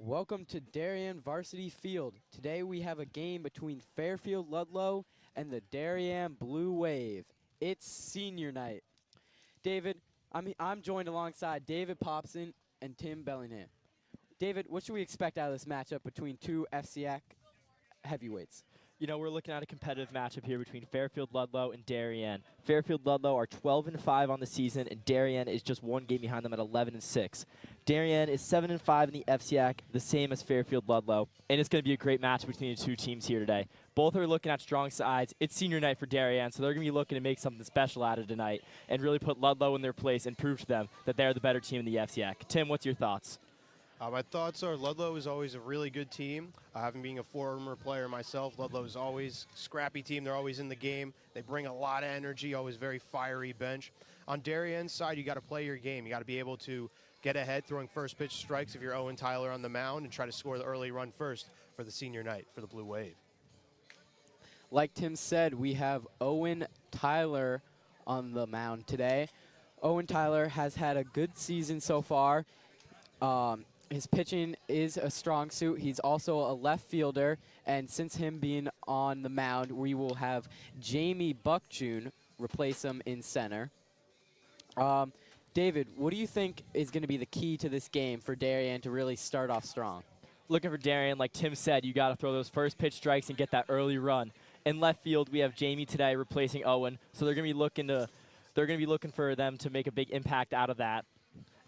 Welcome to Darien Varsity Field. Today we have a game between Fairfield Ludlowe and the Darien Blue Wave. It's senior night. David, I'm joined alongside David Popson and Tim Bellingham. David, what should we expect out of this matchup between two FCAC heavyweights? You know, we're looking at a competitive matchup here between Fairfield Ludlowe and Darien. Fairfield Ludlowe are 12-5 on the season, and Darien is just one game behind them at 11-6. Darien is 7-5 in the FCAC, the same as Fairfield Ludlowe, and it's going to be a great match between the two teams here today. Both are looking at strong sides. It's senior night for Darien, so they're going to be looking to make something special out of tonight and really put Ludlowe in their place and prove to them that they're the better team in the FCAC. Tim, what's your thoughts? My thoughts are Ludlowe is always a really good team. Having being a former player myself, Ludlowe is always a scrappy team. They're always in the game. They bring a lot of energy, always very fiery bench. On Darien's side, you got to play your game. You got to be able to get ahead, throwing first pitch strikes if you're Owen Tyler on the mound, and try to score the early run first for the senior night for the Blue Wave. Like Tim said, we have Owen Tyler on the mound today. Owen Tyler has had a good season so far. His pitching is a strong suit. He's also a left fielder, and since him being on the mound, we will have Jamie Buckjune replace him in center. David, what do you think is going to be the key to this game for Darien to really start off strong? Looking for Darien, like Tim said, you got to throw those first pitch strikes and get that early run. In left field, we have Jamie today replacing Owen, so they're going to be looking for them to make a big impact out of that.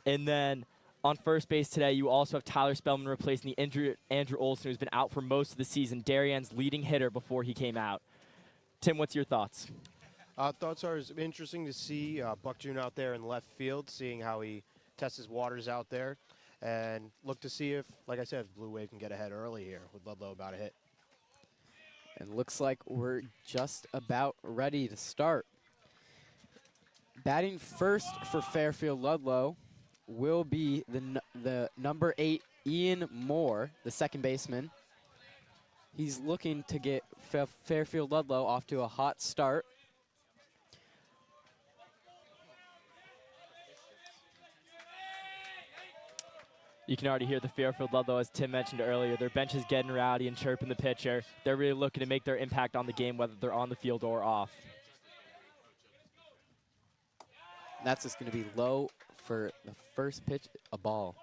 And then on first base today, you also have Tyler Spellman replacing the Andrew Olson, who's been out for most of the season, Darien's leading hitter before he came out. Tim, what's your thoughts? Thoughts are it's interesting to see Buckjune out there in left field, seeing how he tests his waters out there, and look to see if, like I said, Blue Wave can get ahead early here with Ludlowe about to hit. And looks like we're just about ready to start. Batting first for Fairfield Ludlowe will be the number 8 Ian Moore, the second baseman. He's looking to get Fairfield Ludlowe off to a hot start. You can already hear the Fairfield Ludlowe, as Tim mentioned earlier. Their bench is getting rowdy and chirping the pitcher. They're really looking to make their impact on the game, whether they're on the field or off. That's just going to be low for the first pitch, a ball.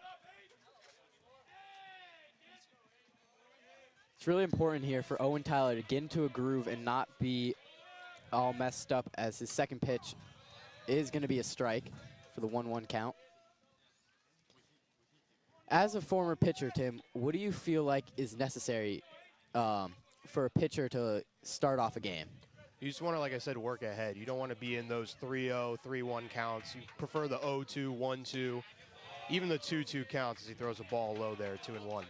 It's really important here for Owen Tyler to get into a groove and not be all messed up, as his second pitch is going to be a strike for the 1-1 count. As a former pitcher, Tim, what do you feel like is necessary for a pitcher to start off a game? You just want to, like I said, work ahead. You don't want to be in those 3-0, 3-1 counts. You prefer the 0-2, 1-2, even the 2-2 counts as he throws a ball low there, 2-1.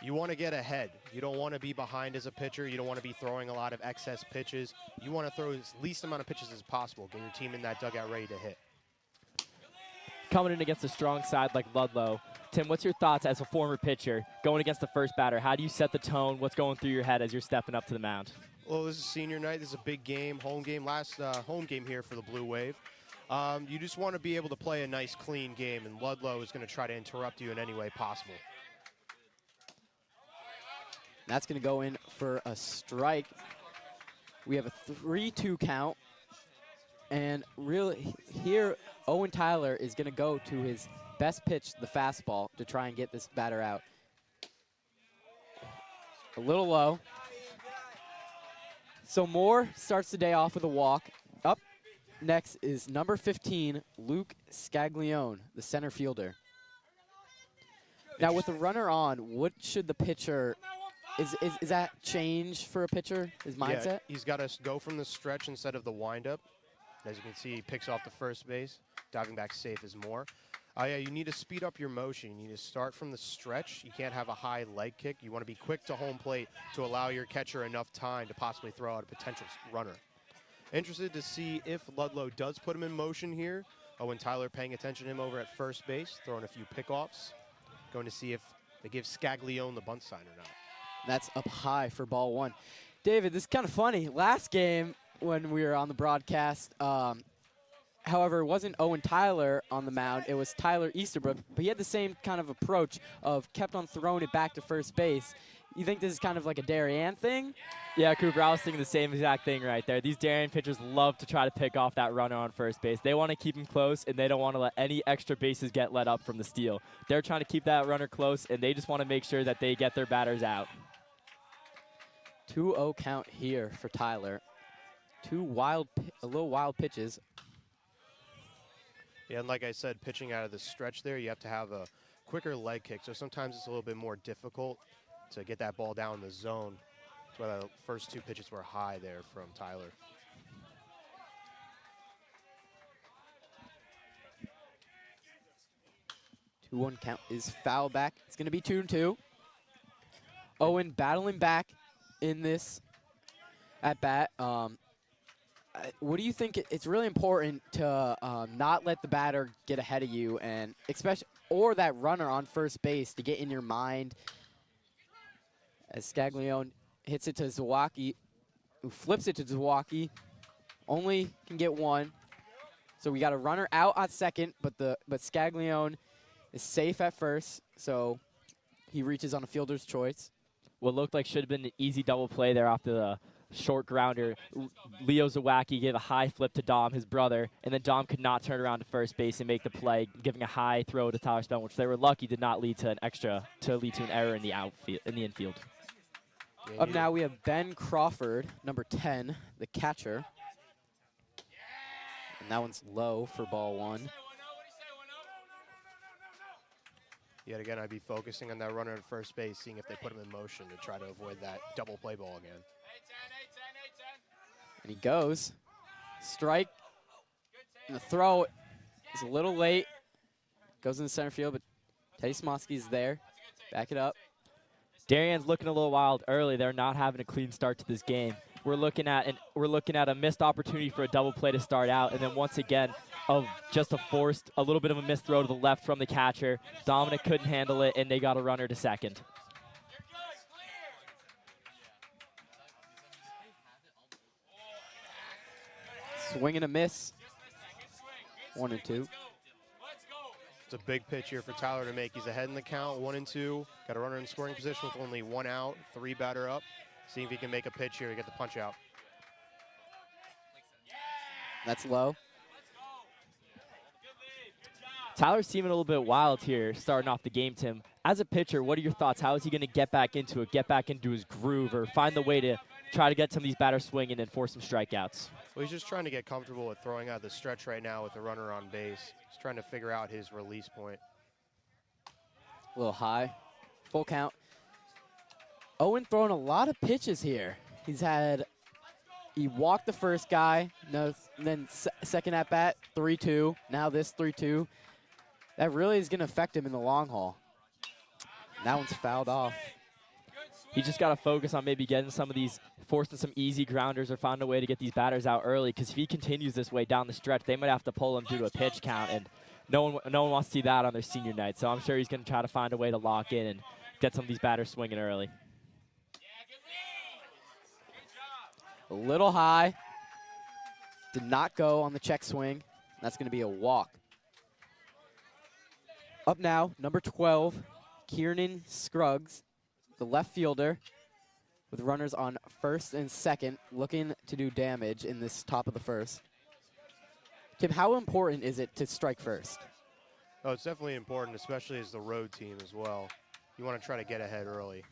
You want to get ahead. You don't want to be behind as a pitcher. You don't want to be throwing a lot of excess pitches. You want to throw as least amount of pitches as possible. Get your team in that dugout ready to hit. Coming in against a strong side like Ludlowe, Tim, what's your thoughts as a former pitcher going against the first batter? How do you set the tone? What's going through your head as you're stepping up to the mound? Well, this is senior night. This is a big game, last home game here for the Blue Wave. You just want to be able to play a nice, clean game, and Ludlowe is going to try to interrupt you in any way possible. That's going to go in for a strike. We have a 3-2 count. And really, here, Owen Tyler is going to go to his best pitch, the fastball, to try and get this batter out. A little low. So Moore starts the day off with a walk. Up next is number 15, Luke Scaglione, the center fielder. Now with the runner on, what should the pitcher, is that change for a pitcher, his mindset? Yeah, he's got to go from the stretch instead of the windup. As you can see, he picks off the first base. Diving back safe is Moore. Yeah, you need to speed up your motion. You need to start from the stretch. You can't have a high leg kick. You want to be quick to home plate to allow your catcher enough time to possibly throw out a potential runner. Interested to see if Ludlowe does put him in motion here. Owen Tyler paying attention to him over at first base, throwing a few pickoffs. Going to see if they give Scaglione the bunt sign or not. That's up high for ball 1. David, this is kind of funny. Last game, when we were on the broadcast, However, it wasn't Owen Tyler on the mound. It was Tyler Easterbrook, but he had the same kind of approach of kept on throwing it back to first base. You think this is kind of like a Darien thing? Yeah, Cooper, I was thinking the same exact thing right there. These Darien pitchers love to try to pick off that runner on first base. They want to keep him close, and they don't want to let any extra bases get let up from the steal. They're trying to keep that runner close, and they just want to make sure that they get their batters out. 2-0 count here for Tyler. A little wild pitches. Yeah, and like I said, pitching out of the stretch there, you have to have a quicker leg kick. So sometimes it's a little bit more difficult to get that ball down in the zone. That's why the first 2 pitches were high there from Tyler. Two 2-1 count is foul back. It's going to be 2-2. Owen battling back in this at bat. What do you think? It's really important to not let the batter get ahead of you, and especially or that runner on first base to get in your mind. As Scaglione hits it to Zawacki, who flips it to Zawacki, only can get one. So we got a runner out at second, but Scaglione is safe at first, so he reaches on a fielder's choice. What looked like should have been an easy double play there off the short grounder. Leo Zawacki gave a high flip to Dom, his brother, and then Dom could not turn around to first base and make the play, giving a high throw to Tyler Spellman, which they were lucky did not lead to an error in the infield. Yeah, Up now we have Ben Crawford, number 10, the catcher. And that one's low for ball 1. Yet again, I'd be focusing on that runner at first base, seeing if they put him in motion to try to avoid that double play ball again. And he goes. Strike. And the throw is a little late. Goes in the center field, but Teddy Smosky's there. Back it up. Darien's looking a little wild early. They're not having a clean start to this game. We're looking at a missed opportunity for a double play to start out, and then once again, just a little bit of a missed throw to the left from the catcher. Dominic couldn't handle it, and they got a runner to second. Swing and a miss. 1-2. It's a big pitch here for Tyler to make. He's ahead in the count, 1-2. Got a runner in scoring position with only 1 out, 3 batter up. See if he can make a pitch here to get the punch out. That's low. Tyler's seeming a little bit wild here starting off the game, Tim. As a pitcher, what are your thoughts? How is he going to get back into it, get back into his groove, or find the way to try to get some of these batters swinging and force some strikeouts? Well, he's just trying to get comfortable with throwing out the stretch right now with the runner on base. He's trying to figure out his release point. A little high. Full count. Owen throwing a lot of pitches here. He walked the first guy, then second at bat, 3-2. Now this 3-2. That really is going to affect him in the long haul. And that one's fouled off. He just got to focus on maybe getting forcing some easy grounders or find a way to get these batters out early, because if he continues this way down the stretch, they might have to pull him due to a pitch count, and no one wants to see that on their senior night. So I'm sure he's going to try to find a way to lock in and get some of these batters swinging early. A little high. Did not go on the check swing. That's going to be a walk. Up now, number 12, Kiernan Scruggs, the left fielder, with runners on first and second, looking to do damage in this top of the first. Tim, how important is it to strike first? Oh, it's definitely important, especially as the road team as well. You want to try to get ahead early.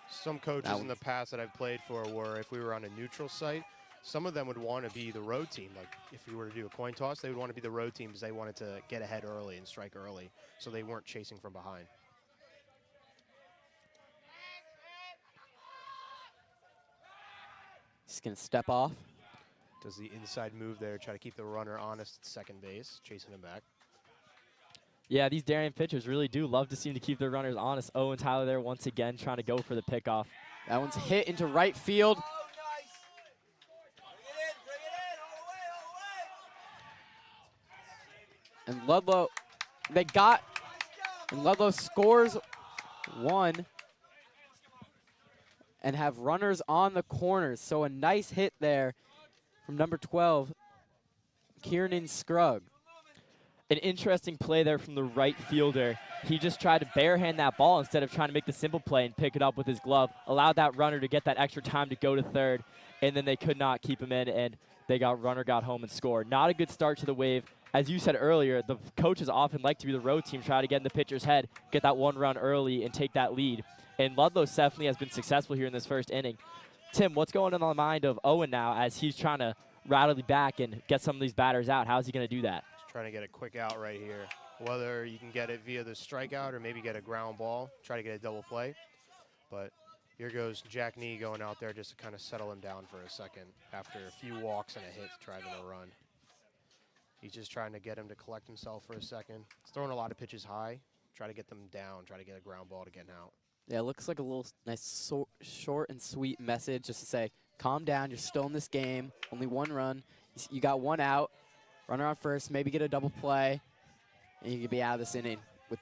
Some coaches in the past that I've played for were, if we were on a neutral site, some of them would want to be the road team. Like if we were to do a coin toss, they would want to be the road team because they wanted to get ahead early and strike early, so they weren't chasing from behind. He's going to step off. Does the inside move there, try to keep the runner honest at second base, chasing him back. Yeah, these Darien pitchers really do love to seem to keep their runners honest. Owen Tyler there once again trying to go for the pickoff. That one's hit into right field. And Ludlowe, Ludlowe scores 1 and have runners on the corners. So a nice hit there from number 12. Kieran Scrugg. An interesting play there from the right fielder. He just tried to barehand that ball instead of trying to make the simple play and pick it up with his glove. Allowed that runner to get that extra time to go to third, and then they could not keep him in, and runner got home and scored. Not a good start to the Wave. As you said earlier, the coaches often like to be the road team, try to get in the pitcher's head, get that one run early, and take that lead. And Ludlowe definitely has been successful here in this first inning. Tim, what's going on in the mind of Owen now as he's trying to rattle back and get some of these batters out? How's he going to do that? Trying to get a quick out right here. Whether you can get it via the strikeout or maybe get a ground ball, try to get a double play. But here goes Jack Nee going out there just to kind of settle him down for a second after a few walks and a hit driving a run. He's just trying to get him to collect himself for a second. He's throwing a lot of pitches high, try to get them down, try to get a ground ball to get out. Yeah, it looks like a little nice short and sweet message just to say, calm down, you're still in this game, only one run. You got one out, runner on first, maybe get a double play, and you can be out of this inning with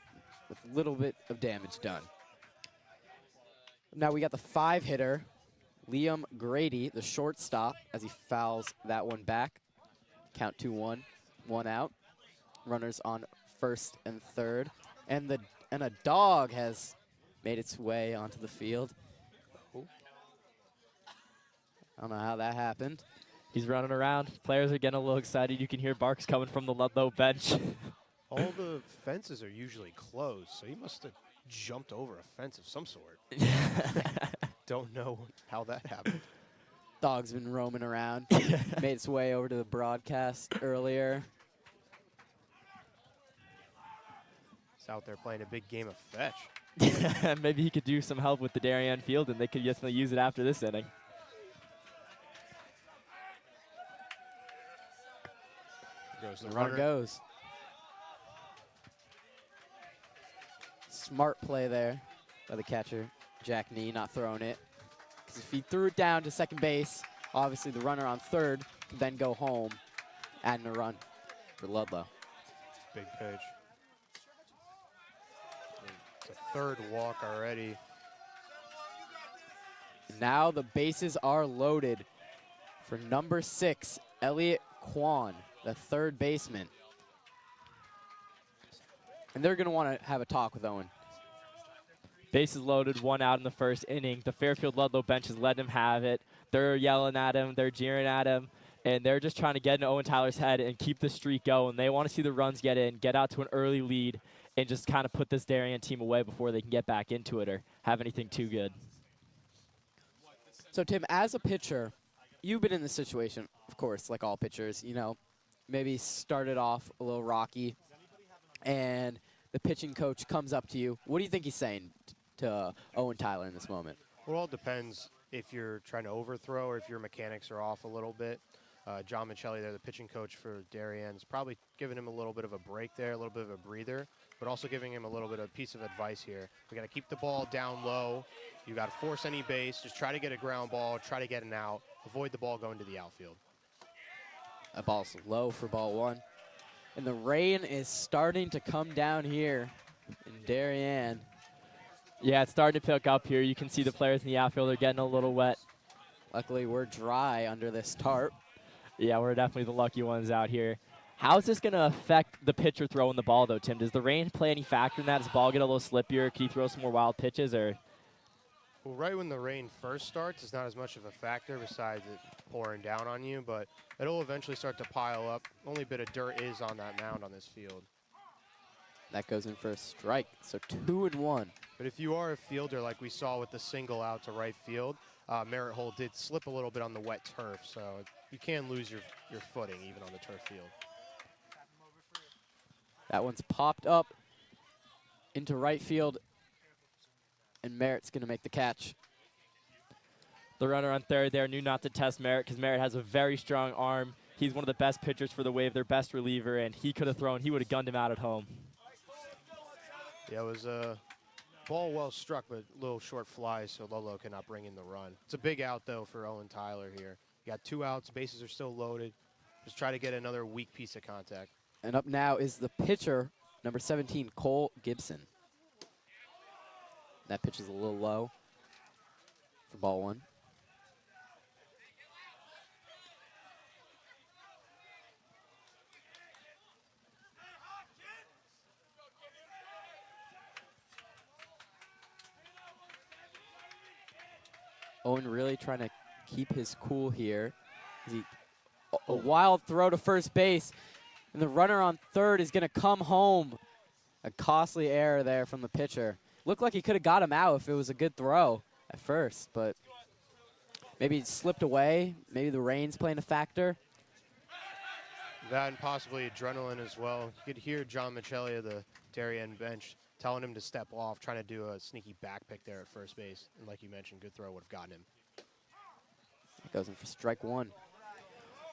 a little bit of damage done. Now we got the 5-hitter, Liam Grady, the shortstop, as he fouls that one back. Count 2-1, one out. Runners on first and third. And a dog has made its way onto the field. Oh. I don't know how that happened. He's running around. Players are getting a little excited. You can hear barks coming from the Ludlowe bench. All the fences are usually closed, so he must have jumped over a fence of some sort. Don't know how that happened. Dog's been roaming around. Made its way over to the broadcast earlier. He's out there playing a big game of fetch. Maybe he could do some help with the Darien field, and they could just use it after this inning. Goes The runner goes. Smart play there by the catcher, Jack Nee, not throwing it. Because if he threw it down to second base, obviously the runner on third could then go home, adding a run for Ludlowe. Big pitch. It's a third walk already. Now the bases are loaded for number 6, Elliot Kwan, the third baseman. And they're going to want to have a talk with Owen. Bases loaded, one out in the first inning. The Fairfield Ludlowe bench is letting him have it. They're yelling at him. They're jeering at him. And they're just trying to get in Owen Tyler's head and keep the streak going. They want to see the runs get in, get out to an early lead, and just kind of put this Darien team away before they can get back into it or have anything too good. So, Tim, as a pitcher, you've been in this situation, of course, like all pitchers. You know, maybe started off a little rocky, and the pitching coach comes up to you. What do you think he's saying to Owen Tyler in this moment? Well, it all depends if you're trying to overthrow or if your mechanics are off a little bit. John Michelli there, the pitching coach for Darien, is probably giving him a little bit of a break there, a little bit of a breather, but also giving him a little bit of a piece of advice here. We got to keep the ball down low. You got to force any base. Just try to get a ground ball. Try to get an out. Avoid the ball going to the outfield. That ball's low for ball one. And the rain is starting to come down here in Darien. Yeah, it's starting to pick up here. You can see the players in the outfield are getting a little wet. Luckily, we're dry under this tarp. Yeah, we're definitely the lucky ones out here. How is this going to affect the pitcher throwing the ball, though, Tim? Does the rain play any factor in that? Does the ball get a little slippier? Can he throw some more wild pitches? Or? Well, right when the rain first starts, it's not as much of a factor besides it pouring down on you, but it'll eventually start to pile up. Only bit of dirt is on that mound on this field. That goes in for a strike, so 2-1. But if you are a fielder like we saw with the single out to right field, Merritt Hole did slip a little bit on the wet turf, so you can lose your footing even on the turf field. That one's popped up into right field, and Merritt's going to make the catch. The runner on third there knew not to test Merritt because Merritt has a very strong arm. He's one of the best pitchers for the Wave, their best reliever, and he could have thrown. He would have gunned him out at home. Yeah, it was a ball well struck, but little short flies, so Ludlowe cannot bring in the run. It's a big out, though, for Owen Tyler here. You got 2 outs, bases are still loaded. Just try to get another weak piece of contact. And up now is the pitcher, number 17, Cole Gibson. That pitch is a little low for ball one. Owen really trying to keep his cool here. A wild throw to first base, and the runner on third is going to come home. A costly error there from the pitcher. Looked like he could have got him out if it was a good throw at first, but maybe it slipped away. Maybe the rain's playing a factor. That and possibly adrenaline as well. You could hear John Michelli of the Darien bench telling him to step off, trying to do a sneaky back pick there at first base. And like you mentioned, good throw would have gotten him. It goes in for strike one.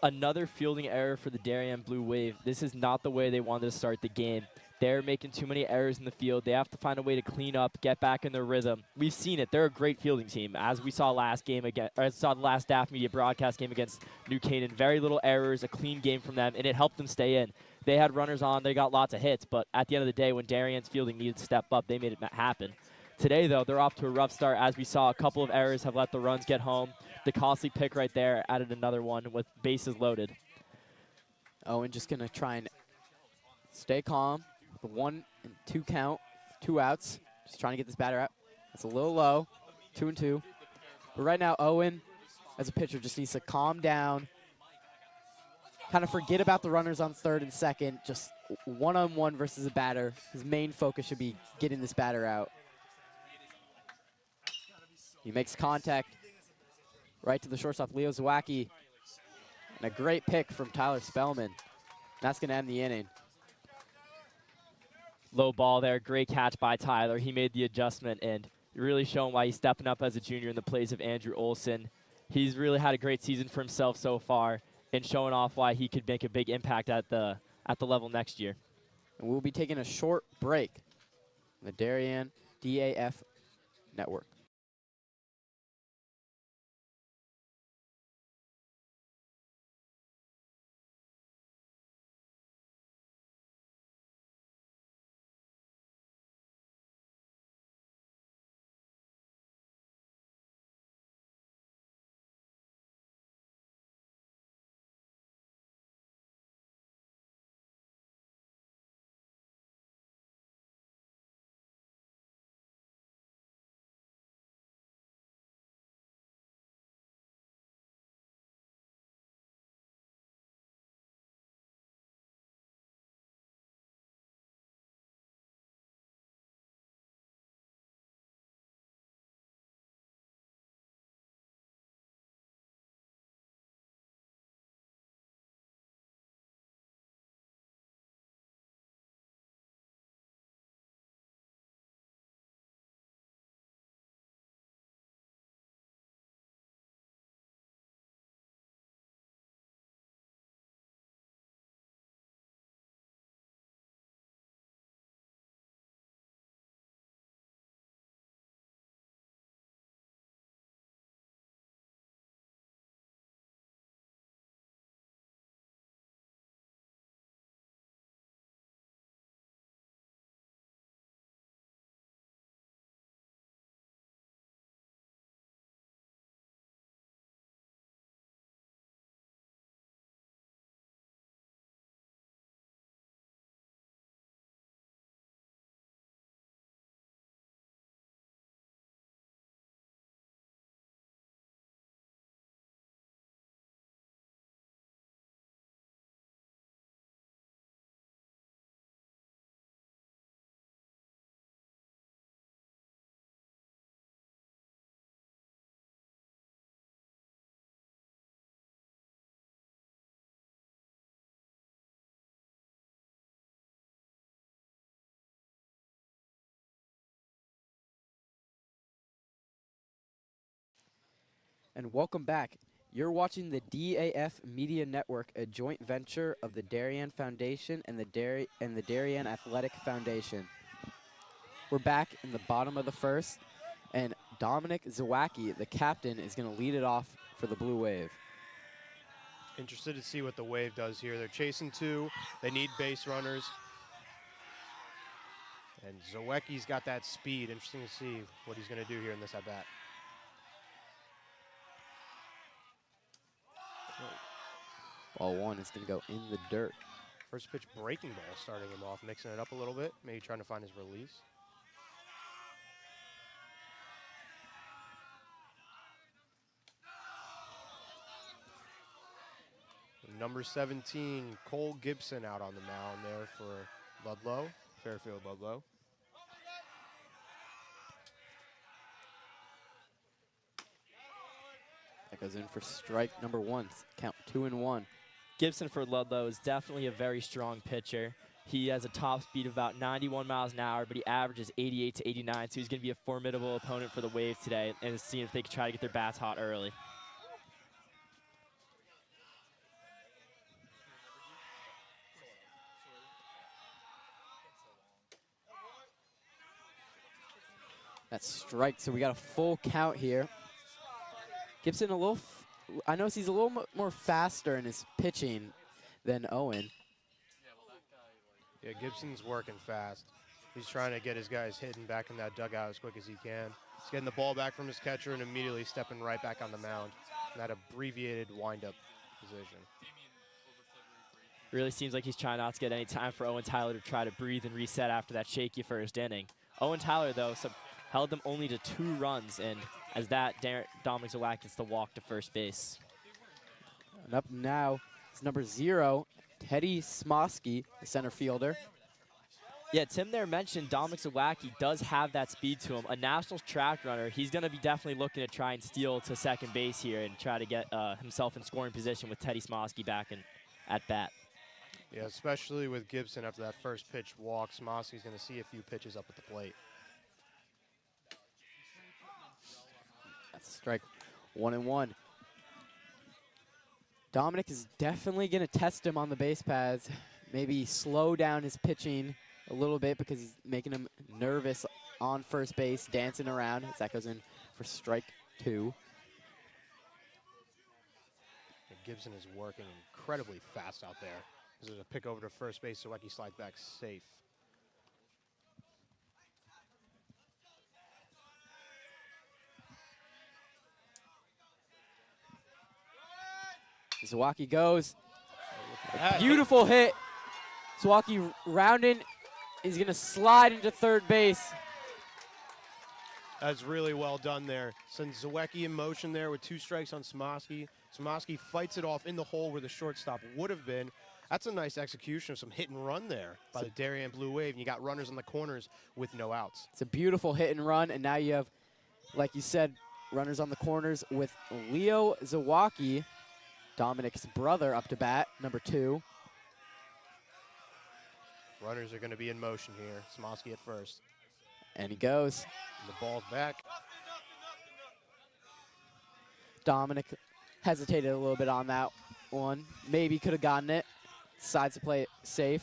Another fielding error for the Darien Blue Wave. This is not the way they wanted to start the game. They're making too many errors in the field. They have to find a way to clean up, get back in their rhythm. We've seen it. They're a great fielding team. As we saw last game again, or saw the last DAF Media broadcast game against New Canaan. Very little errors, a clean game from them, and it helped them stay in. They had runners on. They got lots of hits, but at the end of the day, when Darien's fielding needed to step up, they made it happen. Today, though, they're off to a rough start. As we saw, a couple of errors have let the runs get home. The costly pick right there added another one with bases loaded. Owen just going to try and stay calm. The 1-2 count, 2 outs. Just trying to get this batter out. It's a little low, 2-2. But right now, Owen, as a pitcher, just needs to calm down. Kind of forget about the runners on third and second. Just one-on-one versus a batter. His main focus should be getting this batter out. He makes contact right to the shortstop, Leo Zawacki. And a great pick from Tyler Spellman. That's going to end the inning. Low ball there. Great catch by Tyler. He made the adjustment and really showing why he's stepping up as a junior in the place of Andrew Olson. He's really had a great season for himself so far and showing off why he could make a big impact at the level next year. And we'll be taking a short break on the Darien DAF Network. And welcome back. You're watching the DAF Media Network, a joint venture of the Darien Foundation and the Darien Athletic Foundation. We're back in the bottom of the first, and Dominic Zawacki, the captain, is going to lead it off for the Blue Wave. Interested to see what the Wave does here. They're chasing 2. They need base runners. And Zawacki's got that speed. Interesting to see what he's going to do here in this at-bat. Ball 1 is going to go in the dirt. First pitch breaking ball starting him off, mixing it up a little bit, maybe trying to find his release. Number 17, Cole Gibson out on the mound there for Ludlowe, Fairfield Ludlowe. That goes in for strike number 1. Count 2-1. Gibson for Ludlowe is definitely a very strong pitcher. He has a top speed of about 91 miles an hour, but he averages 88 to 89, so he's going to be a formidable opponent for the Wave today, and seeing if they can try to get their bats hot early. That's strike, so we got a full count here. Gibson I notice he's a little more faster in his pitching than Owen. Yeah, Gibson's working fast. He's trying to get his guys hitting back in that dugout as quick as he can. He's getting the ball back from his catcher and immediately stepping right back on the mound in that abbreviated windup position. Really seems like he's trying not to get any time for Owen Tyler to try to breathe and reset after that shaky first inning. Owen Tyler, though, held them only to 2 runs, and as that, Dominic Zawak gets the walk to first base. And up now is number 0, Teddy Smosky, the center fielder. Yeah, Tim there mentioned Dominic Zawacki does have that speed to him. A national track runner, he's going to be definitely looking to try and steal to second base here and try to get himself in scoring position with Teddy Smosky back at bat. Yeah, especially with Gibson after that first pitch walk, Smosky's going to see a few pitches up at the plate. That's a strike. 1-1. Dominic is definitely going to test him on the base paths. Maybe slow down his pitching a little bit because he's making him nervous on first base, dancing around as that goes in for strike 2. And Gibson is working incredibly fast out there. There's a pick over to first base, so Zawacki slides back safe. Zawacki goes. Beautiful hit. Zawacki rounding. He's going to slide into third base. That's really well done there. Sends Zawacki in motion there with 2 strikes on Smosky. Smosky fights it off in the hole where the shortstop would have been. That's a nice execution of some hit and run there by the Darien Blue Wave. And you got runners on the corners with no outs. It's a beautiful hit and run. And now you have, like you said, runners on the corners with Leo Zawacki, Dominic's brother, up to bat, number 2. Runners are going to be in motion here. Smosky at first. And he goes. And the ball's back. Dominic hesitated a little bit on that one. Maybe could have gotten it. Decides to play it safe.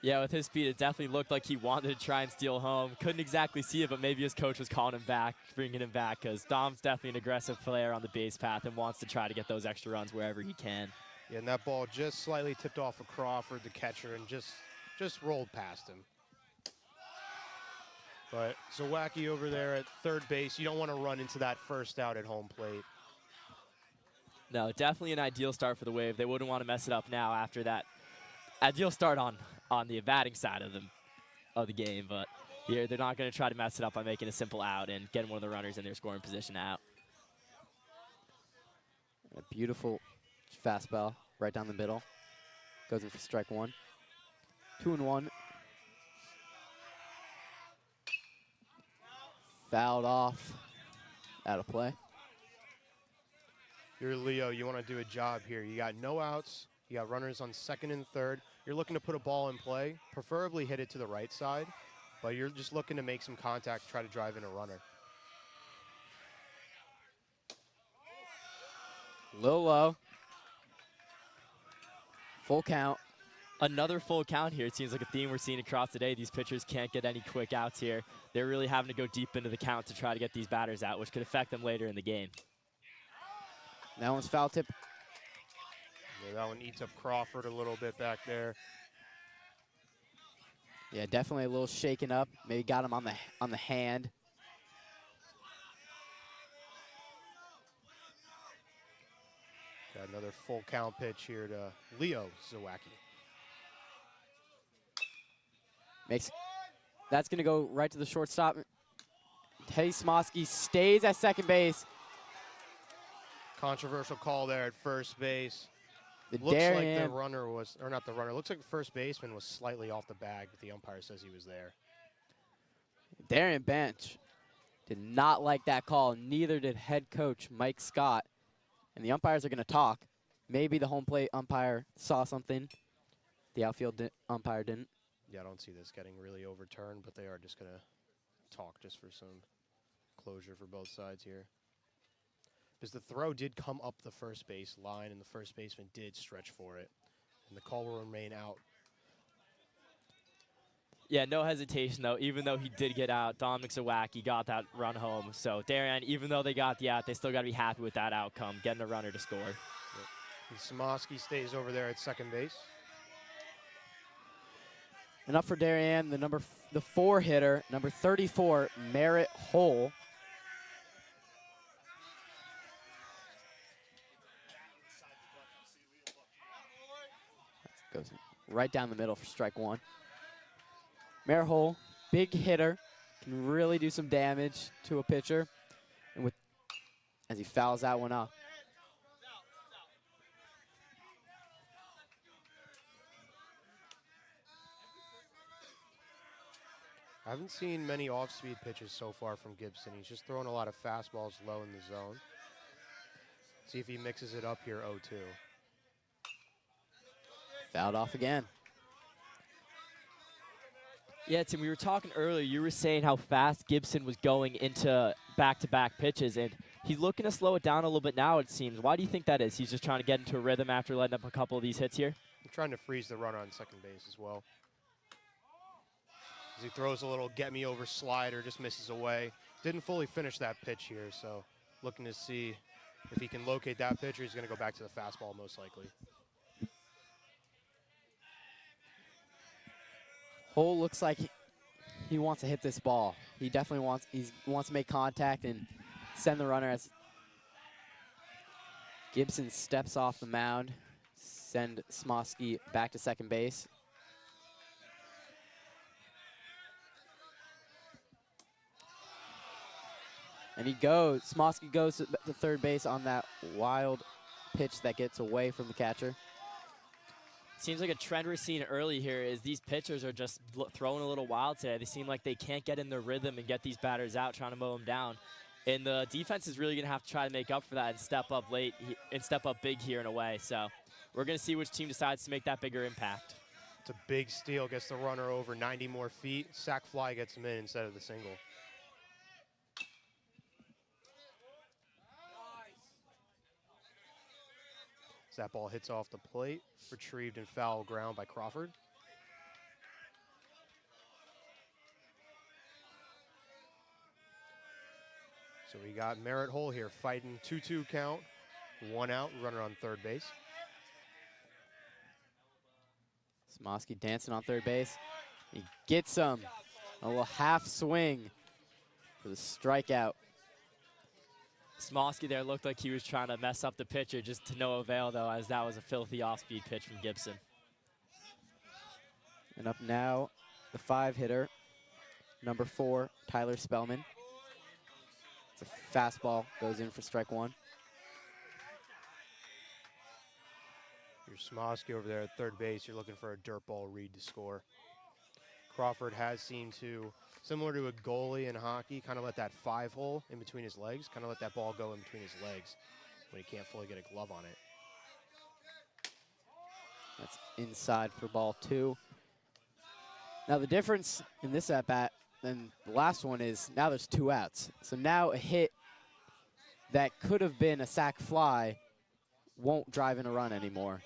Yeah, with his speed, it definitely looked like he wanted to try and steal home. Couldn't exactly see it, but maybe his coach was calling him back, bringing him back, because Dom's definitely an aggressive player on the base path and wants to try to get those extra runs wherever he can. Yeah, and that ball just slightly tipped off of Crawford, the catcher, and just rolled past him. But Zawacki over there at third base, you don't want to run into that first out at home plate. No, definitely an ideal start for the Wave. They wouldn't want to mess it up now after that ideal start on the batting side of the game, but here they're not going to try to mess it up by making a simple out and getting one of the runners in their scoring position out. A beautiful fastball right down the middle. Goes in for strike 1. 2-1. Fouled off. Out of play. You're Leo, you want to do a job here. You got no outs. You got runners on second and third. You're looking to put a ball in play, preferably hit it to the right side, but you're just looking to make some contact, try to drive in a runner. Little low. Full count. Another full count here. It seems like a theme we're seeing across today. These pitchers can't get any quick outs here. They're really having to go deep into the count to try to get these batters out, which could affect them later in the game. That one's foul tip. Yeah, that one eats up Crawford a little bit back there. Yeah, definitely a little shaken up. Maybe got him on the hand. Got another full count pitch here to Leo Zawacki. That's going to go right to the shortstop. Teddy Smosky stays at second base. Controversial call there at first base. The Looks like the Darien, runner was, or not the runner, looks like the first baseman was slightly off the bag, but the umpire says he was there. Darien bench did not like that call. Neither did head coach Mike Scott. And the umpires are going to talk. Maybe the home plate umpire saw something. The outfield umpire didn't. Yeah, I don't see this getting really overturned, but they are just going to talk just for some closure for both sides here. Because the throw did come up the first base line, and the first baseman did stretch for it. And the call will remain out. Yeah, no hesitation, though. Even though he did get out, Dominic Zawacki got that run home. So Darien, even though they got the out, they still got to be happy with that outcome, getting a runner to score. And Samosky stays over there at second base. And up for Darien, the 4 hitter, number 34, Merritt Hole. Goes right down the middle for strike 1. Merritt Hole, big hitter, can really do some damage to a pitcher. And as he fouls that one off. I haven't seen many off-speed pitches so far from Gibson. He's just throwing a lot of fastballs low in the zone. See if he mixes it up here 0-2. Fouled off again. Yeah, Tim, we were talking earlier. You were saying how fast Gibson was going into back-to-back pitches, and he's looking to slow it down a little bit now, it seems. Why do you think that is? He's just trying to get into a rhythm after letting up a couple of these hits here? I'm trying to freeze the runner on second base as well. As he throws a little get-me-over slider, just misses away. Didn't fully finish that pitch here, so looking to see if he can locate that pitch, or he's going to go back to the fastball most likely. Hole looks like he wants to hit this ball. He definitely wants to make contact and send the runner as Gibson steps off the mound, send Smosky back to second base. And he goes, Smosky goes to third base on that wild pitch that gets away from the catcher. Seems like a trend we're seeing early here is these pitchers are just throwing a little wild today. They seem like they can't get in their rhythm and get these batters out, trying to mow them down. And the defense is really going to have to try to make up for that and step up late and step up big here in a way. So we're going to see which team decides to make that bigger impact. It's a big steal, gets the runner over 90 more feet. Sac fly gets him in instead of the single. As that ball hits off the plate, retrieved and foul ground by Crawford. So we got Merritt Hole here fighting 2-2 count, 1 out, runner on third base. Smosky dancing on third base. He gets him. A little half swing for the strikeout. Smosky there looked like he was trying to mess up the pitcher, just to no avail, though, as that was a filthy off-speed pitch from Gibson. And up now, the 5 hitter, number 4, Tyler Spellman. It's a fastball, goes in for strike 1. Your Smosky over there at third base, you're looking for a dirt ball read to score. Crawford has seemed to, similar to a goalie in hockey, kind of let that 5-hole in between his legs, kind of let that ball go in between his legs when he can't fully get a glove on it. That's inside for ball 2. Now the difference in this at-bat than the last one is now there's 2 outs. So now a hit that could have been a sac fly won't drive in a run anymore.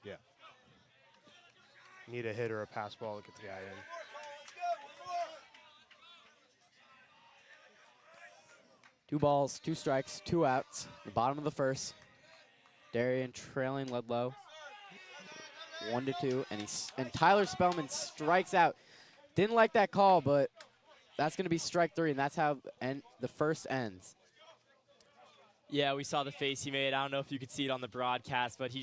Yeah. Need a hit or a pass ball to get the guy in. Two balls, 2 strikes, 2 outs. The bottom of the first. Darien trailing Ludlowe 1-2, and Tyler Spellman strikes out. Didn't like that call, but that's going to be strike 3, and that's how the first ends. Yeah, we saw the face he made. I don't know if you could see it on the broadcast, but he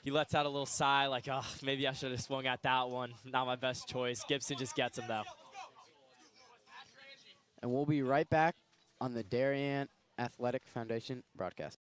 lets out a little sigh like, oh, maybe I should have swung at that one. Not my best choice. Gibson just gets him, though. And we'll be right back on the Darien Athletic Foundation broadcast.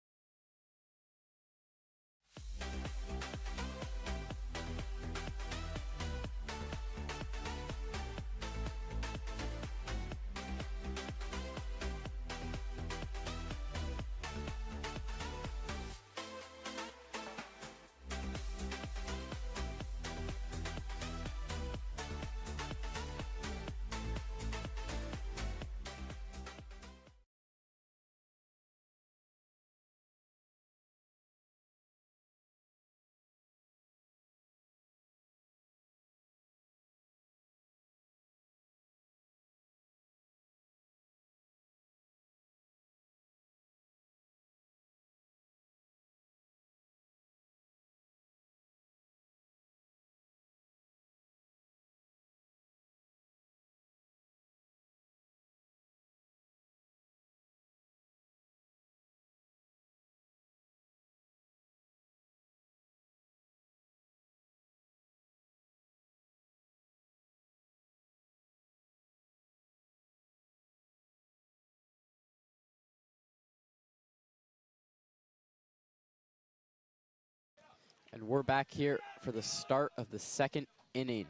And we're back here for the start of the second inning.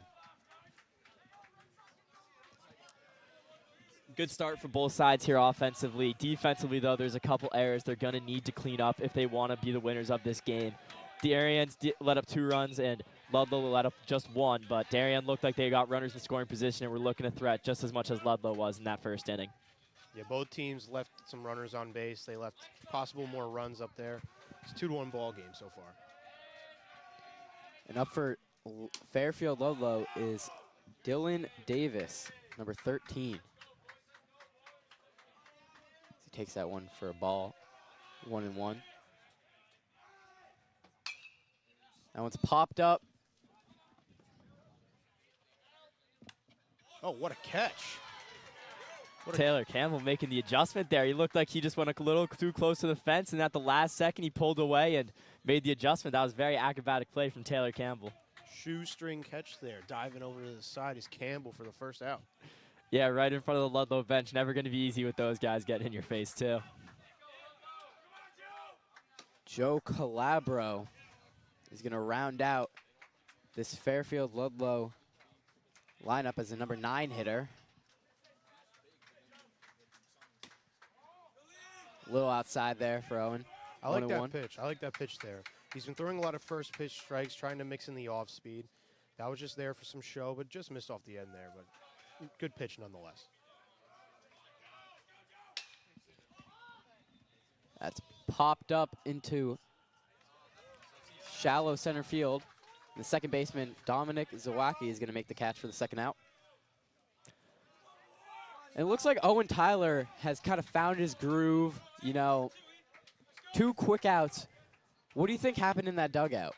Good start for both sides here offensively. Defensively, though, there's a couple errors they're going to need to clean up if they want to be the winners of this game. Darien's let up 2 runs, and Ludlowe let up just 1, but Darien looked like they got runners in scoring position and were looking to threat just as much as Ludlowe was in that first inning. Yeah, both teams left some runners on base. They left possible more runs up there. It's a 2-1 ball game so far. And up for Fairfield Ludlowe is Dylan Davis, number 13. He takes that one for a ball, 1-1. That one's popped up. Oh, what a catch. Taylor Campbell making the adjustment there. He looked like he just went a little too close to the fence, and at the last second he pulled away and made the adjustment. That was very acrobatic play from Taylor Campbell. Shoestring catch there. Diving over to the side is Campbell for the first out. Yeah, right in front of the Ludlowe bench. Never going to be easy with those guys getting in your face, too. Joe Calabro is going to round out this Fairfield Ludlowe lineup as a number 9 hitter. A little outside there for Owen. I like that pitch. I like that pitch there. He's been throwing a lot of first pitch strikes, trying to mix in the off speed. That was just there for some show, but just missed off the end there. But good pitch nonetheless. That's popped up into shallow center field. The second baseman, Dominic Zawacki, is going to make the catch for the second out. And it looks like Owen Tyler has kind of found his groove, you know, 2 quick outs. What do you think happened in that dugout?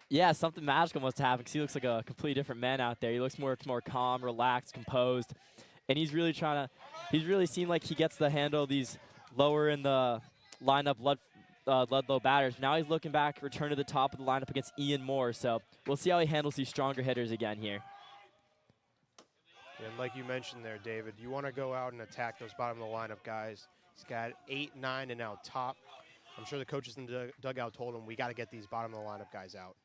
Yeah, something magical must have happened because he looks like a completely different man out there. He looks more calm, relaxed, composed, and he's really seemed like he gets the handle of these lower in the lineup Ludlowe batters. Now he's looking back, return to the top of the lineup against Ian Moore. So we'll see how he handles these stronger hitters again here. And like you mentioned there, David, you want to go out and attack those bottom of the lineup guys. He's got 8, 9, and now top. I'm sure the coaches in the dugout told him we got to get these bottom of the lineup guys out.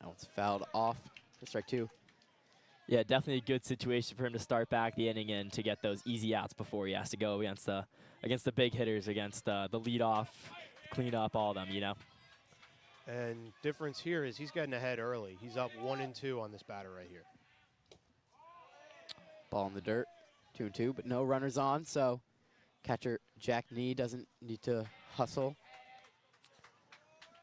That one's fouled off for strike 2. Yeah, definitely a good situation for him to start back the inning and to get those easy outs before he has to go against the big hitters, against the leadoff, clean up, all of them, you know. And difference here is he's getting ahead early. He's up 1-2 on this batter right here. Ball in the dirt, 2-2, but no runners on, so catcher Jack Nee doesn't need to hustle.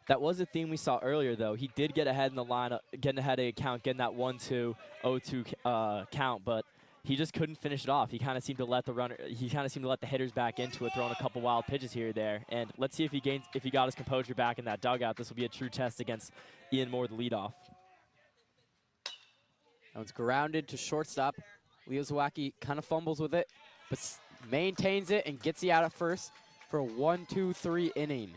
That was a theme we saw earlier, though. He did get ahead in the lineup, getting ahead of the count, getting that 1-2, 0-2 count, but he just couldn't finish it off. He kind of seemed to let the hitters back into it, throwing a couple wild pitches here or there. And let's see if he got his composure back in that dugout. This will be a true test against Ian Moore, the leadoff. That one's grounded to shortstop. Leo Zawacki kind of fumbles with it, but maintains it and gets the out at first for a 1-2-3 inning.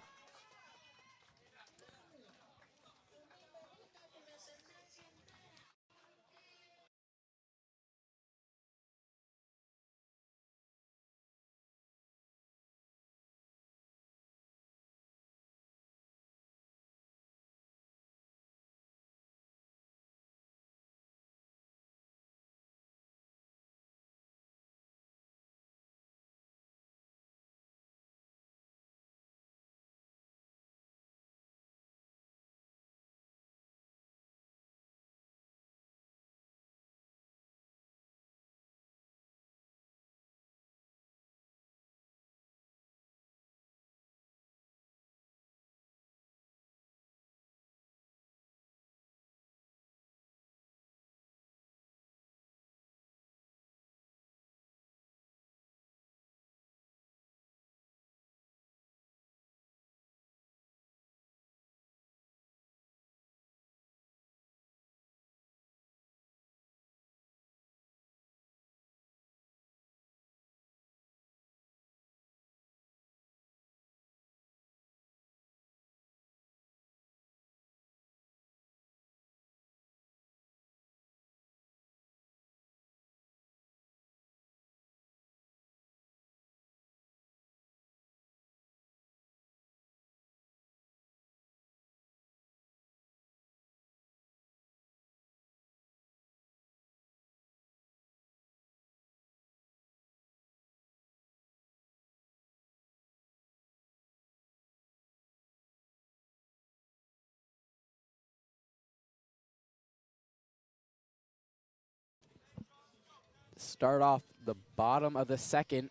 Start off the bottom of the second,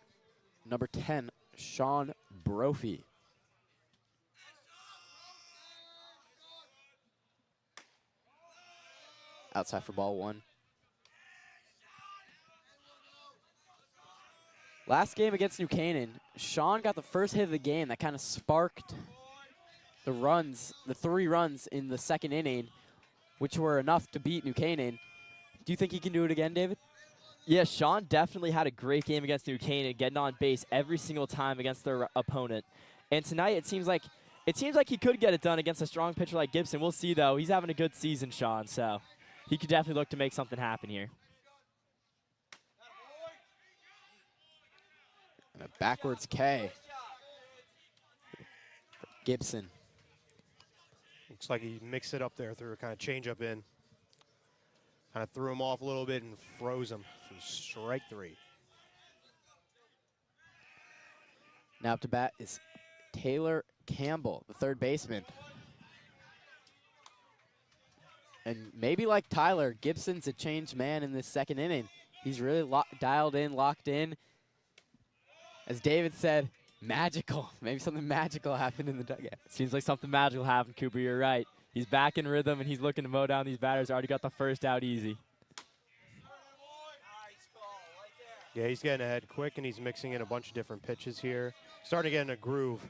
number 10, Sean Brophy. Outside for ball 1. Last game against New Canaan, Sean got the first hit of the game that kind of sparked the runs, the 3 runs in the second inning, which were enough to beat New Canaan. Do you think he can do it again, David? Yeah, Sean definitely had a great game against New Canaan, getting on base every single time against their opponent. And tonight it seems like he could get it done against a strong pitcher like Gibson. We'll see though. He's having a good season, Sean, so he could definitely look to make something happen here. And a backwards K for Gibson. Looks like he mixed it up there, threw a kind of change up in. Kind of threw him off a little bit and froze him for strike 3. Now up to bat is Taylor Campbell, the third baseman. And maybe like Tyler, Gibson's a changed man in this second inning. He's really dialed in, locked in. As David said, magical. Maybe something magical happened in the dugout. Seems like something magical happened, Cooper. You're right. He's back in rhythm, and he's looking to mow down these batters. Already got the first out easy. Yeah, he's getting ahead quick, and he's mixing in a bunch of different pitches here. Starting to get in a groove.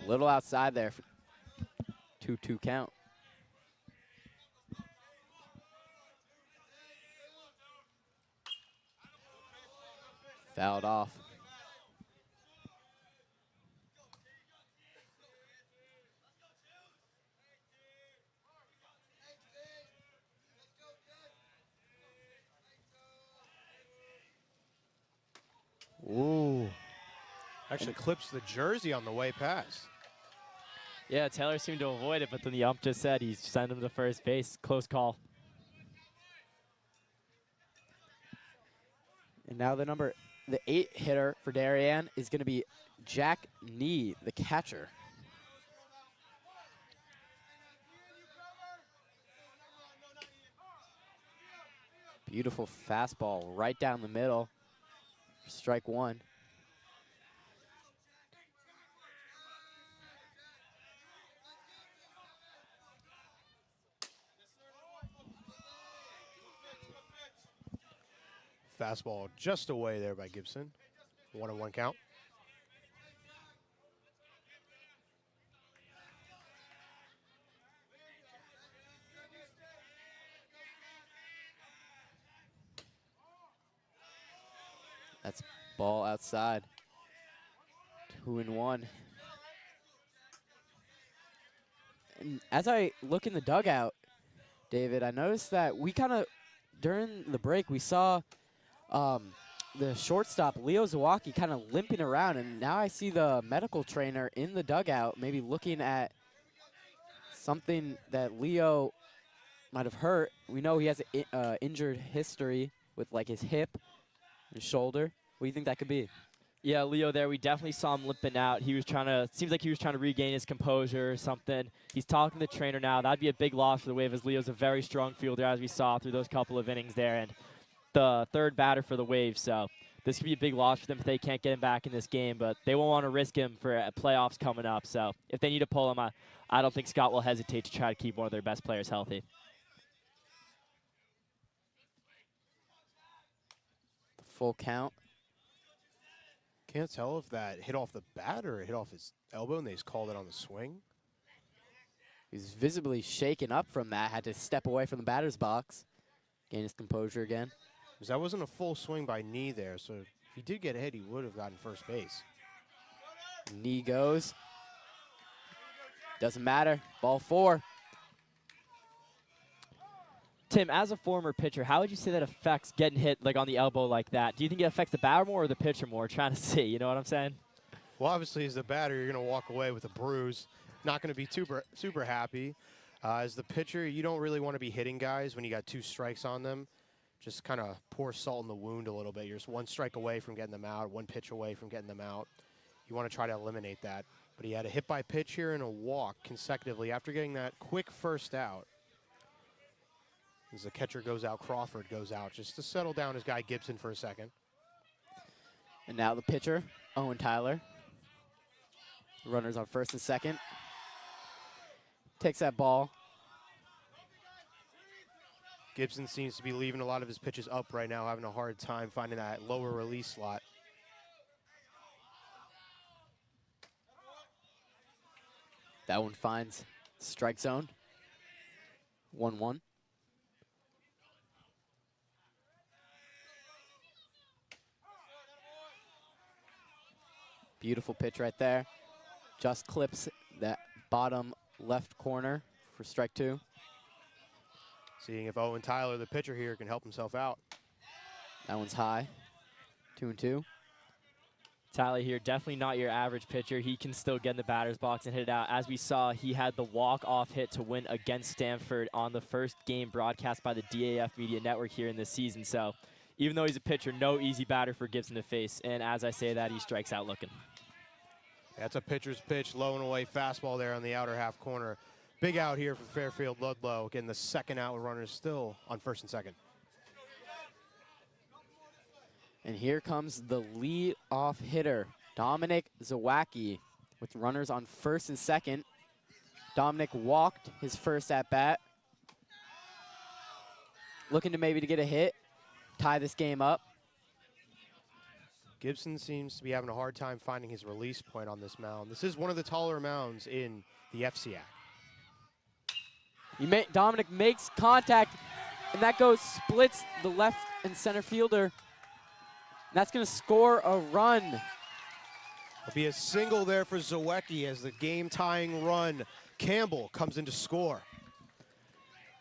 A little outside there for 2-2 count. Fouled off. Ooh. Actually clips the jersey on the way past. Yeah, Taylor seemed to avoid it, but then the ump just said he's sent him to first base. Close call. And now the 8 hitter for Darien is going to be Jack Nee, the catcher. Beautiful fastball right down the middle. Strike 1. Fastball just away there by Gibson. 1-1 count. That's ball outside. 2-1. And as I look in the dugout, David, I noticed that we kind of, during the break, we saw the shortstop, Leo Zawacki, kind of limping around, and now I see the medical trainer in the dugout maybe looking at something that Leo might have hurt. We know he has an injured history with like his hip and shoulder. What do you think that could be? Yeah, Leo there, we definitely saw him limping out. He was trying to, seems like he was trying to regain his composure or something. He's talking to the trainer now. That'd be a big loss for the Wave, as Leo's a very strong fielder, as we saw through those couple of innings there, and the third batter for the Wave. So this could be a big loss for them if they can't get him back in this game, but they won't want to risk him for playoffs coming up. So if they need to pull him, I don't think Scott will hesitate to try to keep one of their best players healthy. The full count. Can't tell if that hit off the bat or hit off his elbow, and they just called it on the swing. He's visibly shaken up from that, had to step away from the batter's box, gain his composure again. Because that wasn't a full swing by Knee there, so if he did get hit, he would have gotten first base. Knee goes. Doesn't matter. Ball 4. Tim, as a former pitcher, how would you say that affects getting hit like on the elbow like that? Do you think it affects the batter more or the pitcher more? Trying to see, you know what I'm saying? Well, obviously, as the batter, you're going to walk away with a bruise. Not going to be super happy. As the pitcher, you don't really want to be hitting guys when you got 2 strikes on them. Just kind of pour salt in the wound a little bit. You're just 1 strike away from getting them out, 1 pitch away from getting them out. You want to try to eliminate that. But he had a hit by pitch here and a walk consecutively after getting that quick first out. As the catcher goes out, Crawford goes out just to settle down his guy Gibson for a second. And now the pitcher, Owen Tyler. Runners on first and second. Takes that ball. Gibson seems to be leaving a lot of his pitches up right now, having a hard time finding that lower release slot. That one finds strike zone. 1-1. Beautiful pitch right there. Just clips that bottom left corner for strike 2. Seeing if Owen Tyler, the pitcher here, can help himself out. That one's high. 2-2. Tyler here, definitely not your average pitcher. He can still get in the batter's box and hit it out. As we saw, he had the walk-off hit to win against Stanford on the first game broadcast by the DAF Media Network here in this season. So even though he's a pitcher, no easy batter for Gibson to face. And as I say that, he strikes out looking. That's a pitcher's pitch, low and away fastball there on the outer half corner. Big out here for Fairfield Ludlowe, getting the second out with runners still on first and second. And here comes the lead-off hitter, Dominic Zawacki, with runners on first and second. Dominic walked his first at-bat. Looking to maybe to get a hit, tie this game up. Gibson seems to be having a hard time finding his release point on this mound. This is one of the taller mounds in the FCAC. Dominic makes contact, and that goes splits the left and center fielder. And that's going to score a run. It'll be a single there for Zawecki as the game-tying run. Campbell comes in to score.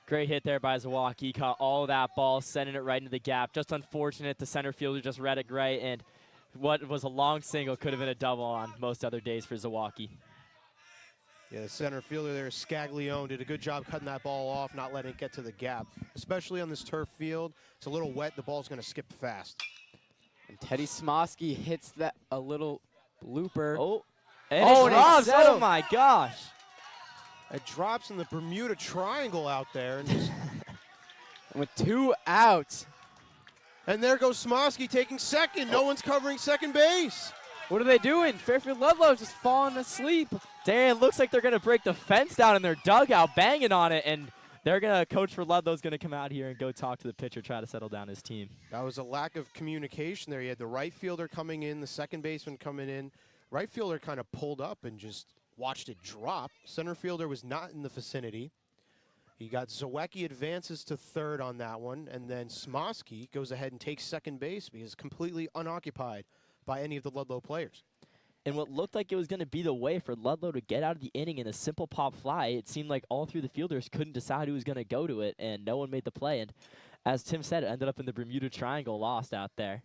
Great hit there by Zawacki. Caught all of that ball, sending it right into the gap. Just unfortunate the center fielder just read it right, and what was a long single could have been a double on most other days for Zawacki. Yeah, the center fielder there, Scaglione, did a good job cutting that ball off, not letting it get to the gap. Especially on this turf field, it's a little wet, the ball's going to skip fast. And Teddy Smosky hits that a little blooper. Oh, and it drops. it Oh my gosh. It drops in the Bermuda Triangle out there. And, just with 2 outs. and there goes Smosky taking second. No one's covering second base. What are they doing? Fairfield Ludlowe just falling asleep. Darien, looks like they're going to break the fence down in their dugout, banging on it, and they're going to, coach for Ludlow's going to come out here and go talk to the pitcher, try to settle down his team. That was a lack of communication there. You had the right fielder coming in, the second baseman coming in. Right fielder kind of pulled up and just watched it drop. Center fielder was not in the vicinity. You got Zawecki advances to third on that one, and then Smosky goes ahead and takes second base because completely unoccupied by any of the Ludlowe players. And what looked like it was going to be the way for Ludlowe to get out of the inning in a simple pop fly, it seemed like all three of the fielders couldn't decide who was going to go to it, and no one made the play. And as Tim said, it ended up in the Bermuda Triangle, lost out there.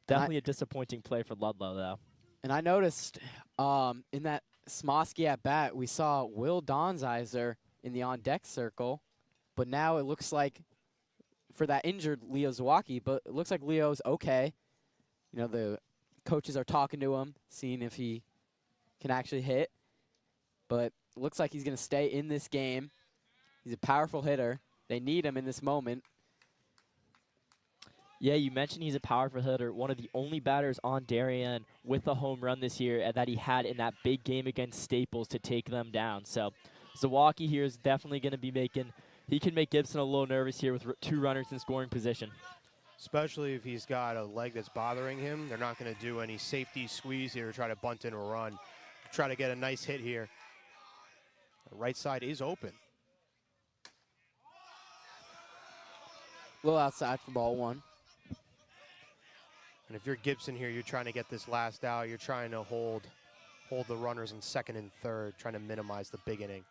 Definitely a disappointing play for Ludlowe, though. And I noticed in that Smosky at bat, we saw Will Donzizer in the on-deck circle, but now it looks like for that injured Leo Zawacki, but it looks like Leo's okay. You know, the coaches are talking to him, seeing if he can actually hit, but it looks like he's going to stay in this game. He's a powerful hitter. They need him in this moment. Yeah, you mentioned he's a powerful hitter, one of the only batters on Darien with a home run this year that he had in that big game against Staples to take them down. So Zawacki here is definitely going to be he can make Gibson a little nervous here with 2 runners in scoring position. Especially if he's got a leg that's bothering him. They're not going to do any safety squeeze here, try to bunt in a run, try to get a nice hit here. The right side is open. A little outside for ball 1. And if you're Gibson here, you're trying to get this last out. You're trying to hold the runners in second and third, trying to minimize the big inning.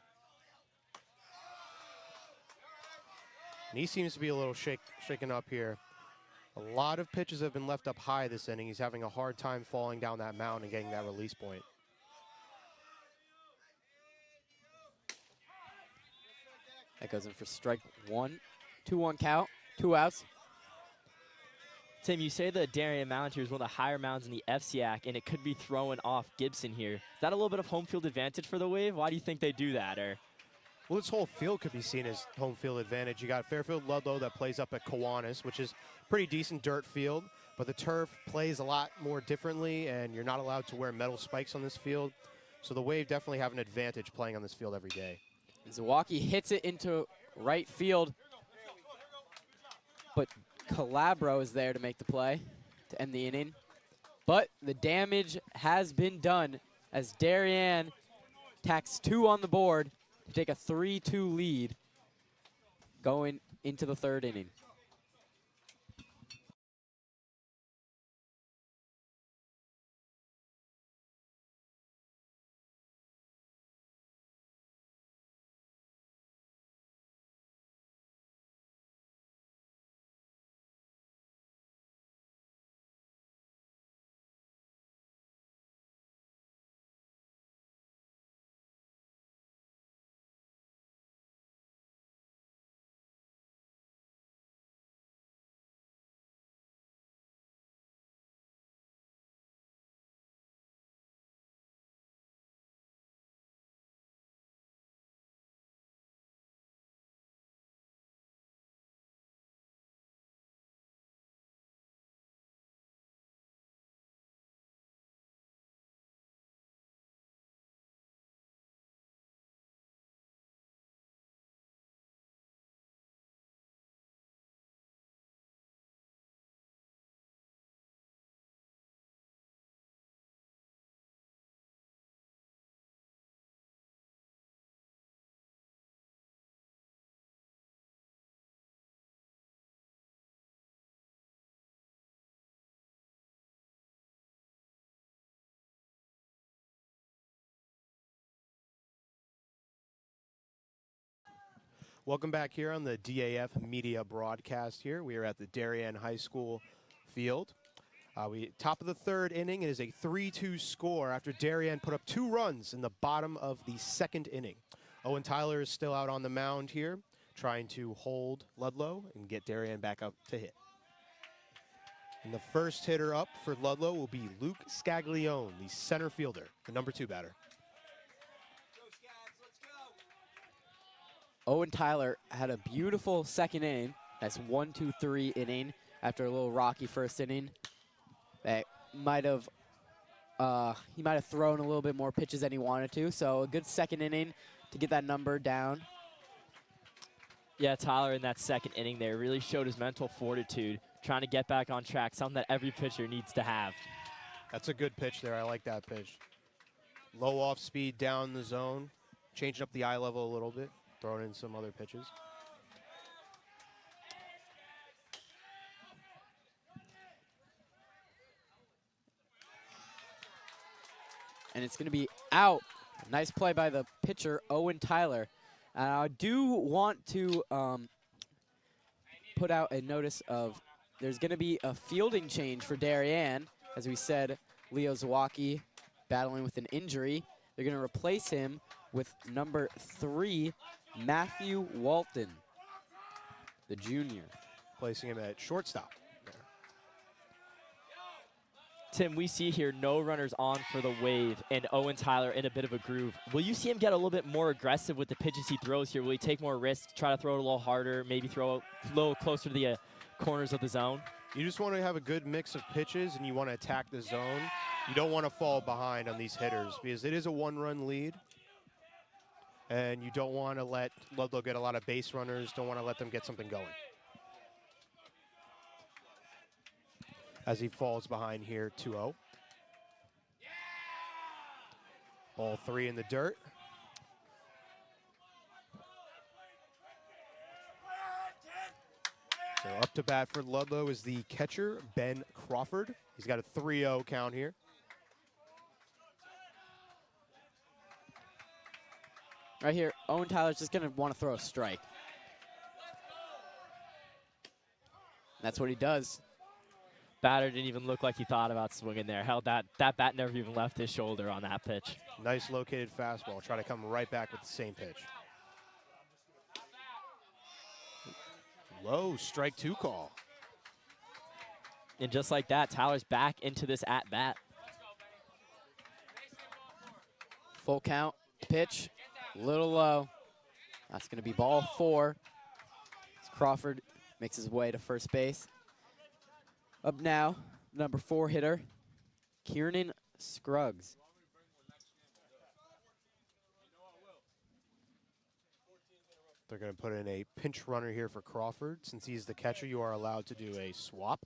And he seems to be a little shaken up here. A lot of pitches have been left up high this inning. He's having a hard time falling down that mound and getting that release point. That goes in for strike 1. 2-1 count. 2 outs. Tim, you say the Darien mound here is one of the higher mounds in the FCAC, and it could be throwing off Gibson here. Is that a little bit of home field advantage for the Wave? Why do you think they do that? Or Well, this whole field could be seen as home field advantage. You got Fairfield Ludlowe that plays up at Kiwanis, which is pretty decent dirt field, but the turf plays a lot more differently, and you're not allowed to wear metal spikes on this field. So the Wave definitely have an advantage playing on this field every day. Zawacki hits it into right field, but Calabro is there to make the play to end the inning. But the damage has been done as Darien tacks 2 on the board to take a 3-2 lead going into the 3rd inning. Welcome back here on the DAF Media broadcast here. We are at the Darien High School field. Top of the 3rd inning. It is a 3-2 score after Darien put up 2 runs in the bottom of the 2nd inning. Owen Tyler is still out on the mound here, trying to hold Ludlowe and get Darien back up to hit. And the first hitter up for Ludlowe will be Luke Scaglione, the center fielder, the number 2 batter. Owen Tyler had a beautiful 2nd inning. That's 1-2-3 inning after a little rocky 1st inning. That might have he might have thrown a little bit more pitches than he wanted to. So a good 2nd inning to get that number down. yeah, Tyler in that 2nd inning there really showed his mental fortitude, trying to get back on track, something that every pitcher needs to have. That's a good pitch there. I like that pitch. Low off speed down the zone, changing up the eye level a little bit. Throwing in some other pitches. And it's going to be out. Nice play by the pitcher, Owen Tyler. And I do want to put out a notice of there's going to be a fielding change for Darien. As we said, Leo Zawacki battling with an injury. They're going to replace him with number 3, Matthew Walton, the junior. Placing him at shortstop. There. Tim, we see here no runners on for the Wave, and Owen Tyler in a bit of a groove. Will you see him get a little bit more aggressive with the pitches he throws here? Will he take more risks, try to throw it a little harder, maybe throw it a little closer to the corners of the zone? You just want to have a good mix of pitches, and you want to attack the zone. You don't want to fall behind on these hitters because it is a 1-run lead. And you don't want to let Ludlowe get a lot of base runners, don't want to let them get something going. As he falls behind here, 2-0. Ball 3 in the dirt. So up to bat for Ludlowe is the catcher, Ben Crawford. He's got a 3-0 count here. Right here, Owen Tyler's just going to want to throw a strike. That's what he does. Batter didn't even look like he thought about swinging there. Held that bat never even left his shoulder on that pitch. Nice located fastball. Try to come right back with the same pitch. Low strike 2 call. And just like that, Tyler's back into this at-bat. Full count, pitch, a little low. That's going to be ball 4. Crawford makes his way to first base. Up now, number 4 hitter, Kieran Scruggs. They're going to put in a pinch runner here for Crawford. Since he's the catcher, you are allowed to do a swap.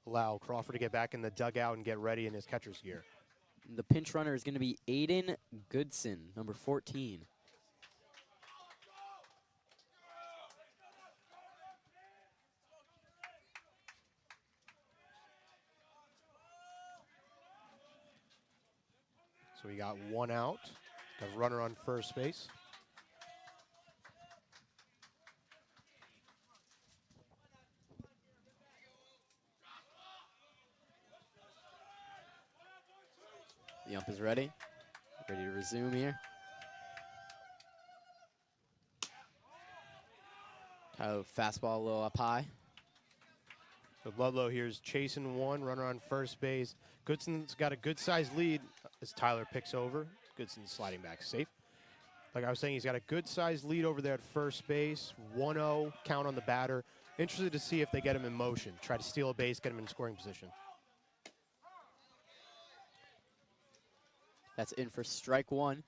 Allow Crawford to get back in the dugout and get ready in his catcher's gear. The pinch runner is going to be Aiden Goodson, number 14. So we got 1 out. Got a runner on first base. The ump is ready. Ready to resume here. Tyler, fastball a little up high. So Ludlowe here is chasing 1, runner on first base. Goodson's got a good-sized lead as Tyler picks over. Goodson's sliding back safe. Like I was saying, he's got a good-sized lead over there at first base. 1-0, count on the batter. Interested to see if they get him in motion. Try to steal a base, get him in scoring position. That's in for strike 1.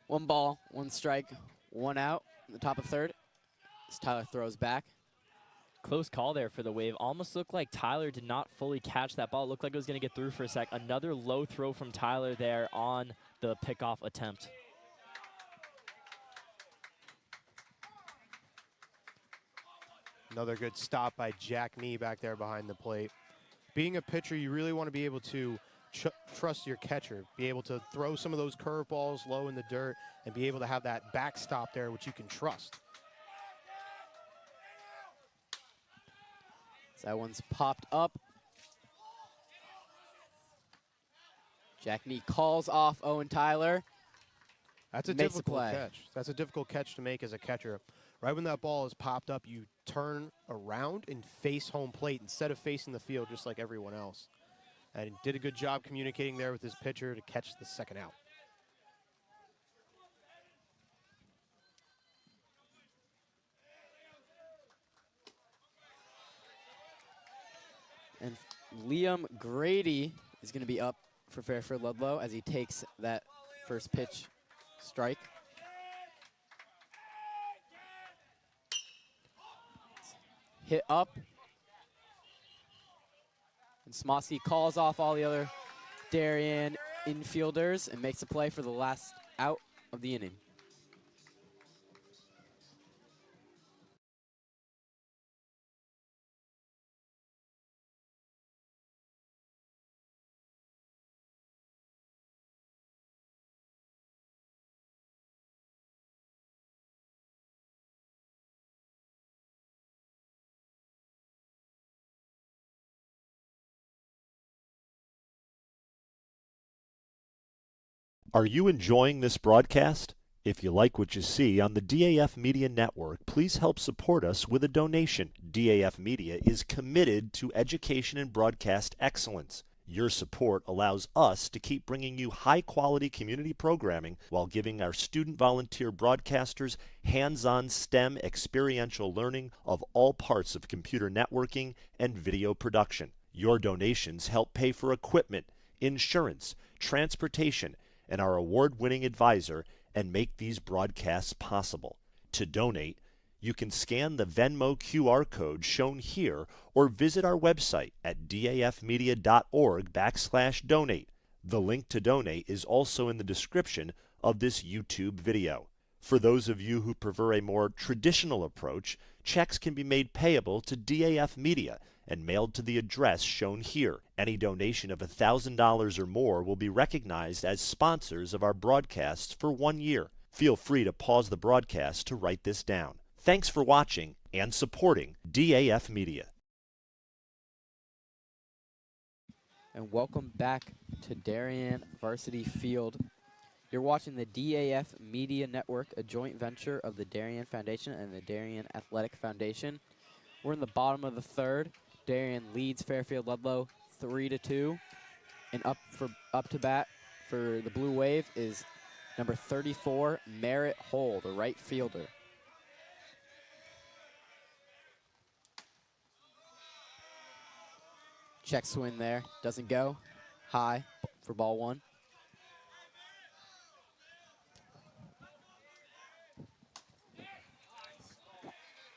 1 ball, 1 strike, 1 out in the top of third. As Tyler throws back. Close call there for the wave. Almost looked like Tyler did not fully catch that ball. It looked like it was going to get through for a sec. Another low throw from Tyler there on the pickoff attempt. Another good stop by Jack Nee back there behind the plate. Being a pitcher, you really want to be able to trust your catcher, be able to throw some of those curveballs low in the dirt, and be able to have that backstop there, which you can trust. So that one's popped up. Jack Nee calls off Owen Tyler. That's a Makes the difficult play. catch. That's a difficult catch to make as a catcher. Right when that ball is popped up, you turn around and face home plate instead of facing the field just like everyone else. And he did a good job communicating there with his pitcher to catch the second out. And Liam Grady is going to be up for Fairfield Ludlowe as he takes that first pitch strike. Hit up. And Smosky calls off all the other Darien infielders and makes a play for the last out of the inning. Are you enjoying this broadcast? If you like what you see on the DAF Media Network, please help support us with a donation. DAF Media is committed to education and broadcast excellence. Your support allows us to keep bringing you high-quality community programming while giving our student volunteer broadcasters hands-on STEM experiential learning of all parts of computer networking and video production. Your donations help pay for equipment, insurance, transportation, and our award-winning advisor, and make these broadcasts possible. To donate, you can scan the Venmo QR code shown here or visit our website at dafmedia.org/donate. The link to donate is also in the description of this YouTube video. For those of you who prefer a more traditional approach, checks can be made payable to DAF Media and mailed to the address shown here. Any donation of $1,000 or more will be recognized as sponsors of our broadcasts for 1 year. Feel free to pause the broadcast to write this down. Thanks for watching and supporting DAF Media. And welcome back to Darien Varsity Field. You're watching the DAF Media Network, a joint venture of the Darien Foundation and the Darien Athletic Foundation. We're in the bottom of the third. Darien leads Fairfield Ludlowe 3-2. And up to bat for the Blue Wave is number 34, Merritt Hole, the right fielder. Check swing there, doesn't go. High for ball one.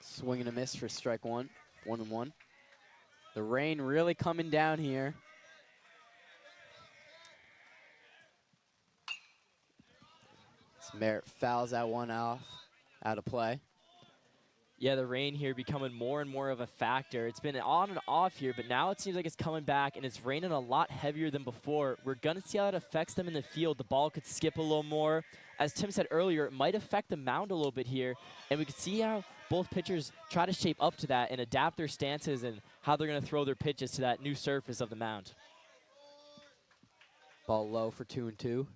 Swing and a miss for strike one, 1-1. The rain really coming down here. Merritt fouls that one off, out of play. Yeah, the rain here becoming more and more of a factor. It's been on and off here, but now it seems like it's coming back, and it's raining a lot heavier than before. We're going to see how it affects them in the field. The ball could skip a little more. As Tim said earlier, it might affect the mound a little bit here, and we can see how both pitchers try to shape up to that and adapt their stances and how they're going to throw their pitches to that new surface of the mound. Ball low for 2-2.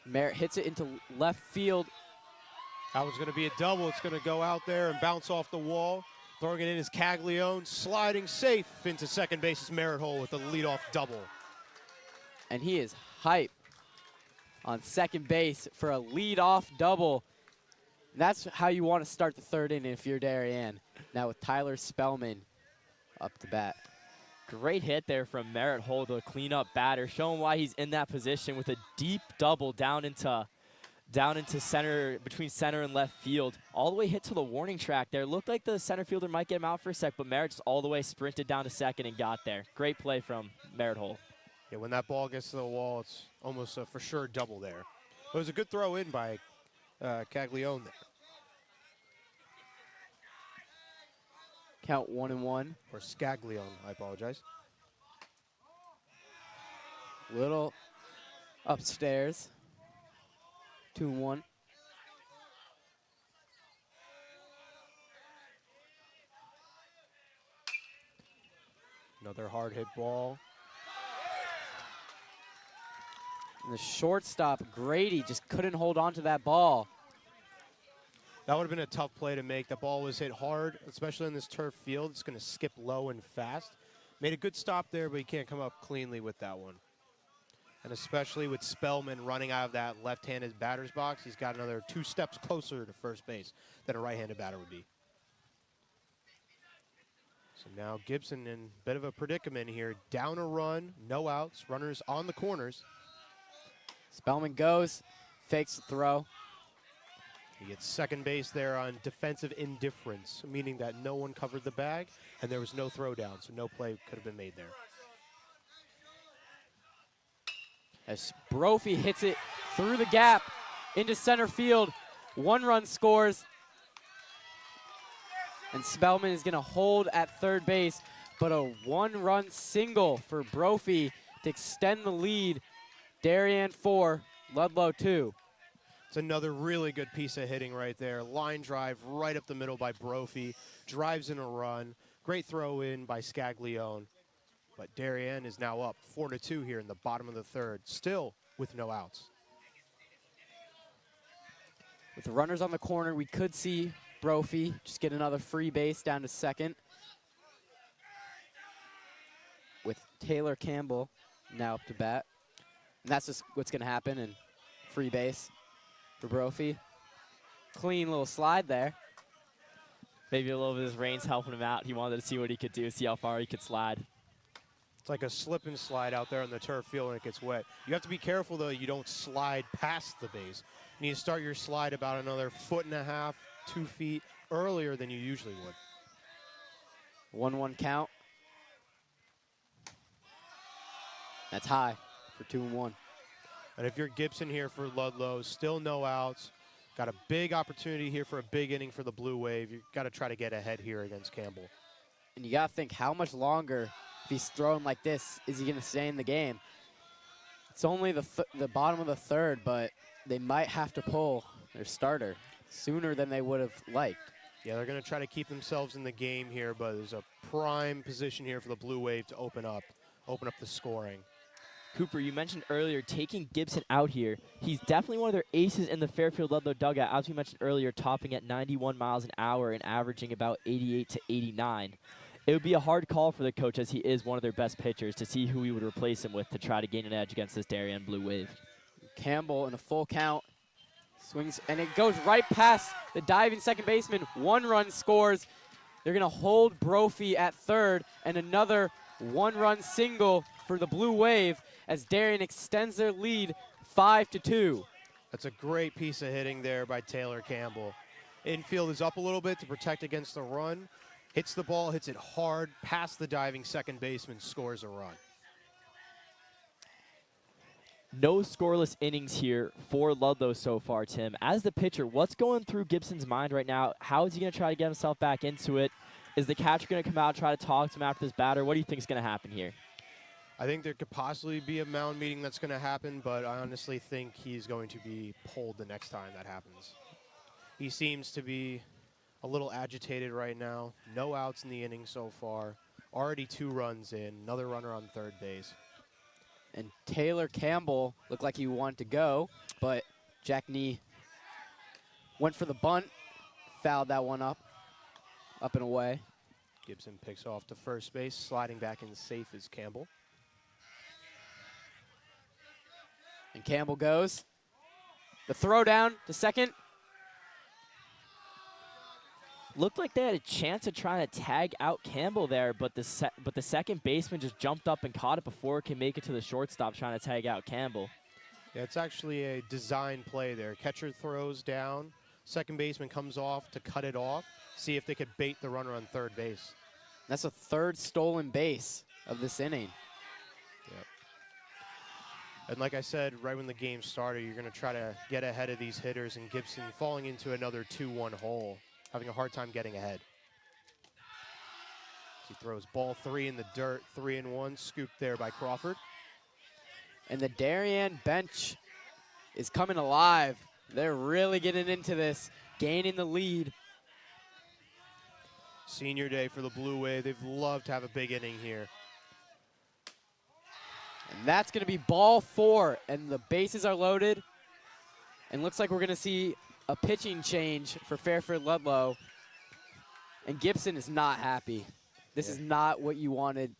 Merritt hits it into left field. That was going to be a double. It's going to go out there and bounce off the wall. Throwing it in is Caglione, sliding safe into second base is Merritt Hole with a leadoff double. And he is hype on second base for a leadoff double. And that's how you want to start the third inning if you're Darien. Now with Tyler Spellman up to bat. Great hit there from Merritt Hole, the cleanup batter, showing why he's in that position with a deep double down into center, between center and left field. All the way hit to the warning track there. Looked like the center fielder might get him out for a sec, but Merritt just all the way sprinted down to second and got there. Great play from Merritt Hole. Yeah, when that ball gets to the wall, it's almost a for sure double there. It was a good throw in by Caglione there. Count 1-1. Or Scaglione, I apologize. Little upstairs. 2-1. Another hard hit ball. And the shortstop, Grady, just couldn't hold on to that ball. That would have been a tough play to make. The ball was hit hard, especially in this turf field. It's going to skip low and fast. Made a good stop there, but he can't come up cleanly with that one. And especially with Spellman running out of that left-handed batter's box, he's got another 2 steps closer to first base than a right-handed batter would be. So now Gibson in a bit of a predicament here. Down a run, no outs, runners on the corners. Spellman goes, fakes the throw. He gets second base there on defensive indifference, meaning that no one covered the bag and there was no throw down, so no play could have been made there. As Brophy hits it through the gap into center field. 1 run scores. And Spellman is going to hold at third base, but a 1-run single for Brophy to extend the lead. Darien 4, Ludlowe 2. It's another really good piece of hitting right there. Line drive right up the middle by Brophy. Drives in a run. Great throw in by Scaglione. But Darien is now up 4-2 here in the bottom of the third, still with no outs. With the runners on the corner, we could see Brophy just get another free base down to second. With Taylor Campbell now up to bat. And that's just what's going to happen, and free base for Brophy. Clean little slide there. Maybe a little bit of this rain's helping him out. He wanted to see what he could do, see how far he could slide. It's like a slip and slide out there on the turf field when it gets wet. You have to be careful, though, you don't slide past the base. You need to start your slide about another 1.5 feet, 2 feet earlier than you usually would. 1-1 count. That's high for 2-1. And if you're Gibson here for Ludlowe, still no outs. Got a big opportunity here for a big inning for the Blue Wave. You've got to try to get ahead here against Campbell. And you got to think, how much longer, if he's throwing like this, is he going to stay in the game? It's only the bottom of the third, but they might have to pull their starter sooner than they would have liked. Yeah, they're going to try to keep themselves in the game here, but there's a prime position here for the Blue Wave to open up the scoring. Cooper, you mentioned earlier taking Gibson out here. He's definitely one of their aces in the Fairfield Ludlowe dugout, as we mentioned earlier, topping at 91 miles an hour and averaging about 88 to 89. It would be a hard call for the coach, as he is one of their best pitchers, to see who he would replace him with to try to gain an edge against this Darien Blue Wave. Campbell in a full count. Swings, and it goes right past the diving second baseman. 1 run scores. They're going to hold Brophy at third, and another 1-run single for the Blue Wave as Darien extends their lead 5-2. That's a great piece of hitting there by Taylor Campbell. Infield is up a little bit to protect against the run. Hits the ball, hits it hard, past the diving second baseman, scores a run. No scoreless innings here for Ludlowe so far, Tim. As the pitcher, what's going through Gibson's mind right now? How is he going to try to get himself back into it? Is the catcher going to come out and try to talk to him after this batter? What do you think is going to happen here? I think there could possibly be a mound meeting that's going to happen, but I honestly think he's going to be pulled the next time that happens. He seems to be a little agitated right now. No outs in the inning so far. Already 2 runs in. Another runner on third base. And Taylor Campbell looked like he wanted to go, but Jack Nee went for the bunt, fouled that one up and away. Gibson picks off to first base. Sliding back in safe is Campbell. And Campbell goes. The throw down to second. Looked like they had a chance of trying to tag out Campbell there, but the second baseman just jumped up and caught it before it can make it to the shortstop trying to tag out Campbell. Yeah, it's actually a design play there. Catcher throws down. Second baseman comes off to cut it off. See if they could bait the runner on third base. That's a 3rd stolen base of this inning. Yep. And like I said, right when the game started, you're going to try to get ahead of these hitters, and Gibson falling into another 2-1 hole, having a hard time getting ahead. He throws ball 3 in the dirt, 3-1, scooped there by Crawford. And the Darien bench is coming alive. They're really getting into this, gaining the lead. Senior day for the Blue Wave. They've loved to have a big inning here. And that's going to be ball 4, and the bases are loaded. And looks like we're going to see a pitching change for Fairfield Ludlowe. And Gibson is not happy. This is not what you wanted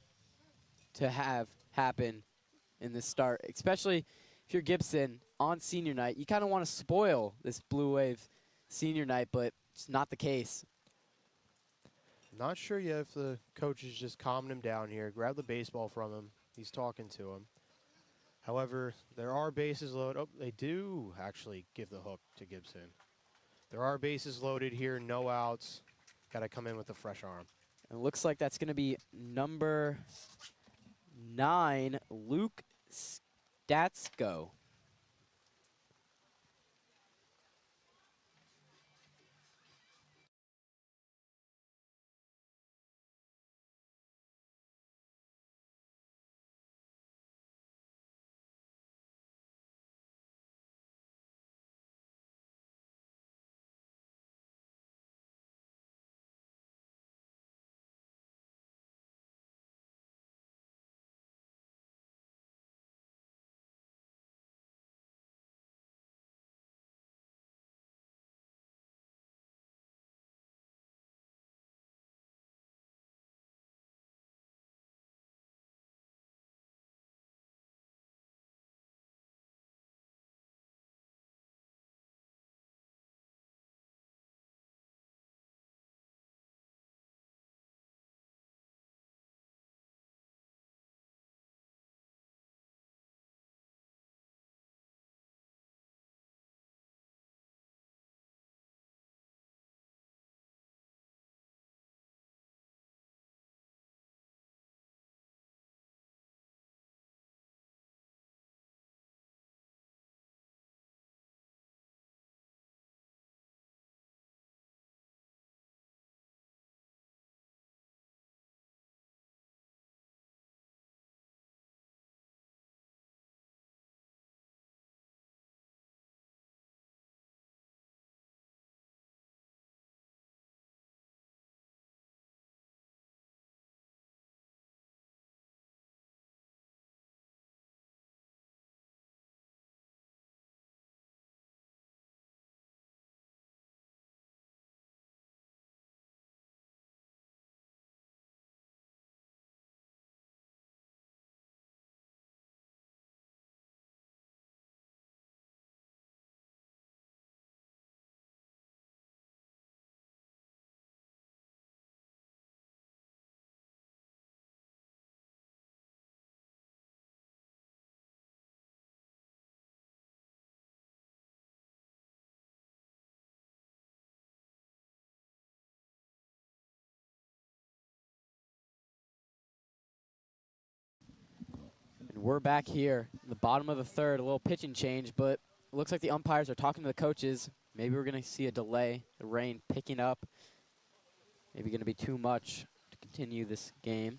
to have happen in this start, especially if you're Gibson on senior night. You kind of want to spoil this Blue Wave senior night, but it's not the case. Not sure yet if the coach is just calming him down here. Grab the baseball from him. He's talking to him. However, there are bases loaded. Oh, they do actually give the hook to Gibson. There are bases loaded here, no outs. Got to come in with a fresh arm. And it looks like that's going to be number 9, Luke Statsko. we're back here, in the bottom of the third, a little pitching change, but it looks like the umpires are talking to the coaches. Maybe we're going to see a delay, the rain picking up. Maybe going to be too much to continue this game.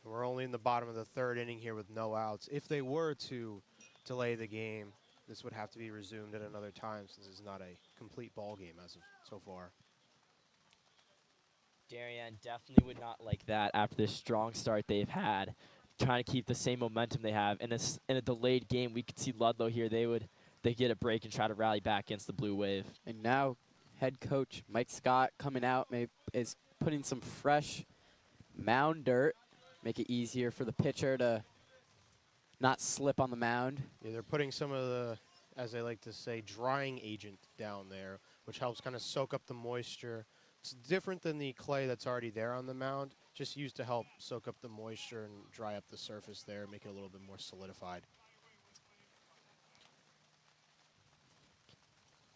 We're only in the bottom of the third inning here with no outs. If they were to delay the game, this would have to be resumed at another time since it's not a complete ball game as of so far. Darien definitely would not like that after this strong start they've had, trying to keep the same momentum they have. In a delayed game, we could see Ludlowe here. They get a break and try to rally back against the Blue Wave. And now head coach Mike Scott coming out is putting some fresh mound dirt, make it easier for the pitcher to not slip on the mound. Yeah, they're putting some of the, as they like to say, drying agent down there, which helps kind of soak up the moisture. It's different than the clay that's already there on the mound, just used to help soak up the moisture and dry up the surface there, make it a little bit more solidified.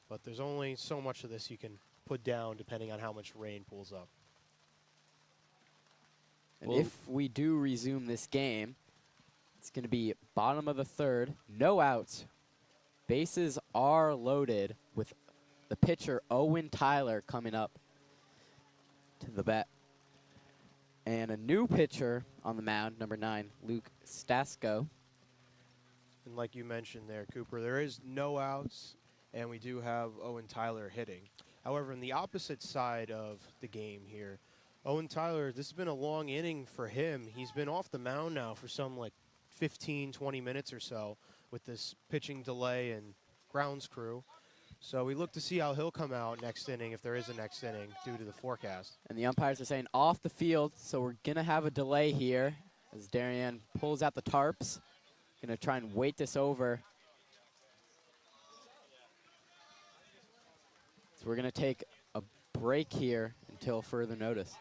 But there's only so much of this you can put down depending on how much rain pulls up. And if we do resume this game, it's going to be bottom of the third, no outs. Bases are loaded with the pitcher Owen Tyler coming up to the bat. And a new pitcher on the mound, number 9, Luke Stasko. And like you mentioned there, Cooper, there is no outs, and we do have Owen Tyler hitting. However, on the opposite side of the game here, Owen Tyler, this has been a long inning for him. He's been off the mound now for some like 15, 20 minutes or so with this pitching delay and grounds crew. So we look to see how he'll come out next inning, if there is a next inning, due to the forecast. And the umpires are saying off the field, so we're going to have a delay here as Darien pulls out the tarps. Going to try and wait this over. So we're going to take a break here until further notice.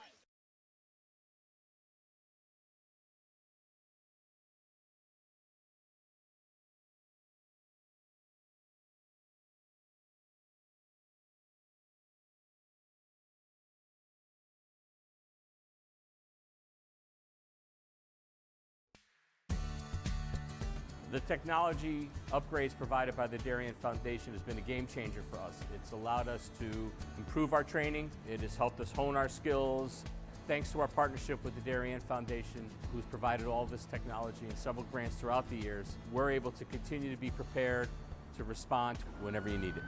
The technology upgrades provided by the Darien Foundation has been a game changer for us. It's allowed us to improve our training. It has helped us hone our skills. Thanks to our partnership with the Darien Foundation, who's provided all this technology and several grants throughout the years, we're able to continue to be prepared to respond whenever you need it.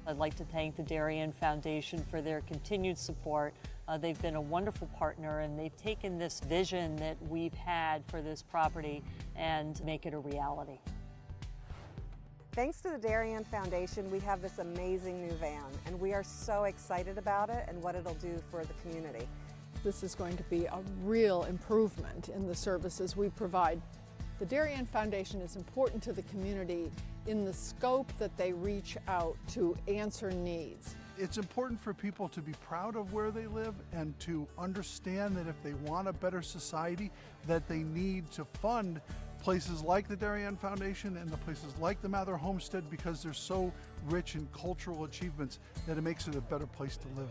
I'd like to thank the Darien Foundation for their continued support. They've been a wonderful partner, and they've taken this vision that we've had for this property and make it a reality. Thanks to the Darien Foundation, we have this amazing new van, and we are so excited about it and what it'll do for the community. This is going to be a real improvement in the services we provide. The Darien Foundation is important to the community in the scope that they reach out to answer needs. It's important for people to be proud of where they live and to understand that if they want a better society, that they need to fund places like the Darien Foundation and the places like the Mather Homestead, because they're so rich in cultural achievements that it makes it a better place to live.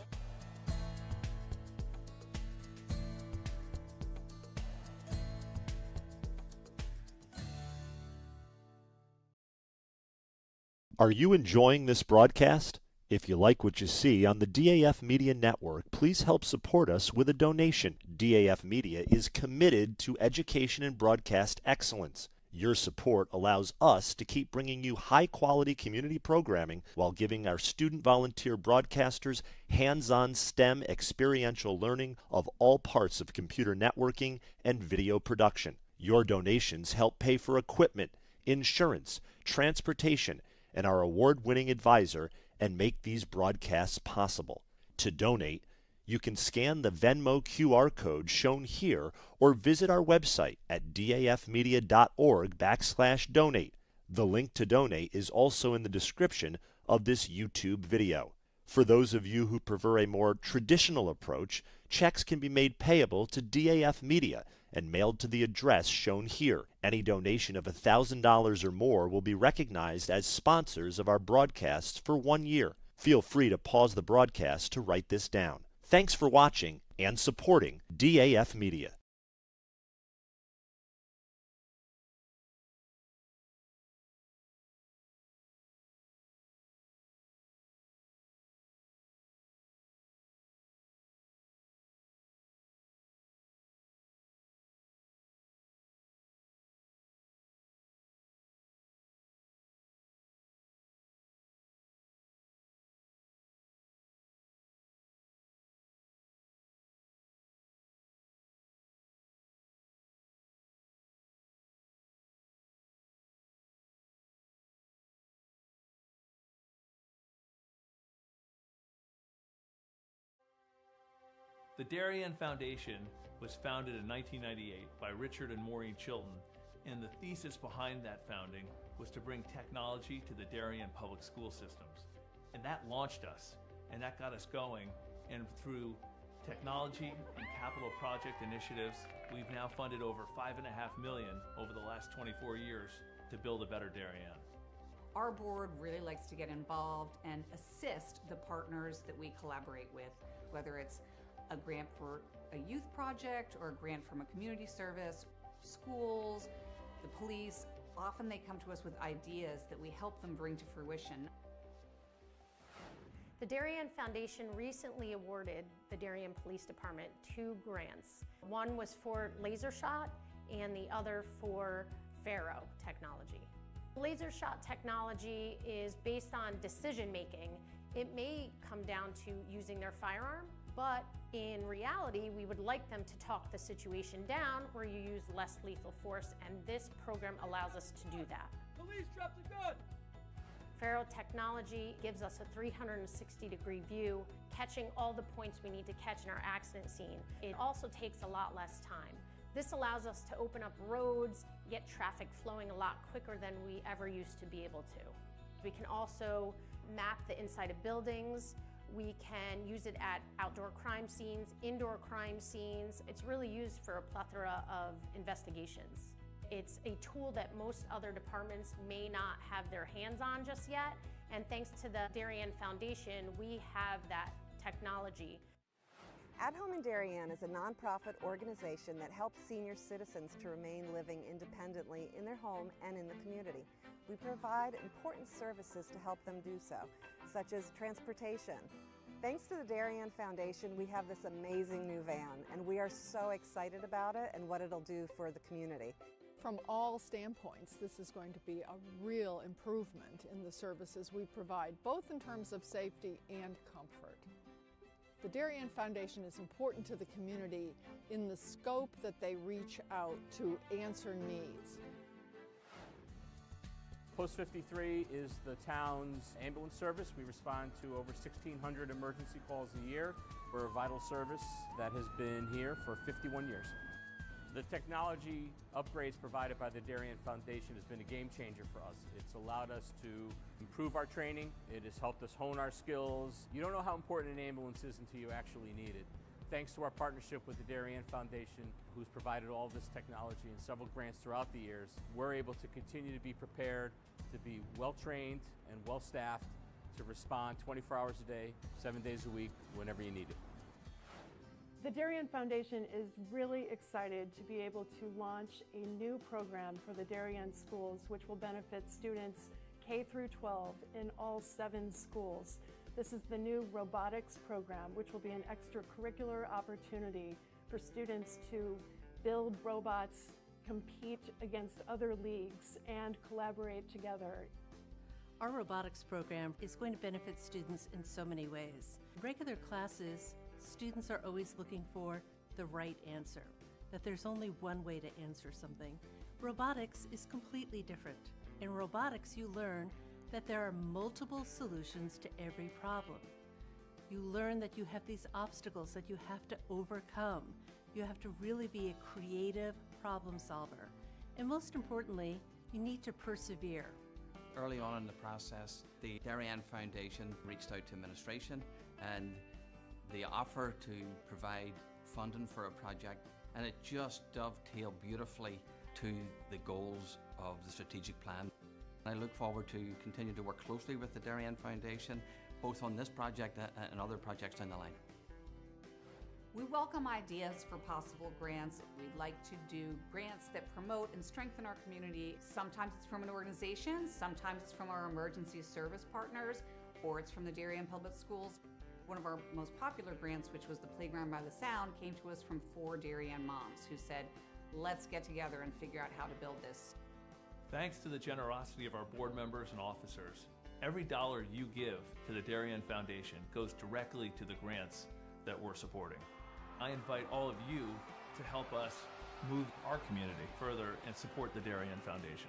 Are you enjoying this broadcast? If you like what you see on the DAF Media Network, please help support us with a donation. DAF Media is committed to education and broadcast excellence. Your support allows us to keep bringing you high-quality community programming while giving our student volunteer broadcasters hands-on STEM experiential learning of all parts of computer networking and video production. Your donations help pay for equipment, insurance, transportation, and our award-winning advisor, and make these broadcasts possible. To donate, you can scan the Venmo QR code shown here or visit our website at dafmedia.org/donate. The link to donate is also in the description of this YouTube video. For those of you who prefer a more traditional approach, checks can be made payable to DAF Media and mailed to the address shown here. Any donation of $1,000 or more will be recognized as sponsors of our broadcasts for 1 year. Feel free to pause the broadcast to write this down. Thanks for watching and supporting DAF Media. The Darien Foundation was founded in 1998 by Richard and Maureen Chilton, and the thesis behind that founding was to bring technology to the Darien public school systems. And that launched us, and that got us going, and through technology and capital project initiatives, we've now funded over $5.5 million over the last 24 years to build a better Darien. Our board really likes to get involved and assist the partners that we collaborate with, whether it's a grant for a youth project or a grant from a community service, schools, the police. Often they come to us with ideas that we help them bring to fruition. The Darien Foundation recently awarded the Darien Police Department 2 grants. One was for laser shot and the other for Faro technology. Laser shot technology is based on decision making. It may come down to using their firearm, but in reality, we would like them to talk the situation down where you use less lethal force, and this program allows us to do that. Police, drop the gun! Faro technology gives us a 360-degree view, catching all the points we need to catch in our accident scene. It also takes a lot less time. This allows us to open up roads, get traffic flowing a lot quicker than we ever used to be able to. We can also map the inside of buildings. We can use it at outdoor crime scenes, indoor crime scenes. It's really used for a plethora of investigations. It's a tool that most other departments may not have their hands on just yet, and thanks to the Darien Foundation, we have that technology. At Home in Darien is a nonprofit organization that helps senior citizens to remain living independently in their home and in the community. We provide important services to help them do so, such as transportation. Thanks to the Darien Foundation, we have this amazing new van, and we are so excited about it and what it'll do for the community. From all standpoints, this is going to be a real improvement in the services we provide, both in terms of safety and comfort. The Darien Foundation is important to the community in the scope that they reach out to answer needs. Post 53 is the town's ambulance service. We respond to over 1,600 emergency calls a year. We're a vital service that has been here for 51 years. The technology upgrades provided by the Darien Foundation has been a game changer for us. It's allowed us to improve our training. It has helped us hone our skills. You don't know how important an ambulance is until you actually need it. Thanks to our partnership with the Darien Foundation, who's provided all this technology and several grants throughout the years, we're able to continue to be prepared, to be well-trained and well-staffed, to respond 24 hours a day, 7 days a week, whenever you need it. The Darien Foundation is really excited to be able to launch a new program for the Darien schools, which will benefit students K through 12 in all 7 schools. This is the new robotics program, which will be an extracurricular opportunity for students to build robots, compete against other leagues, and collaborate together. Our robotics program is going to benefit students in so many ways. In regular classes, students are always looking for the right answer, that there's only one way to answer something. Robotics is completely different. In robotics, you learn that there are multiple solutions to every problem. You learn that you have these obstacles that you have to overcome. You have to really be a creative problem solver. And most importantly, you need to persevere. Early on in the process, the Darien Foundation reached out to administration and the offer to provide funding for a project, and it just dovetailed beautifully to the goals of the strategic plan. I look forward to continue to work closely with the Darien Foundation, both on this project and other projects down the line. We welcome ideas for possible grants. We'd like to do grants that promote and strengthen our community. Sometimes it's from an organization, sometimes it's from our emergency service partners, or it's from the Darien Public Schools. One of our most popular grants, which was the Playground by the Sound, came to us from 4 Darien moms who said, let's get together and figure out how to build this. Thanks to the generosity of our board members and officers, every dollar you give to the Darien Foundation goes directly to the grants that we're supporting. I invite all of you to help us move our community further and support the Darien Foundation.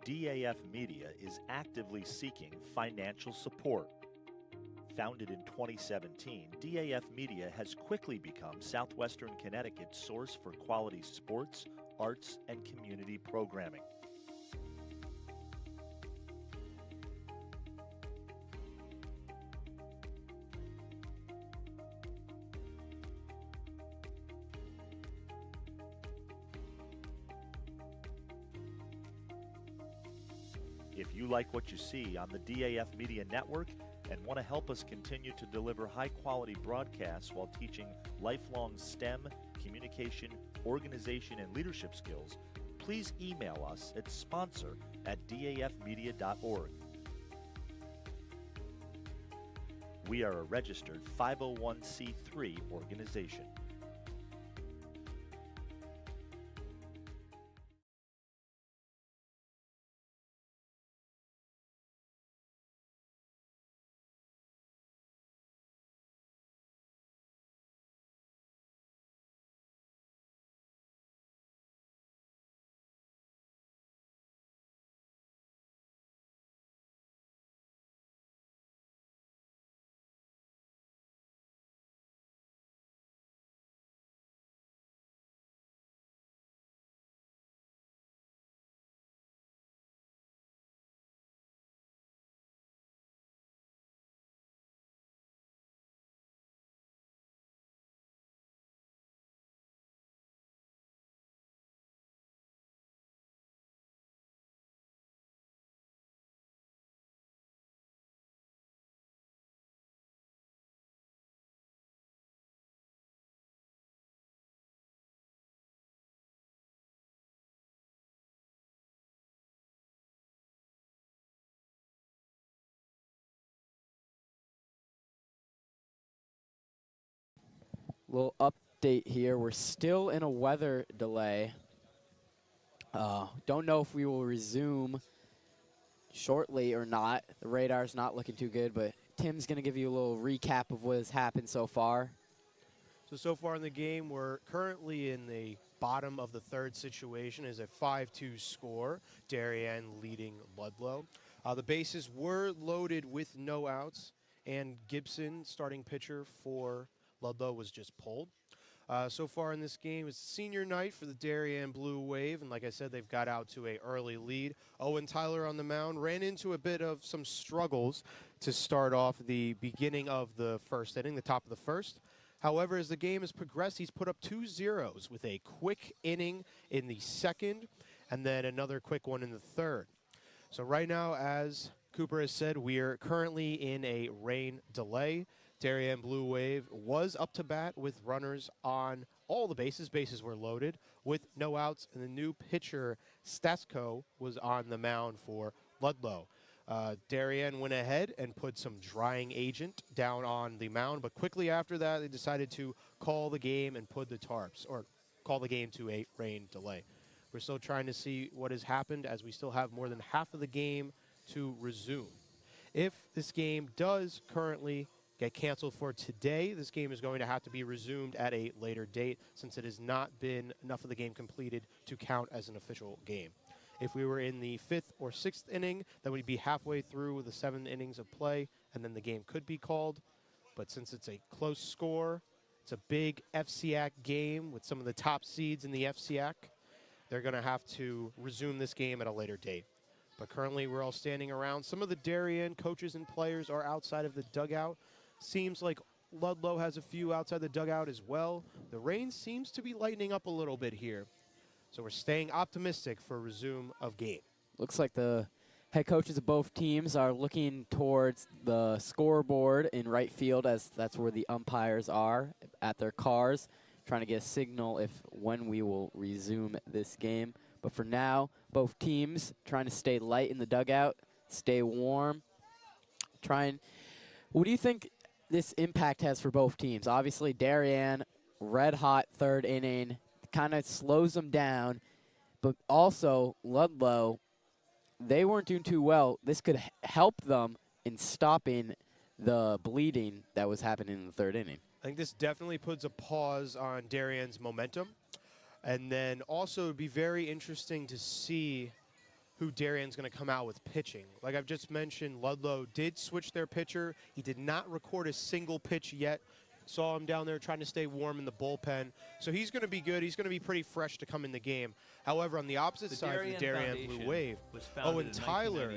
DAF Media is actively seeking financial support. Founded in 2017, DAF Media has quickly become Southwestern Connecticut's source for quality sports, arts, and community programming. If you like what you see on the DAF Media Network and want to help us continue to deliver high-quality broadcasts while teaching lifelong STEM, communication, organization, and leadership skills, please email us at sponsor@dafmedia.org. We are a registered 501c3 organization. Little update here. We're still in a weather delay. Don't know if we will resume shortly or not. The radar's not looking too good, but Tim's going to give you a little recap of what has happened so far. So far in the game, we're currently in the bottom of the third situation. Is a 5-2 score. Darien leading Ludlowe. The bases were loaded with no outs, and Gibson, starting pitcher for Ludlowe, was just pulled. So far in this game, it's senior night for the Darien Blue Wave, and like I said, they've got out to an early lead. Owen Tyler on the mound ran into a bit of some struggles to start off the beginning of the first inning, the top of the first. However, as the game has progressed, he's put up 2 zeros with a quick inning in the second and then another quick one in the third. So right now, as Cooper has said, we are currently in a rain delay. Darien Blue Wave was up to bat with runners on all the bases. Bases were loaded with no outs, and the new pitcher, Stasko, was on the mound for Ludlowe. Darien went ahead and put some drying agent down on the mound, but quickly after that, they decided to call the game and put the tarps, or call the game to a rain delay. We're still trying to see what has happened, as we still have more than half of the game to resume. If this game does currently get canceled for today, this game is going to have to be resumed at a later date, since it has not been enough of the game completed to count as an official game. If we were in the 5th or 6th inning, then we'd be halfway through the 7 innings of play, and then the game could be called. But since it's a close score, it's a big FCAC game with some of the top seeds in the FCAC, they're going to have to resume this game at a later date. But currently, we're all standing around. Some of the Darien coaches and players are outside of the dugout. Seems like Ludlowe has a few outside the dugout as well. The rain seems to be lightening up a little bit here. So we're staying optimistic for a resume of game. Looks like the head coaches of both teams are looking towards the scoreboard in right field, as that's where the umpires are at their cars, trying to get a signal if when we will resume this game. But for now, both teams trying to stay light in the dugout, stay warm. What do you think this impact has for both teams? Obviously, Darien, red hot third inning, kind of slows them down. But also, Ludlowe, they weren't doing too well. This could help them in stopping the bleeding that was happening in the third inning. I think this definitely puts a pause on Darien's momentum. And then also, it would be very interesting to see who Darien's going to come out with pitching. Like I've just mentioned, Ludlowe did switch their pitcher. He did not record a single pitch yet. Saw him down there trying to stay warm in the bullpen. So he's going to be good. He's going to be pretty fresh to come in the game. However, on the opposite side of the Darien Blue Wave, Owen Tyler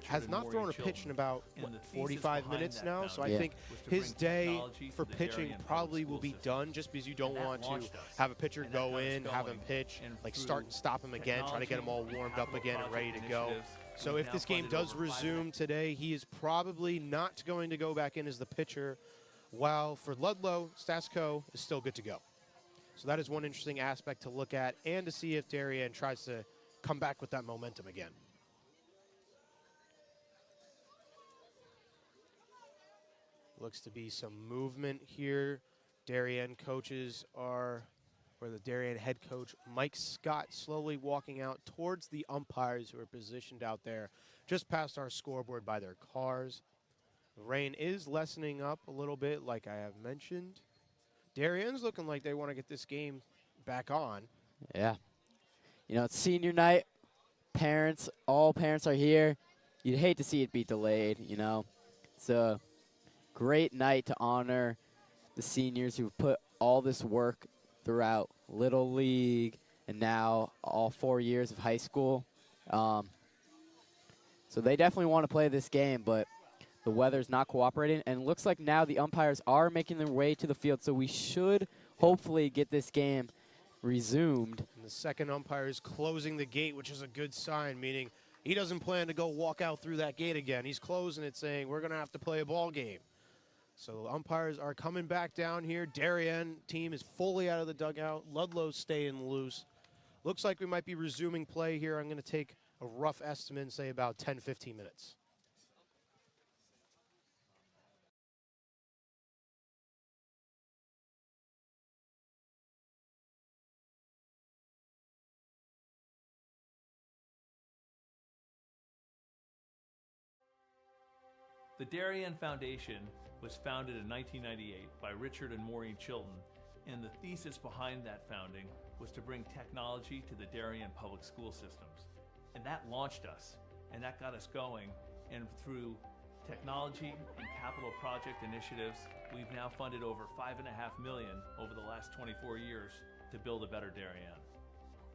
has not thrown a pitch in about, what, 45 minutes now? So I think his day for pitching probably will be done, just because you don't want to have a pitcher go in, have him pitch, like start and stop him again, try to get him all warmed up again and ready to go. So if this game does resume today, he is probably not going to go back in as the pitcher, while for Ludlowe, Stasco is still good to go. So that is one interesting aspect to look at and to see if Darien tries to come back with that momentum again. Looks to be some movement here. Darien coaches are, or the Darien head coach, Mike Scott, slowly walking out towards the umpires who are positioned out there just past our scoreboard by their cars. Rain is lessening up a little bit, like I have mentioned. Darien's looking like they want to get this game back on. Yeah. You know, it's senior night. Parents, all parents are here. You'd hate to see it be delayed, you know. It's a great night to honor the seniors who've put all this work throughout Little League and now all 4 years of high school. So they definitely want to play this game, but the weather's not cooperating, and it looks like now the umpires are making their way to the field, so we should hopefully get this game resumed. And the second umpire is closing the gate, which is a good sign, meaning he doesn't plan to go walk out through that gate again. He's closing it, saying we're going to have to play a ball game. So umpires are coming back down here. Darien team is fully out of the dugout. Ludlow's staying loose. Looks like we might be resuming play here. I'm going to take a rough estimate and say about 10-15 minutes. The Darien Foundation was founded in 1998 by Richard and Maureen Chilton, and the thesis behind that founding was to bring technology to the Darien public school systems. And that launched us, and that got us going, and through technology and capital project initiatives, we've now funded over $5.5 million over the last 24 years to build a better Darien.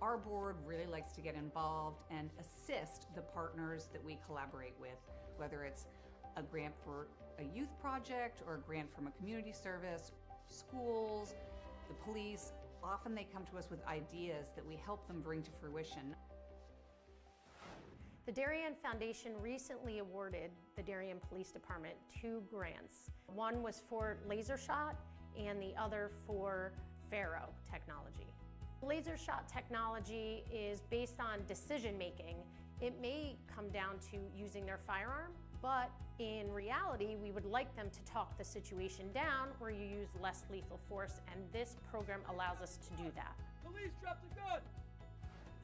Our board really likes to get involved and assist the partners that we collaborate with, whether it's a grant for a youth project or a grant from a community service, schools, the police. Often they come to us with ideas that we help them bring to fruition. The Darien Foundation recently awarded the Darien Police Department 2 grants. One was for laser shot and the other for Faro technology. Laser shot technology is based on decision making. It may come down to using their firearm, but in reality, we would like them to talk the situation down where you use less lethal force, and this program allows us to do that. Police dropped a gun!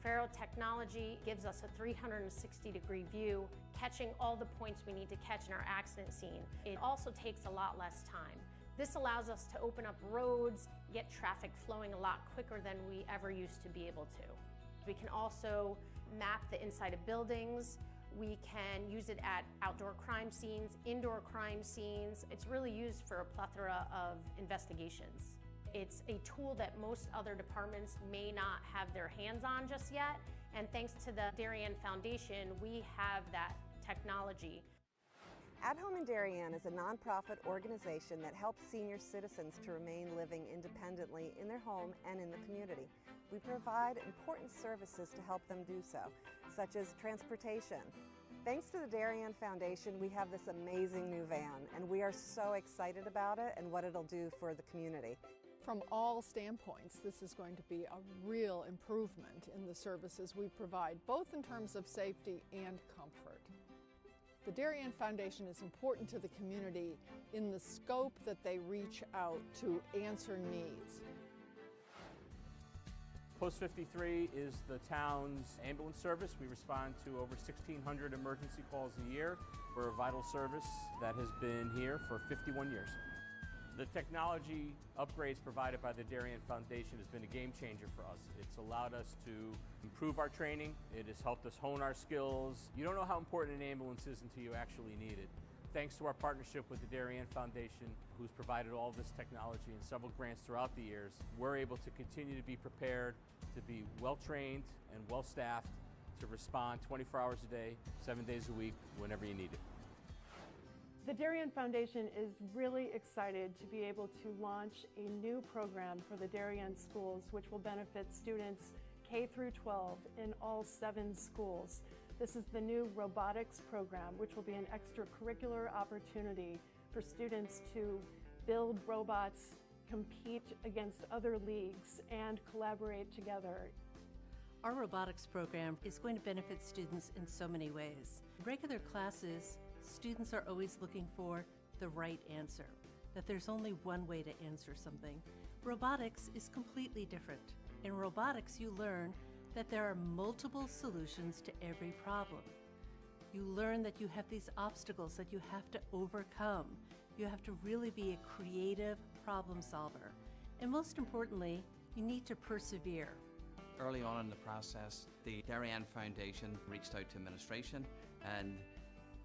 Faro technology gives us a 360-degree view, catching all the points we need to catch in our accident scene. It also takes a lot less time. This allows us to open up roads, get traffic flowing a lot quicker than we ever used to be able to. We can also map the inside of buildings. We can use it at outdoor crime scenes, indoor crime scenes. It's really used for a plethora of investigations. It's a tool that most other departments may not have their hands on just yet, and thanks to the Darien Foundation, we have that technology. At Home in Darien is a nonprofit organization that helps senior citizens to remain living independently in their home and in the community. We provide important services to help them do so, such as transportation. Thanks to the Darien Foundation, we have this amazing new van, and we are so excited about it and what it'll do for the community. From all standpoints, this is going to be a real improvement in the services we provide, both in terms of safety and comfort. The Darien Foundation is important to the community in the scope that they reach out to answer needs. Post 53 is the town's ambulance service. We respond to over 1,600 emergency calls a year. We're a vital service that has been here for 51 years. The technology upgrades provided by the Darien Foundation has been a game changer for us. It's allowed us to improve our training. It has helped us hone our skills. You don't know how important an ambulance is until you actually need it. Thanks to our partnership with the Darien Foundation, who's provided all this technology and several grants throughout the years, we're able to continue to be prepared, to be well-trained and well-staffed, to respond 24 hours a day, 7 days a week, whenever you need it. The Darien Foundation is really excited to be able to launch a new program for the Darien schools, which will benefit students K through 12 in all 7 schools. This is the new robotics program, which will be an extracurricular opportunity for students to build robots, compete against other leagues, and collaborate together. Our robotics program is going to benefit students in so many ways. In regular classes, students are always looking for the right answer, that there's only one way to answer something. Robotics is completely different. In robotics, you learn that there are multiple solutions to every problem. You learn that you have these obstacles that you have to overcome. You have to really be a creative problem solver. And most importantly, you need to persevere. Early on in the process, the Darien Foundation reached out to administration and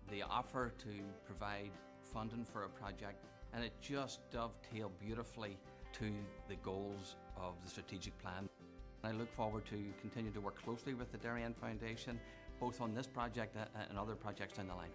the offer to provide funding for a project, and it just dovetailed beautifully to the goals of the strategic plan. I look forward to continue to work closely with the Darien Foundation, both on this project and other projects down the line.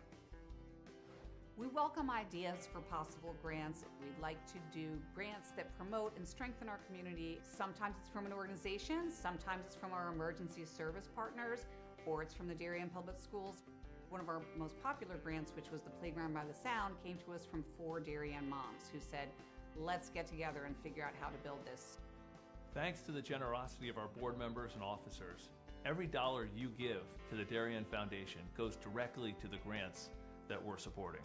We welcome ideas for possible grants. We'd like to do grants that promote and strengthen our community. Sometimes it's from an organization, sometimes it's from our emergency service partners, or it's from the Darien Public Schools. One of our most popular grants, which was the Playground by the Sound, came to us from 4 Darien moms who said, let's get together and figure out how to build this. Thanks to the generosity of our board members and officers, every dollar you give to the Darien Foundation goes directly to the grants that we're supporting.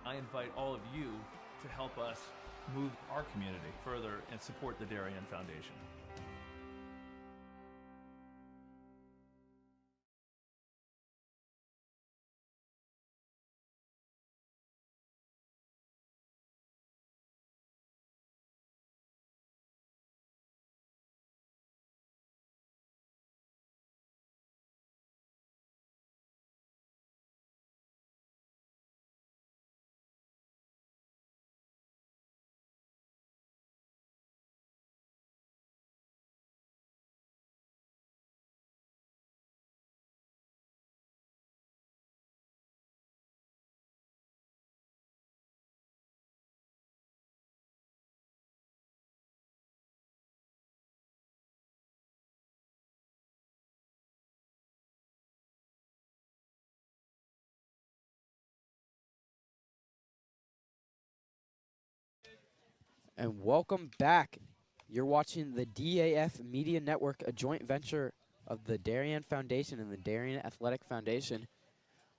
I invite all of you to help us move our community further and support the Darien Foundation. And welcome back. You're watching the DAF Media Network, a joint venture of the Darien Foundation and the Darien Athletic Foundation.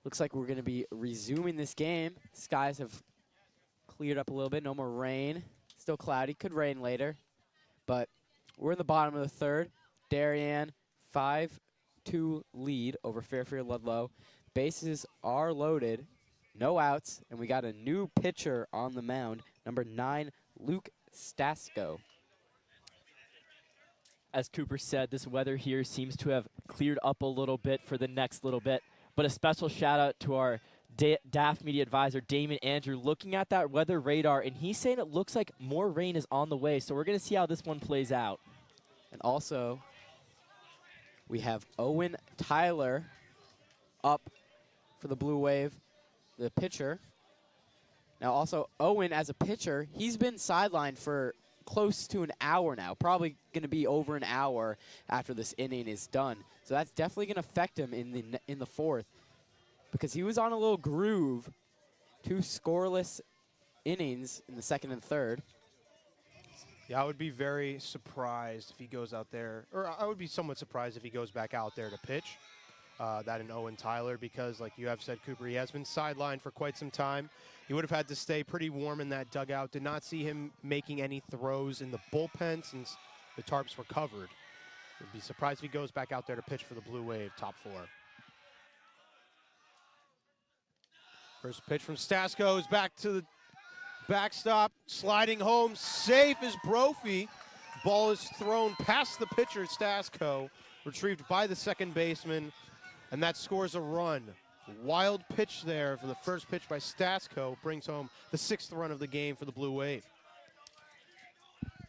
Looks like we're going to be resuming this game. Skies have cleared up a little bit. No more rain. Still cloudy. Could rain later. But we're in the bottom of the third. Darien 5-2 lead over Fairfield Ludlowe. Bases are loaded. No outs. And we got a new pitcher on the mound, number 9, Luke Stasko. As Cooper said, this weather here seems to have cleared up a little bit for the next little bit. But a special shout out to our DAF Media advisor, Damon Andrew, looking at that weather radar, and he's saying it looks like more rain is on the way. So we're going to see how this one plays out. And also, we have Owen Tyler up for the Blue Wave, the pitcher. Now also, Owen, as a pitcher, he's been sidelined for close to an hour now, probably going to be over an hour after this inning is done. So that's definitely going to affect him in the fourth, because he was on a little groove, 2 scoreless innings in the second and third. Yeah, I would be very surprised if he goes out there, or I would be somewhat surprised if he goes back out there to pitch. That and Owen Tyler, because like you have said, Cooper, he has been sidelined for quite some time. He would have had to stay pretty warm in that dugout. Did not see him making any throws in the bullpen since the tarps were covered. Would be surprised if he goes back out there to pitch for the Blue Wave, top 4. First pitch from Stasko is back to Backstop, sliding home, safe is Brophy. Ball is thrown past the pitcher, Stasko, retrieved by the second baseman, and that scores a run. Wild pitch there for the first pitch by Stasko, brings home the 6th run of the game for the Blue Wave.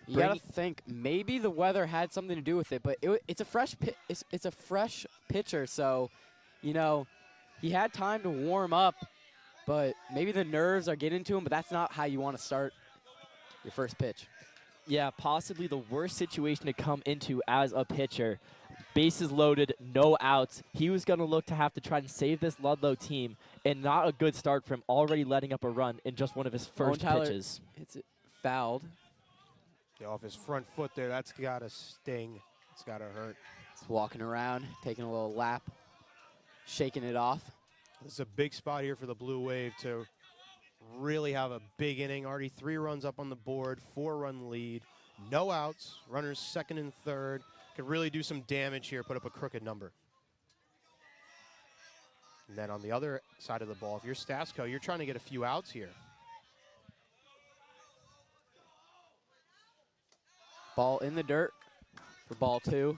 You gotta think maybe the weather had something to do with it, but it's a fresh pitcher, so you know he had time to warm up, but maybe the nerves are getting to him. But that's not how you want to start your first pitch. Yeah, possibly the worst situation to come into as a pitcher. Bases loaded, no outs. He was going to look to have to try and save this Ludlowe team, and not a good start from already letting up a run in just one of his first pitches. It's fouled. Yeah, off his front foot there, that's got to sting. It's got to hurt. He's walking around, taking a little lap, shaking it off. This is a big spot here for the Blue Wave to really have a big inning. Already 3 runs up on the board, 4-run lead, no outs, runners second and third. Could really do some damage here, put up a crooked number. And then on the other side of the ball, if you're Stasko, you're trying to get a few outs here. Ball in the dirt for ball 2.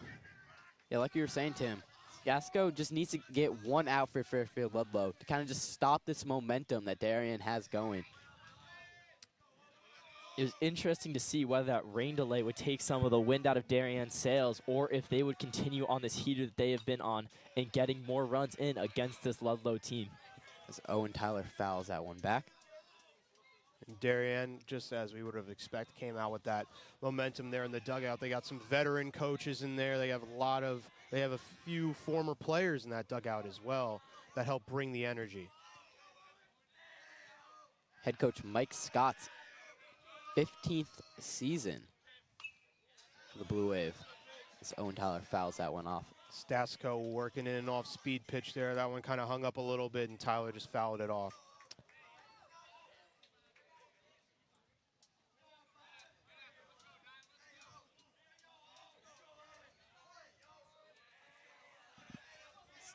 Yeah, like you were saying, Tim, Stasko just needs to get 1 out for Fairfield Ludlowe to kind of just stop this momentum that Darien has going. It was interesting to see whether that rain delay would take some of the wind out of Darien's sails, or if they would continue on this heater that they have been on and getting more runs in against this Ludlowe team. As Owen Tyler fouls that one back. And Darien, just as we would have expected, came out with that momentum there in the dugout. They got some veteran coaches in there. They have a few former players in that dugout as well that help bring the energy. Head coach Mike Scott's 15th season for the Blue Wave. As Owen Tyler fouls that one off. Stasko working in an off-speed pitch there. That one kind of hung up a little bit, and Tyler just fouled it off.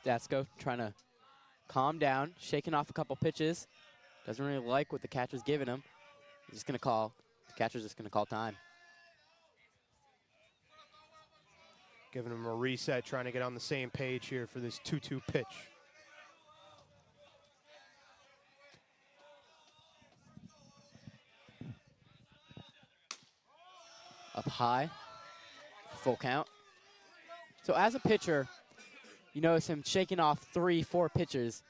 Stasko trying to calm down, shaking off a couple pitches. Doesn't really like what the catcher's giving him. He's just going to call. The catcher's just going to call time. Giving him a reset, trying to get on the same page here for this 2-2 pitch. Up high, full count. So as a pitcher, you notice him shaking off 3-4 pitches.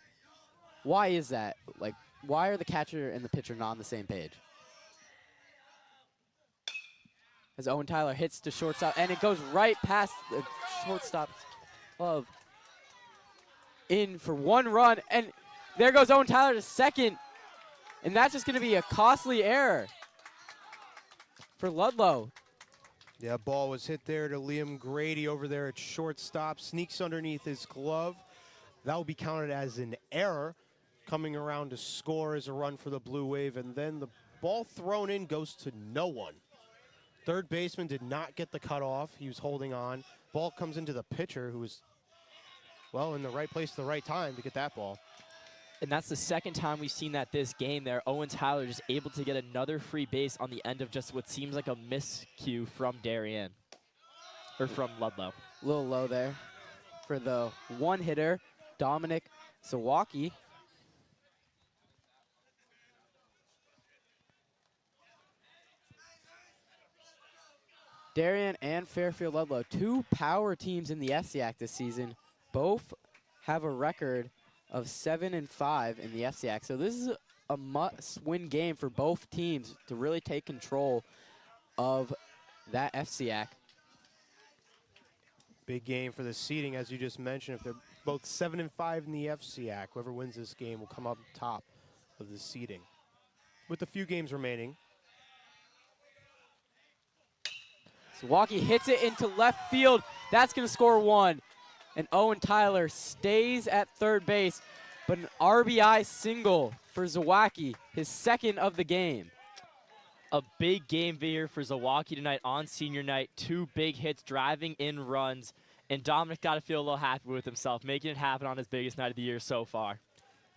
Why is that? Like, why are the catcher and the pitcher not on the same page? As Owen Tyler hits to shortstop, and it goes right past the shortstop's glove. In for 1 run, and there goes Owen Tyler to second. And that's just going to be a costly error for Ludlowe. Yeah, ball was hit there to Liam Grady over there at shortstop. Sneaks underneath his glove. That will be counted as an error. Coming around to score is a run for the Blue Wave, and then the ball thrown in goes to no one. Third baseman did not get the cutoff. He was holding on. Ball comes into the pitcher, who was, well, in the right place at the right time to get that ball. And that's the second time we've seen that this game there. Owen Tyler just able to get another free base on the end of just what seems like a miscue from Darien, or from Ludlowe. A little low there for the one hitter, Dominic Zawacki. Darien and Fairfield Ludlowe, 2 power teams in the FCAC this season, both have a record of 7-5 in the FCAC. So this is a must-win game for both teams to really take control of that FCAC. Big game for the seeding, as you just mentioned. If they're both 7-5 in the FCAC, whoever wins this game will come up top of the seeding. With a few games remaining. Zawacki hits it into left field. That's going to score 1. And Owen Tyler stays at third base. But an RBI single for Zawacki, his second of the game. A big game here for Zawacki tonight on senior night. 2 big hits, driving in runs. And Dominic got to feel a little happy with himself, making it happen on his biggest night of the year so far.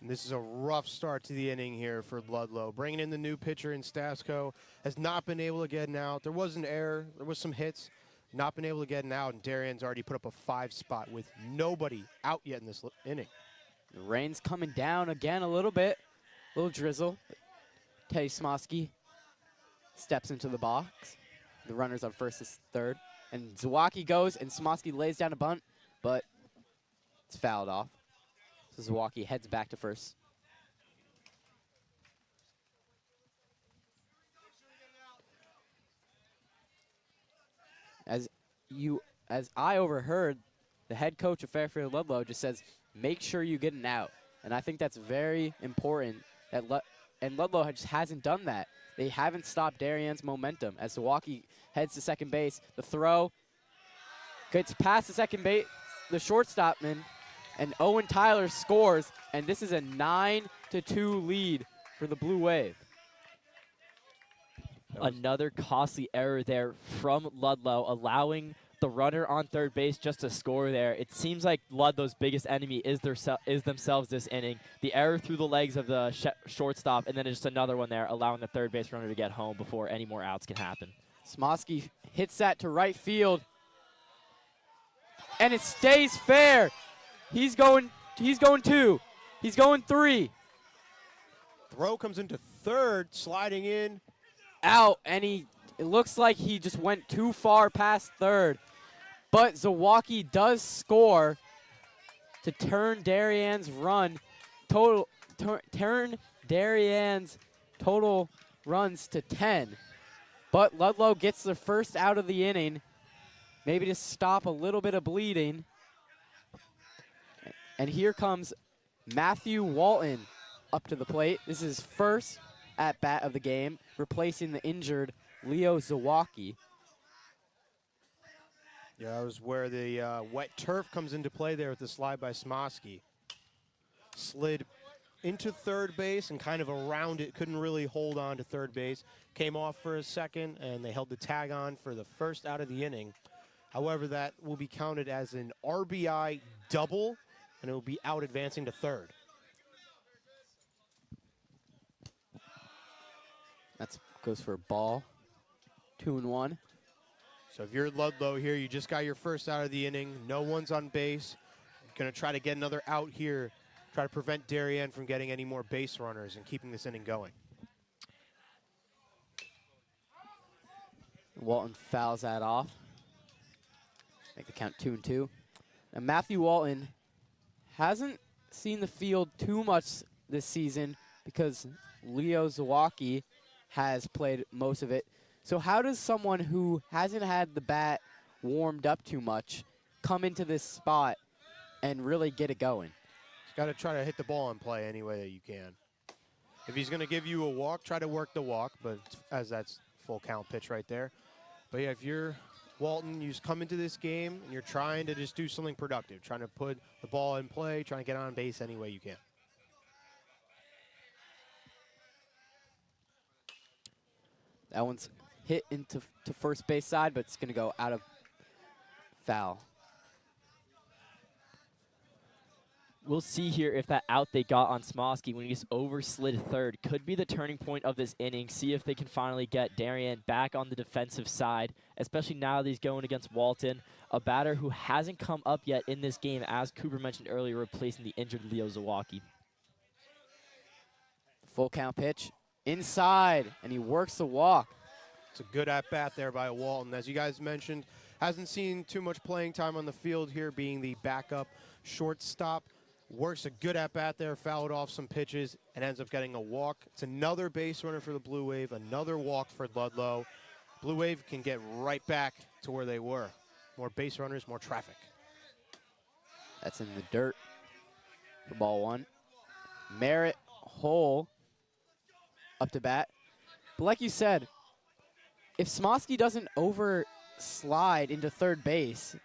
And this is a rough start to the inning here for Ludlowe. Bringing in the new pitcher in Stasco, has not been able to get an out. There was an error, there was some hits, not been able to get an out, and Darien's already put up a 5 spot with nobody out yet in this inning. The rain's coming down again a little bit, a little drizzle. Teddy Smosky steps into the box. The runner's on first is third. And Zawacki goes, and Smosky lays down a bunt, but it's fouled off. So Zawacki heads back to first. As I overheard, the head coach of Fairfield Ludlowe just says, make sure you get an out. And I think that's very important. And Ludlowe just hasn't done that. They haven't stopped Darien's momentum. As Zawacki heads to second base, the throw gets past the second base, the shortstopman, and Owen Tyler scores, and this is a 9-2 lead for the Blue Wave. Another costly error there from Ludlowe, allowing the runner on third base just to score there. It seems like Ludlowe's biggest enemy is themselves this inning. The error through the legs of the shortstop, and then just another one there, allowing the third base runner to get home before any more outs can happen. Smosky hits that to right field, and it stays fair. He's going 2. He's going 3. Throw comes into third, sliding in. Out, and it looks like he just went too far past third. But Zawacki does score to turn Darien's total runs to 10. But Ludlowe gets the first out of the inning, maybe to stop a little bit of bleeding. And here comes Matthew Walton up to the plate. This is his first at-bat of the game, replacing the injured Leo Zawacki. Yeah, that was where the wet turf comes into play there with the slide by Smosky. Slid into third base and kind of around it, couldn't really hold on to third base. Came off for a second, and they held the tag on for the first out of the inning. However, that will be counted as an RBI double, and it will be out advancing to third. That goes for a ball. 2-1. So if you're Ludlowe here, you just got your first out of the inning. No one's on base. Going to try to get another out here. Try to prevent Darien from getting any more base runners and keeping this inning going. Walton fouls that off. Make the count 2-2. Now Matthew Walton hasn't seen the field too much this season because Leo Zawacki has played most of it. So how does someone who hasn't had the bat warmed up too much come into this spot and really get it going? He's got to try to hit the ball and play any way that you can. If he's going to give you a walk, try to work the walk, but as that's full count pitch right there. But yeah, if you're Walton, you just come into this game and you're trying to just do something productive, trying to put the ball in play, trying to get on base any way you can. That one's hit into first base side, but it's going to go out of foul. We'll see here if that out they got on Smosky when he just overslid third could be the turning point of this inning. See if they can finally get Darien back on the defensive side, especially now that he's going against Walton, a batter who hasn't come up yet in this game, as Cooper mentioned earlier, replacing the injured Leo Zawacki. Full count pitch inside, and he works the walk. It's a good at-bat there by Walton. As you guys mentioned, hasn't seen too much playing time on the field here, being the backup shortstop. Works a good at-bat there, fouled off some pitches, and ends up getting a walk. It's another base runner for the Blue Wave, another walk for Ludlowe. Blue Wave can get right back to where they were. More base runners, more traffic. That's in the dirt for ball 1. Merritt Hole up to bat. But like you said, if Smosky doesn't overslide into third base,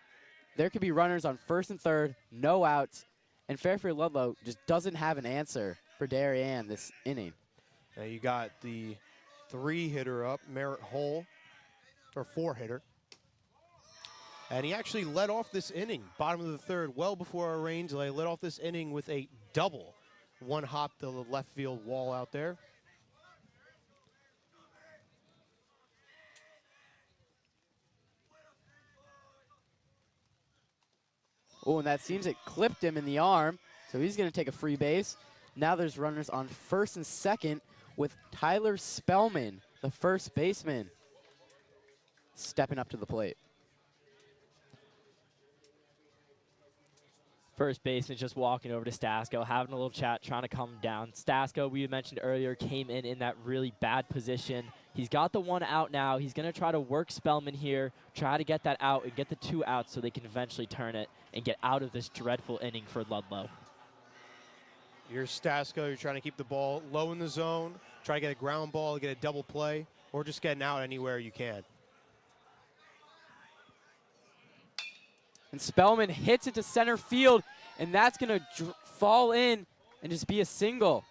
there could be runners on first and third, no outs, and Fairfield Ludlowe just doesn't have an answer for Darien this inning. Now you got the 3-hitter up, Merritt Hole, or 4-hitter. And he actually led off this inning, bottom of the third, well before our rain delay, led off this inning with a double one hop the left field wall out there. Oh, and that seems it clipped him in the arm, so he's going to take a free base. Now there's runners on first and second with Tyler Spellman, the first baseman, stepping up to the plate. First baseman just walking over to Stasko, having a little chat, trying to calm him down. Stasko, we mentioned earlier, came in that really bad position. He's got the one out now. He's going to try to work Spellman here, try to get that out and get the 2 outs so they can eventually turn it and get out of this dreadful inning for Ludlowe. You're Stasko. You're trying to keep the ball low in the zone, try to get a ground ball, get a double play, or just getting out anywhere you can. And Spellman hits it to center field, and that's going to fall in and just be a single.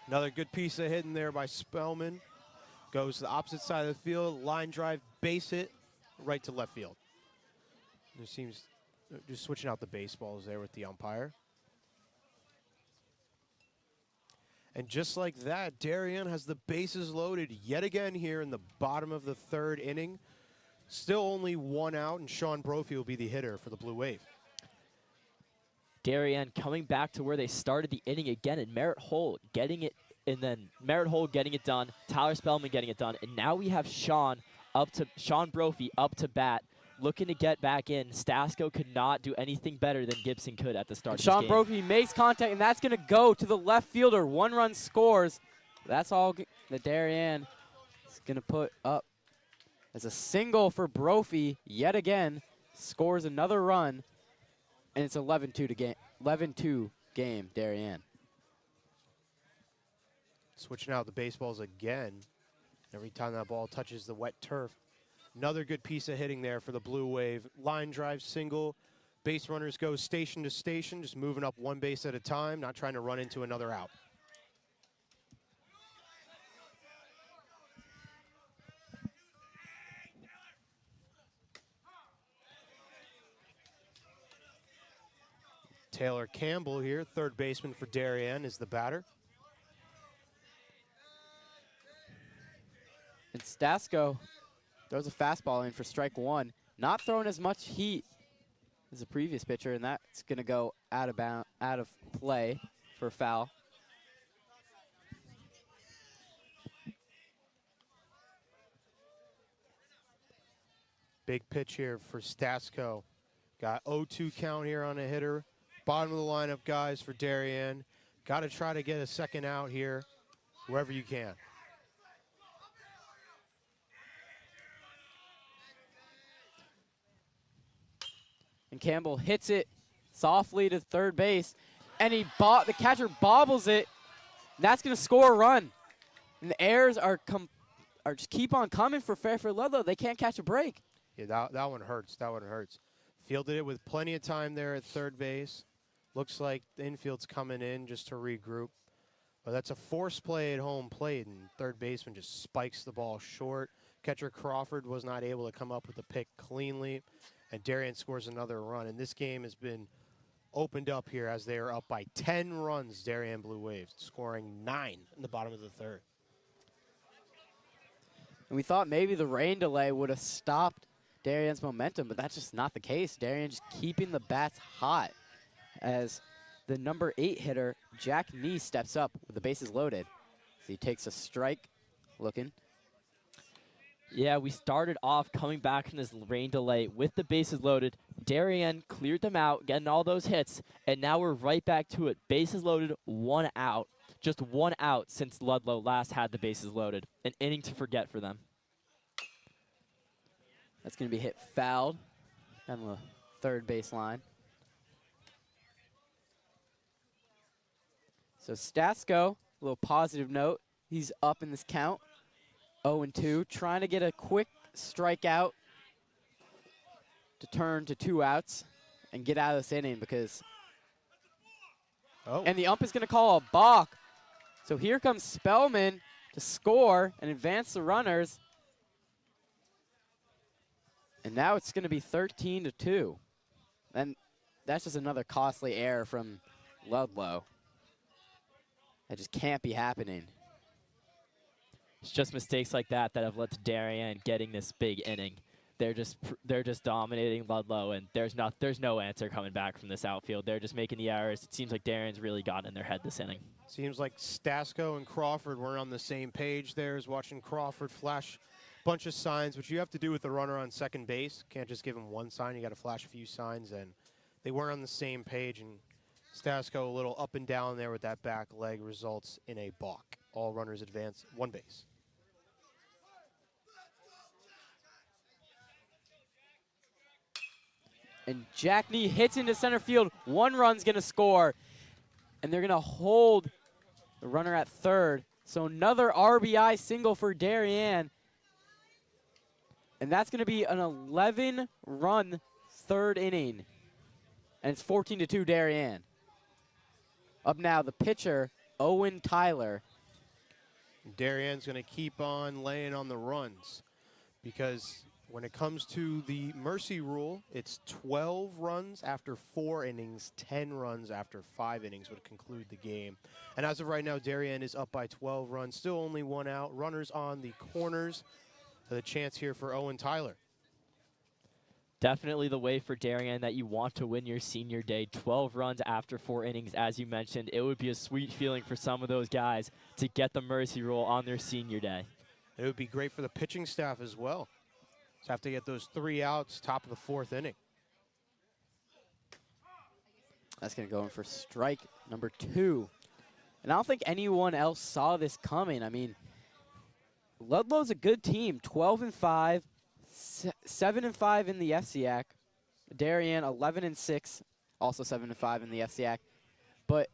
Another good piece of hitting there by Spellman. Goes to the opposite side of the field, line drive, base hit, right to left field. There seems just switching out the baseballs there with the umpire. And just like that, Darien has the bases loaded yet again here in the bottom of the 3rd inning. Still only 1 out, and Sean Brophy will be the hitter for the Blue Wave. Darien coming back to where they started the inning again, and Merritt Hole getting it, and then Merritt Hole getting it done, Tyler Spellman getting it done, and now we have Sean Brophy up to bat, looking to get back in. Stasko could not do anything better than Gibson could at the start of this game. Sean Brophy makes contact, and that's going to go to the left fielder. 1 run scores. That's all that Darien is going to put up as a single for Brophy yet again. Scores another run, and it's 11-2 game, Darien. Switching out the baseballs again. Every time that ball touches the wet turf. Another good piece of hitting there for the Blue Wave. Line drive single. Base runners go station to station, just moving up 1 base at a time, not trying to run into another out. Taylor Campbell here, 3rd baseman for Darien, is the batter. And Stasko throws a fastball in for strike 1. Not throwing as much heat as the previous pitcher, and that's going to go out of play for foul. Big pitch here for Stasko. Got 0-2 count here on a hitter. Bottom of the lineup, guys, for Darien. Got to try to get a second out here, wherever you can. And Campbell hits it softly to 3rd base, and the catcher bobbles it. That's going to score a run. And the errors are just keep on coming for Fairfield Ludlowe. They can't catch a break. Yeah, that one hurts. That one hurts. Fielded it with plenty of time there at 3rd base. Looks like the infield's coming in just to regroup. But that's a force play at home plate, and 3rd baseman just spikes the ball short. Catcher Crawford was not able to come up with the pick cleanly, and Darien scores another run. And this game has been opened up here as they are up by 10 runs, Darien Blue Waves, scoring 9 in the bottom of the 3rd. And we thought maybe the rain delay would have stopped Darien's momentum, but that's just not the case. Darien just keeping the bats hot as the number 8 hitter, Jack Nee, steps up with the bases loaded. So he takes a strike looking. Yeah, we started off coming back from this rain delay with the bases loaded. Darien cleared them out, getting all those hits, and now we're right back to it. Bases loaded, 1 out. Just 1 out since Ludlowe last had the bases loaded. An inning to forget for them. That's going to be hit fouled on the 3rd baseline. So Stasko, a little positive note. He's up in this count, 0-2, trying to get a quick strikeout to turn to 2 outs and get out of this inning because. And the ump is going to call a balk. So here comes Spellman to score and advance the runners. And now it's going to be 13-2. And that's just another costly error from Ludlowe. That just can't be happening. It's just mistakes like that that have led to Darien getting this big inning. They're just dominating Ludlowe, and there's no answer coming back from this outfield. They're just making the errors. It seems like Darien's really gotten in their head this inning. Seems like Stasko and Crawford weren't on the same page there. Is watching Crawford flash a bunch of signs, which you have to do with the runner on second base. Can't just give him one sign. You got to flash a few signs, and they weren't on the same page. And Stasko a little up and down there with that back leg results in a balk. All runners advance one base. And Jackney hits into center field. One run's going to score. And they're going to hold the runner at third. So another RBI single for Darien. And that's going to be an 11-run third inning. And it's 14-2 Darien. Up now, the pitcher, Owen Tyler. Darien's going to keep on laying on the runs because when it comes to the mercy rule, it's 12 runs after 4 innings, 10 runs after 5 innings would conclude the game. And as of right now, Darien is up by 12 runs, still only 1 out. Runners on the corners. The chance here for Owen Tyler. Definitely the way for Darien that you want to win your senior day. 12 runs after 4 innings, as you mentioned. It would be a sweet feeling for some of those guys to get the mercy rule on their senior day. It would be great for the pitching staff as well. Just have to get those 3 outs, top of the 4th inning. That's going to go in for strike number 2. And I don't think anyone else saw this coming. I mean, Ludlow's a good team, 12-5, 7-5 in the FCAC. Darien 11-6, also 7-5 in the FCAC. But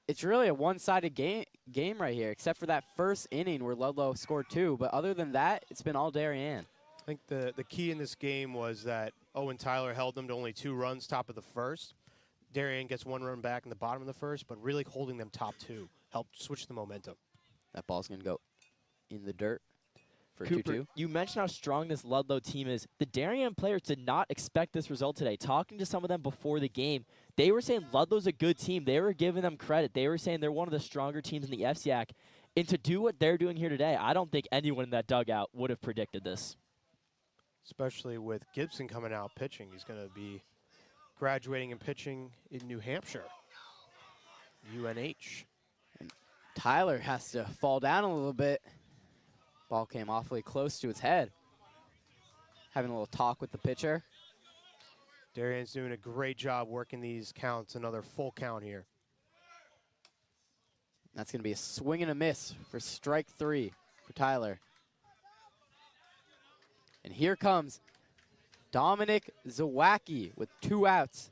it's really a one-sided game right here, except for that first inning where Ludlow scored 2. But other than that, it's been all Darien. I think the key in this game was that Owen Tyler held them to only 2 runs top of the first. Darien gets 1 run back in the bottom of the first, but really holding them top 2 helped switch the momentum. That ball's going to go in the dirt for 2-2. Cooper, you mentioned how strong this Ludlow team is. The Darien players did not expect this result today. Talking to some of them before the game, they were saying Ludlow's a good team. They were giving them credit. They were saying they're one of the stronger teams in the FCAC. And to do what they're doing here today, I don't think anyone in that dugout would have predicted this. Especially with Gibson coming out pitching. He's going to be graduating and pitching in New Hampshire, UNH. And Tyler has to fall down a little bit. Ball came awfully close to his head. Having a little talk with the pitcher. Darien's doing a great job working these counts. Another full count here. That's going to be a swing and a miss for strike 3 for Tyler. And here comes Dominic Zawacki with 2 outs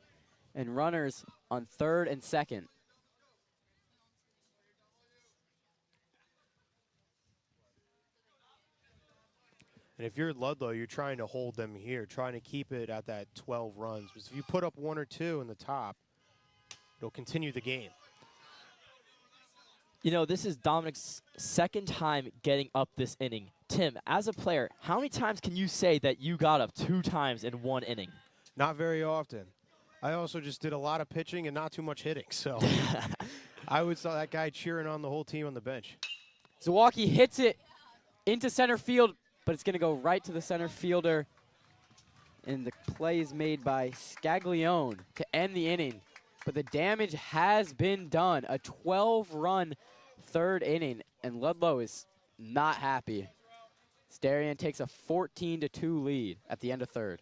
and runners on third and second. And if you're Ludlow, you're trying to hold them here, trying to keep it at that 12 runs. Because if you put up 1 or 2 in the top, it'll continue the game. You know, this is Dominic's 2nd time getting up this inning. Tim, as a player, how many times can you say that you got up 2 times in 1 inning? Not very often. I also just did a lot of pitching and not too much hitting. So I would saw that guy cheering on the whole team on the bench. Zawacki hits it into center field, but it's going to go right to the center fielder. And the play is made by Scaglione to end the inning. But the damage has been done. A 12-run third inning, and Ludlow is not happy. Darien takes a 14-2 lead at the end of third.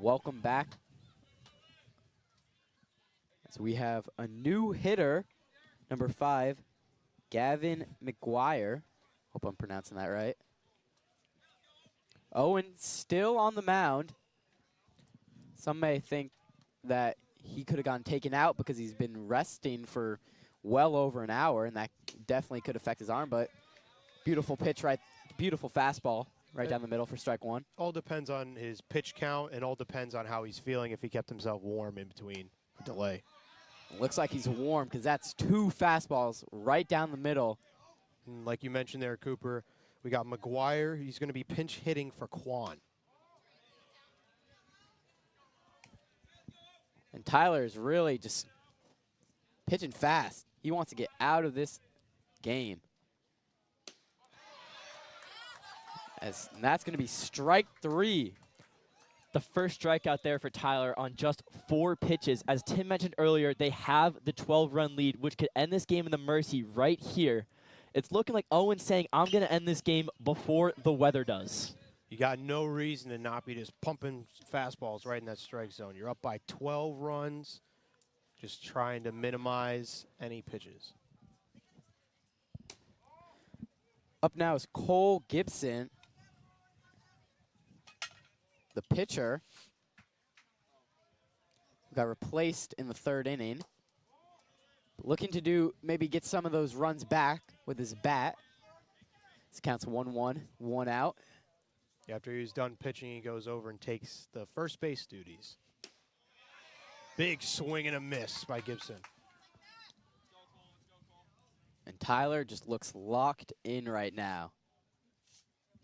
welcome back. So we have a new hitter, number 5, Gavin McGuire. Hope I'm pronouncing that right. Owen still on the mound. Some may think that he could have gotten taken out because he's been resting for well over an hour, and that definitely could affect his arm, but beautiful pitch beautiful fastball right down the middle for strike 1. All depends on his pitch count, and all depends on how he's feeling, if he kept himself warm in between the delay. Looks like he's warm because that's 2 fastballs right down the middle. And like you mentioned there, Cooper, we got McGuire. He's going to be pinch hitting for Quan. And Tyler is really just pitching fast. He wants to get out of this game. And that's going to be strike 3. The first strikeout there for Tyler on just 4 pitches. As Tim mentioned earlier, they have the 12-run lead, which could end this game in the Mercy right here. It's looking like Owen saying, I'm going to end this game before the weather does. You got no reason to not be just pumping fastballs right in that strike zone. You're up by 12 runs, just trying to minimize any pitches. Up now is Cole Gibson, the pitcher. Got replaced in the 3rd inning. Looking to maybe get some of those runs back with his bat. This counts 1-1, 1 out. After he's done pitching, he goes over and takes the first base duties. Big swing and a miss by Gibson. And Tyler just looks locked in right now.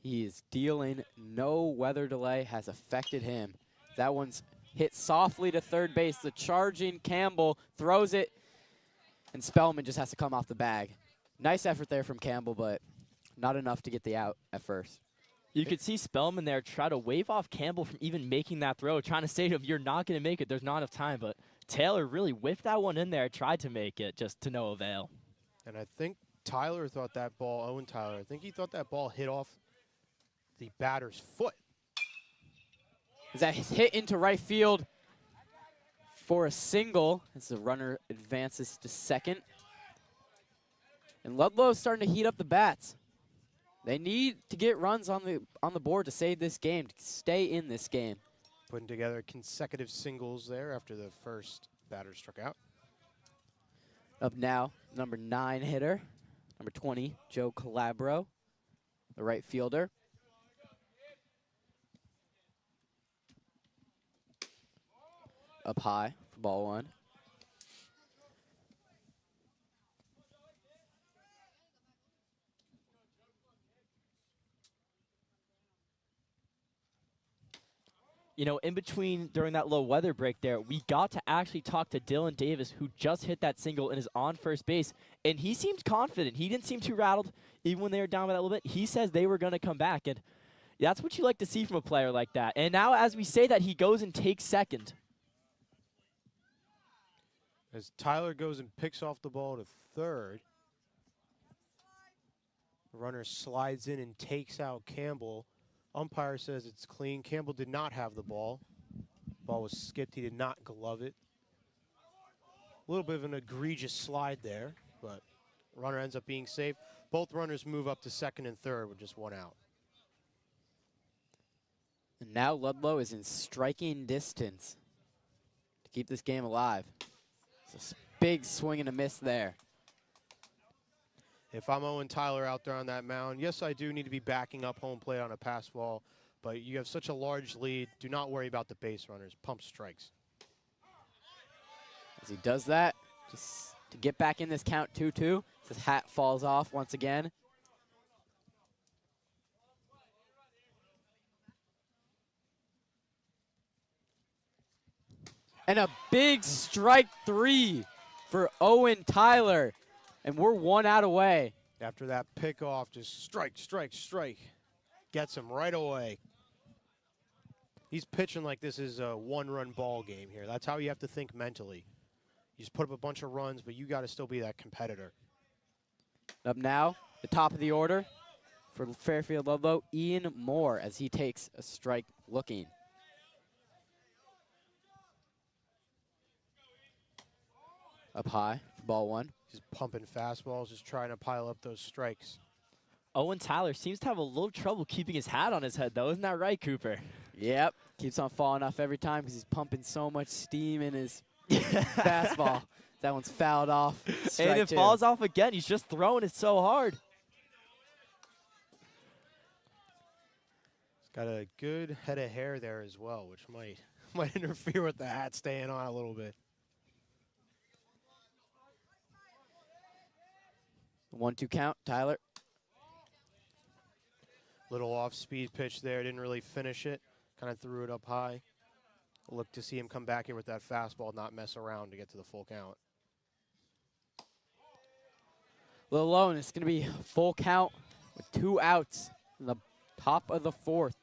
He is dealing. No weather delay has affected him. That one's hit softly to third base. The charging Campbell throws it, and Spellman just has to come off the bag. Nice effort there from Campbell, but not enough to get the out at first. You could see Spellman there try to wave off Campbell from even making that throw, trying to say to him, you're not going to make it, there's not enough time. But Taylor really whiffed that one in there, tried to make it, just to no avail. And I think Tyler thought that ball, Owen Tyler, I think he thought that ball hit off the batter's foot. Is that hit into right field for a single as the runner advances to second. And Ludlow is starting to heat up the bats. They need to get runs on the board to save this game, to stay in this game. Putting together consecutive singles there after the first batter struck out. Up now, number 9 hitter, number 20, Joe Calabro, the right fielder. Up high for ball 1. You know, in between, during that low weather break there, we got to actually talk to Dylan Davis, who just hit that single and is on first base, and he seemed confident. He didn't seem too rattled, even when they were down by that little bit. He says they were going to come back, and that's what you like to see from a player like that. And now, as we say that, he goes and takes second. As Tyler goes and picks off the ball to third, the runner slides in and takes out Campbell. Umpire says it's clean. Campbell did not have the ball. Ball was skipped. He did not glove it. A little bit of an egregious slide there, but runner ends up being saved. Both runners move up to second and third with just 1 out. And now Ludlow is in striking distance to keep this game alive. It's a big swing and a miss there. If I'm Owen Tyler out there on that mound, yes, I do need to be backing up home plate on a pass ball, but you have such a large lead. Do not worry about the base runners. Pump strikes. As he does that, just to get back in this count 2-2, his hat falls off once again. And a big strike 3 for Owen Tyler. And we're 1 out away. After that pickoff, just strike, strike, strike. Gets him right away. He's pitching like this is a 1-run ball game here. That's how you have to think mentally. You just put up a bunch of runs, but you got to still be that competitor. Up now, the top of the order for Fairfield Ludlowe, Ian Moore, as he takes a strike looking. Up high for ball one. Just pumping fastballs, just trying to pile up those strikes. Owen Tyler seems to have a little trouble keeping his hat on his head, though. Isn't that right, Cooper? Yep. Keeps on falling off every time because he's pumping so much steam in his fastball. That one's fouled off. And it falls off again. He's just throwing it so hard. He's got a good head of hair there as well, which might interfere with the hat staying on a little bit. 1-2 count, Tyler. Little off-speed pitch there, didn't really finish it. Kind of threw it up high. Look to see him come back here with that fastball, not mess around to get to the full count. A little low, and it's going to be full count with 2 outs in the top of the 4th.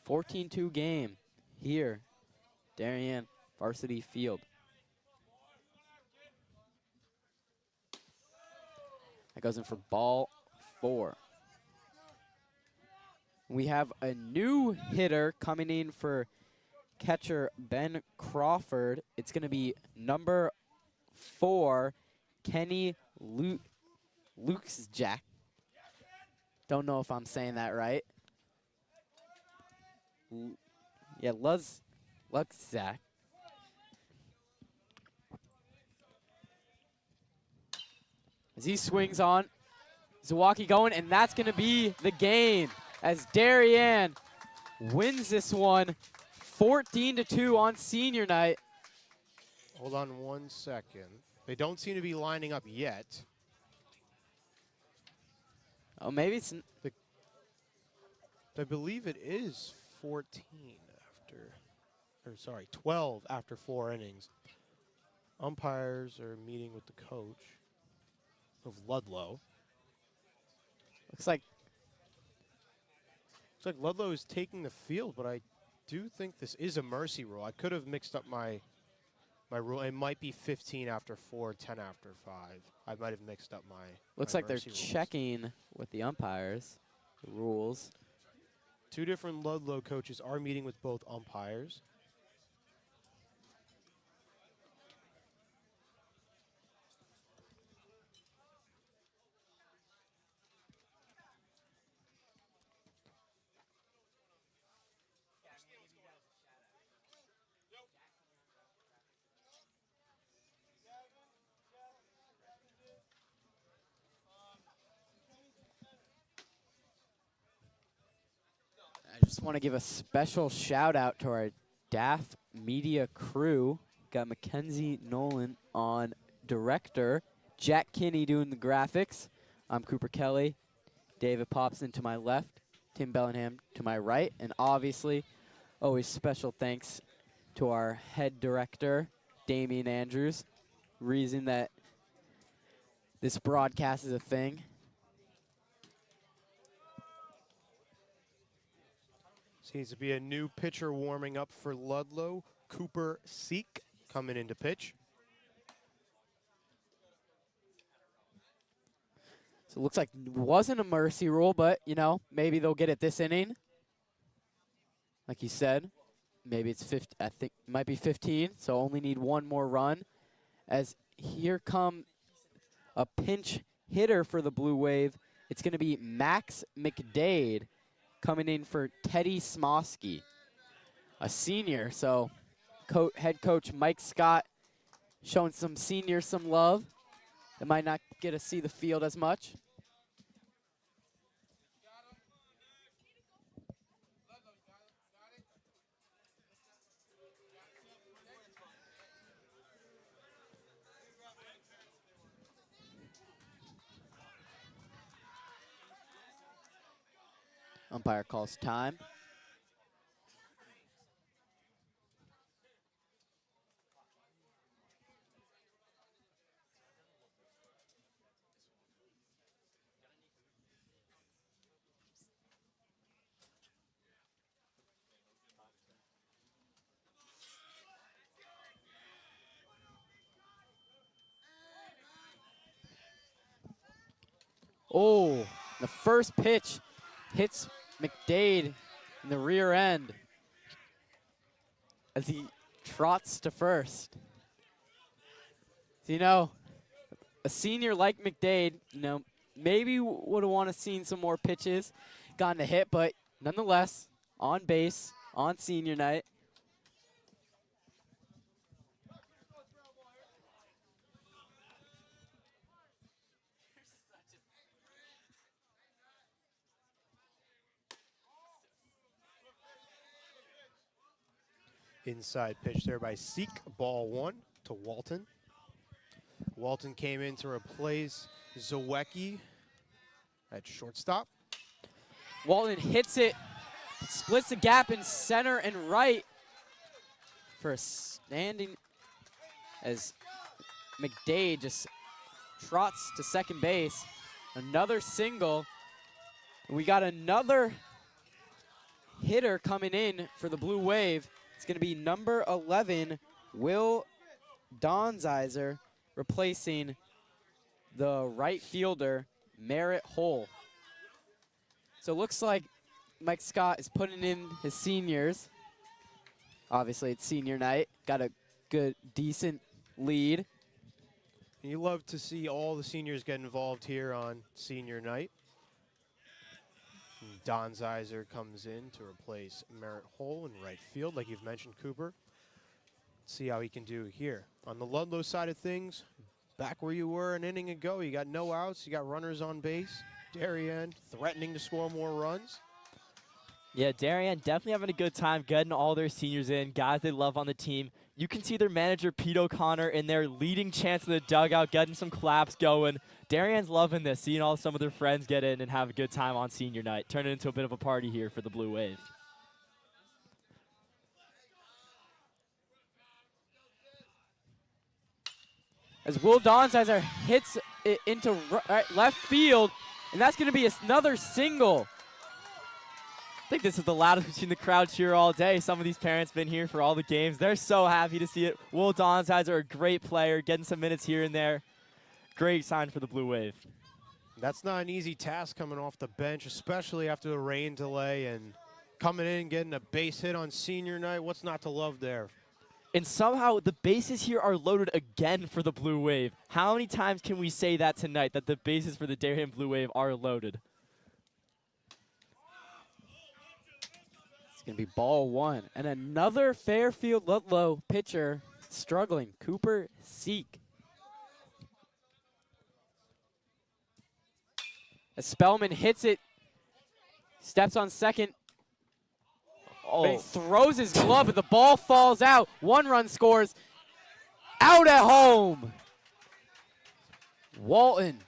14-2 game here, Darien Varsity Field. That goes in for ball 4. We have a new hitter coming in for catcher Ben Crawford. It's going to be number 4, Kenny Luxjack. Don't know if I'm saying that right. Yeah, Luxjack. As he swings on, Zawacki going, and that's going to be the game as Darien wins this one 14-2 on senior night. Hold on 1 second. They don't seem to be lining up yet. Oh, maybe it's... I believe it is 14 after, or sorry, 12 after 4 innings. Umpires are meeting with the coach of Ludlowe. Looks like Ludlowe is taking the field, but I do think this is a mercy rule. I could have mixed up my rule. It might be 15 after 4, 10 after 5. I might have mixed up my Looks my like they're mercy rules. checking with the umpires, the rules. 2 different Ludlowe coaches are meeting with both umpires. I just want to give a special shout out to our DAF Media crew. Got Mackenzie Nolan on director, Jack Kinney doing the graphics. I'm Cooper Kelly, David Popson to my left, Tim Bellingham to my right, and obviously, always special thanks to our head director, Damian Andrews, reason that this broadcast is a thing. Seems to be a new pitcher warming up for Ludlowe. Cooper Seek coming into pitch. So it looks like it wasn't a mercy rule, but, you know, maybe they'll get it this inning. Like you said, maybe it's 50, I think it might be 15, so only need 1 more run. As here come a pinch hitter for the Blue Wave. It's going to be Max McDade coming in for Teddy Smosky, a senior. So head coach Mike Scott showing some seniors some love. They might not get to see the field as much. Umpire calls time. Oh, the first pitch hits McDade in the rear end as he trots to first. So, you know, a senior like McDade, you know, maybe would have wanted to seen some more pitches, gotten a hit, but nonetheless, on base, on senior night. Inside pitch there by Seek, ball 1 to Walton. Walton came in to replace Zawecki at shortstop. Walton hits it, splits the gap in center and right for a standing as McDade just trots to second base. Another single. And we got another hitter coming in for the Blue Wave. It's going to be number 11, Will Donzizer, replacing the right fielder, Merritt Hole. So it looks like Mike Scott is putting in his seniors. Obviously, it's senior night. Got a good, decent lead. You love to see all the seniors get involved here on senior night. Don Zeiser comes in to replace Merritt Hole in right field, like you've mentioned, Cooper. Let's see how he can do here. On the Ludlowe side of things, back where you were an inning ago, you got no outs, you got runners on base. Darien threatening to score more runs. Yeah, Darien definitely having a good time getting all their seniors in, guys they love on the team. You can see their manager, Pete O'Connor, in their leading chance in the dugout, getting some claps going. Darien's loving this, seeing all some of their friends get in and have a good time on senior night. Turn it into a bit of a party here for the Blue Wave. As Will Donzizer hits it into left field, and that's going to be another single. I think this is the loudest we've seen the crowd cheer all day. Some of these parents been here for all the games. They're so happy to see it. Will Donzizer, a great player, getting some minutes here and there. Great sign for the Blue Wave. That's not an easy task coming off the bench, especially after the rain delay and coming in and getting a base hit on senior night. What's not to love there? And somehow the bases here are loaded again for the Blue Wave. How many times can we say that tonight, that the bases for the Darien Blue Wave are loaded? It's going to be ball 1. And another Fairfield Ludlowe pitcher struggling, Cooper Seek. As Spellman hits it, steps on second. But he throws his glove, but the ball falls out. 1 run scores. Out at home. Walton.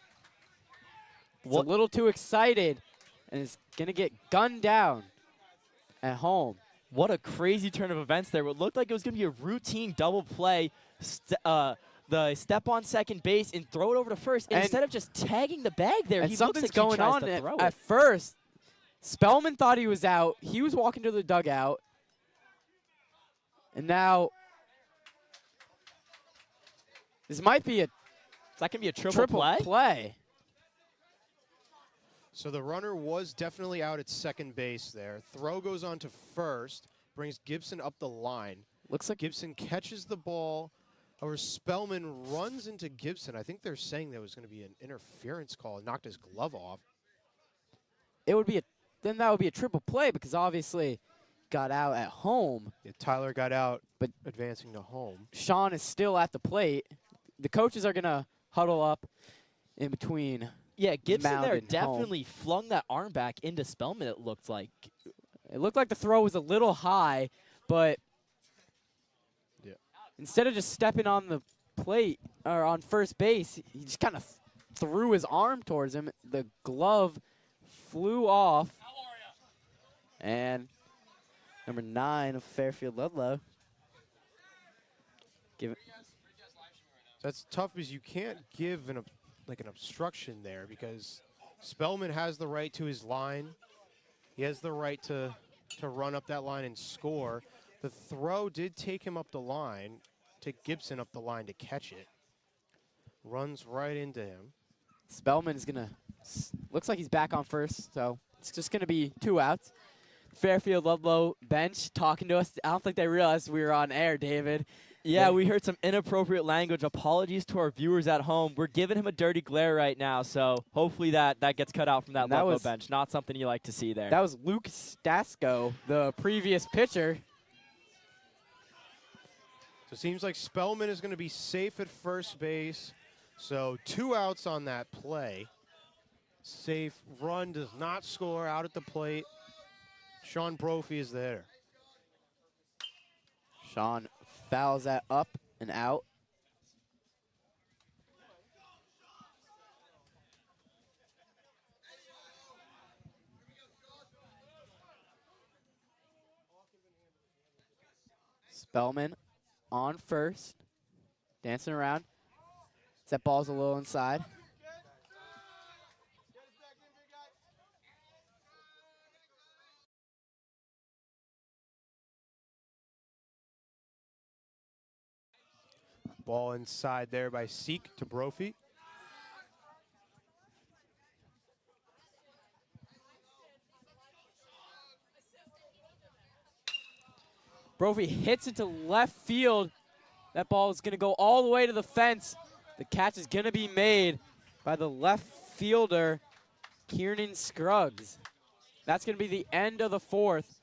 A little too excited and is going to get gunned down at home. What a crazy turn of events there. It looked like it was going to be a routine double play. The step on second base and throw it over to first. And instead of just tagging the bag there, and he something's looks like going on to throw at it. first. Spellman thought he was out. He was walking to the dugout. And now this might be that can be a triple play. So the runner was definitely out at second base there. Throw goes on to first, brings Gibson up the line. Looks like Gibson catches the ball. Or Spellman runs into Gibson. I think they're saying there was going to be an interference call and knocked his glove off. It would be then that would be a triple play because obviously got out at home. Yeah, Tyler got out, but advancing to home. Sean is still at the plate. The coaches are going to huddle up in between. Yeah, Gibson mound there and definitely flung that arm back into Spellman, it looked like. It looked like the throw was a little high, but instead of just stepping on the plate or on first base, he just kind of threw his arm towards him. The glove flew off. And number 9 of Fairfield Ludlowe. Give it. That's tough because you can't give an obstruction there because Spellman has the right to his line. He has the right to run up that line and score. The throw did take him up the line, take Gibson up the line to catch it. Runs right into him. Spellman is going to, looks like he's back on first, so it's just going to be 2 outs. Fairfield Ludlowe bench talking to us. I don't think they realized we were on air, David. Yeah, we heard some inappropriate language. Apologies to our viewers at home. We're giving him a dirty glare right now, so hopefully that gets cut out from that Ludlowe bench. Not something you like to see there. That was Luke Stasko, the previous pitcher. So it seems like Spellman is going to be safe at first base. So 2 outs on that play. Safe run, does not score out at the plate. Sean Brophy is there. Sean fouls that up and out. Spellman on first, dancing around. That ball's a little inside. Ball inside there by Seek to Brophy. Brophy hits it to left field. That ball is going to go all the way to the fence. The catch is going to be made by the left fielder, Kieran Scruggs. That's going to be the end of the 4th.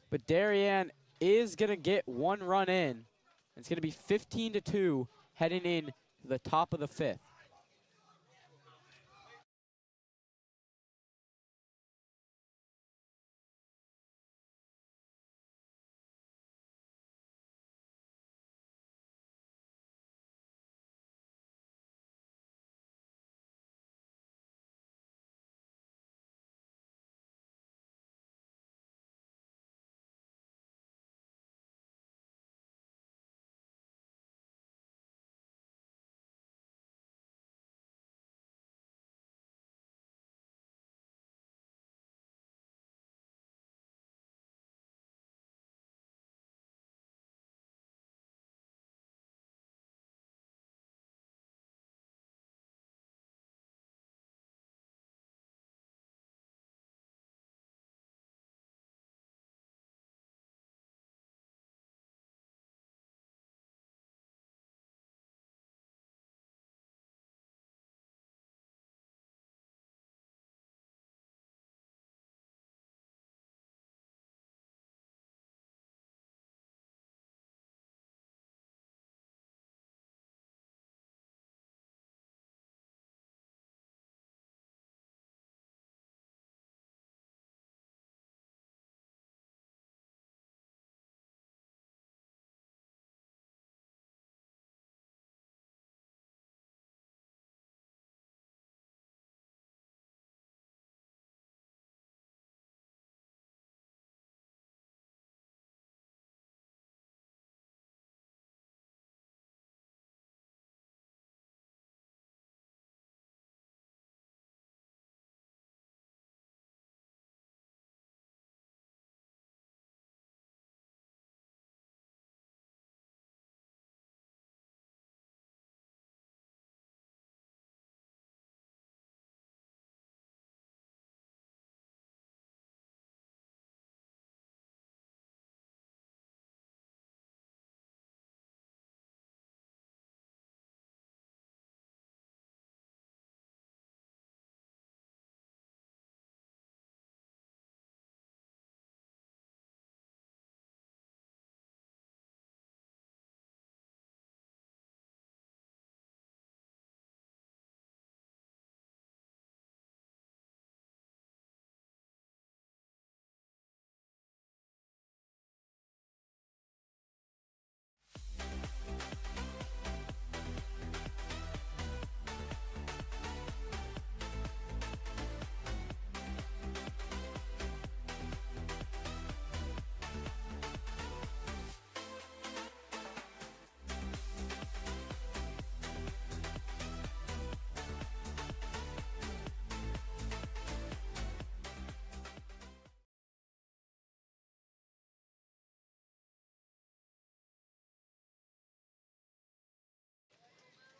But Darien is going to get 1 run in. It's going to be 15-2 heading in to the top of the 5th.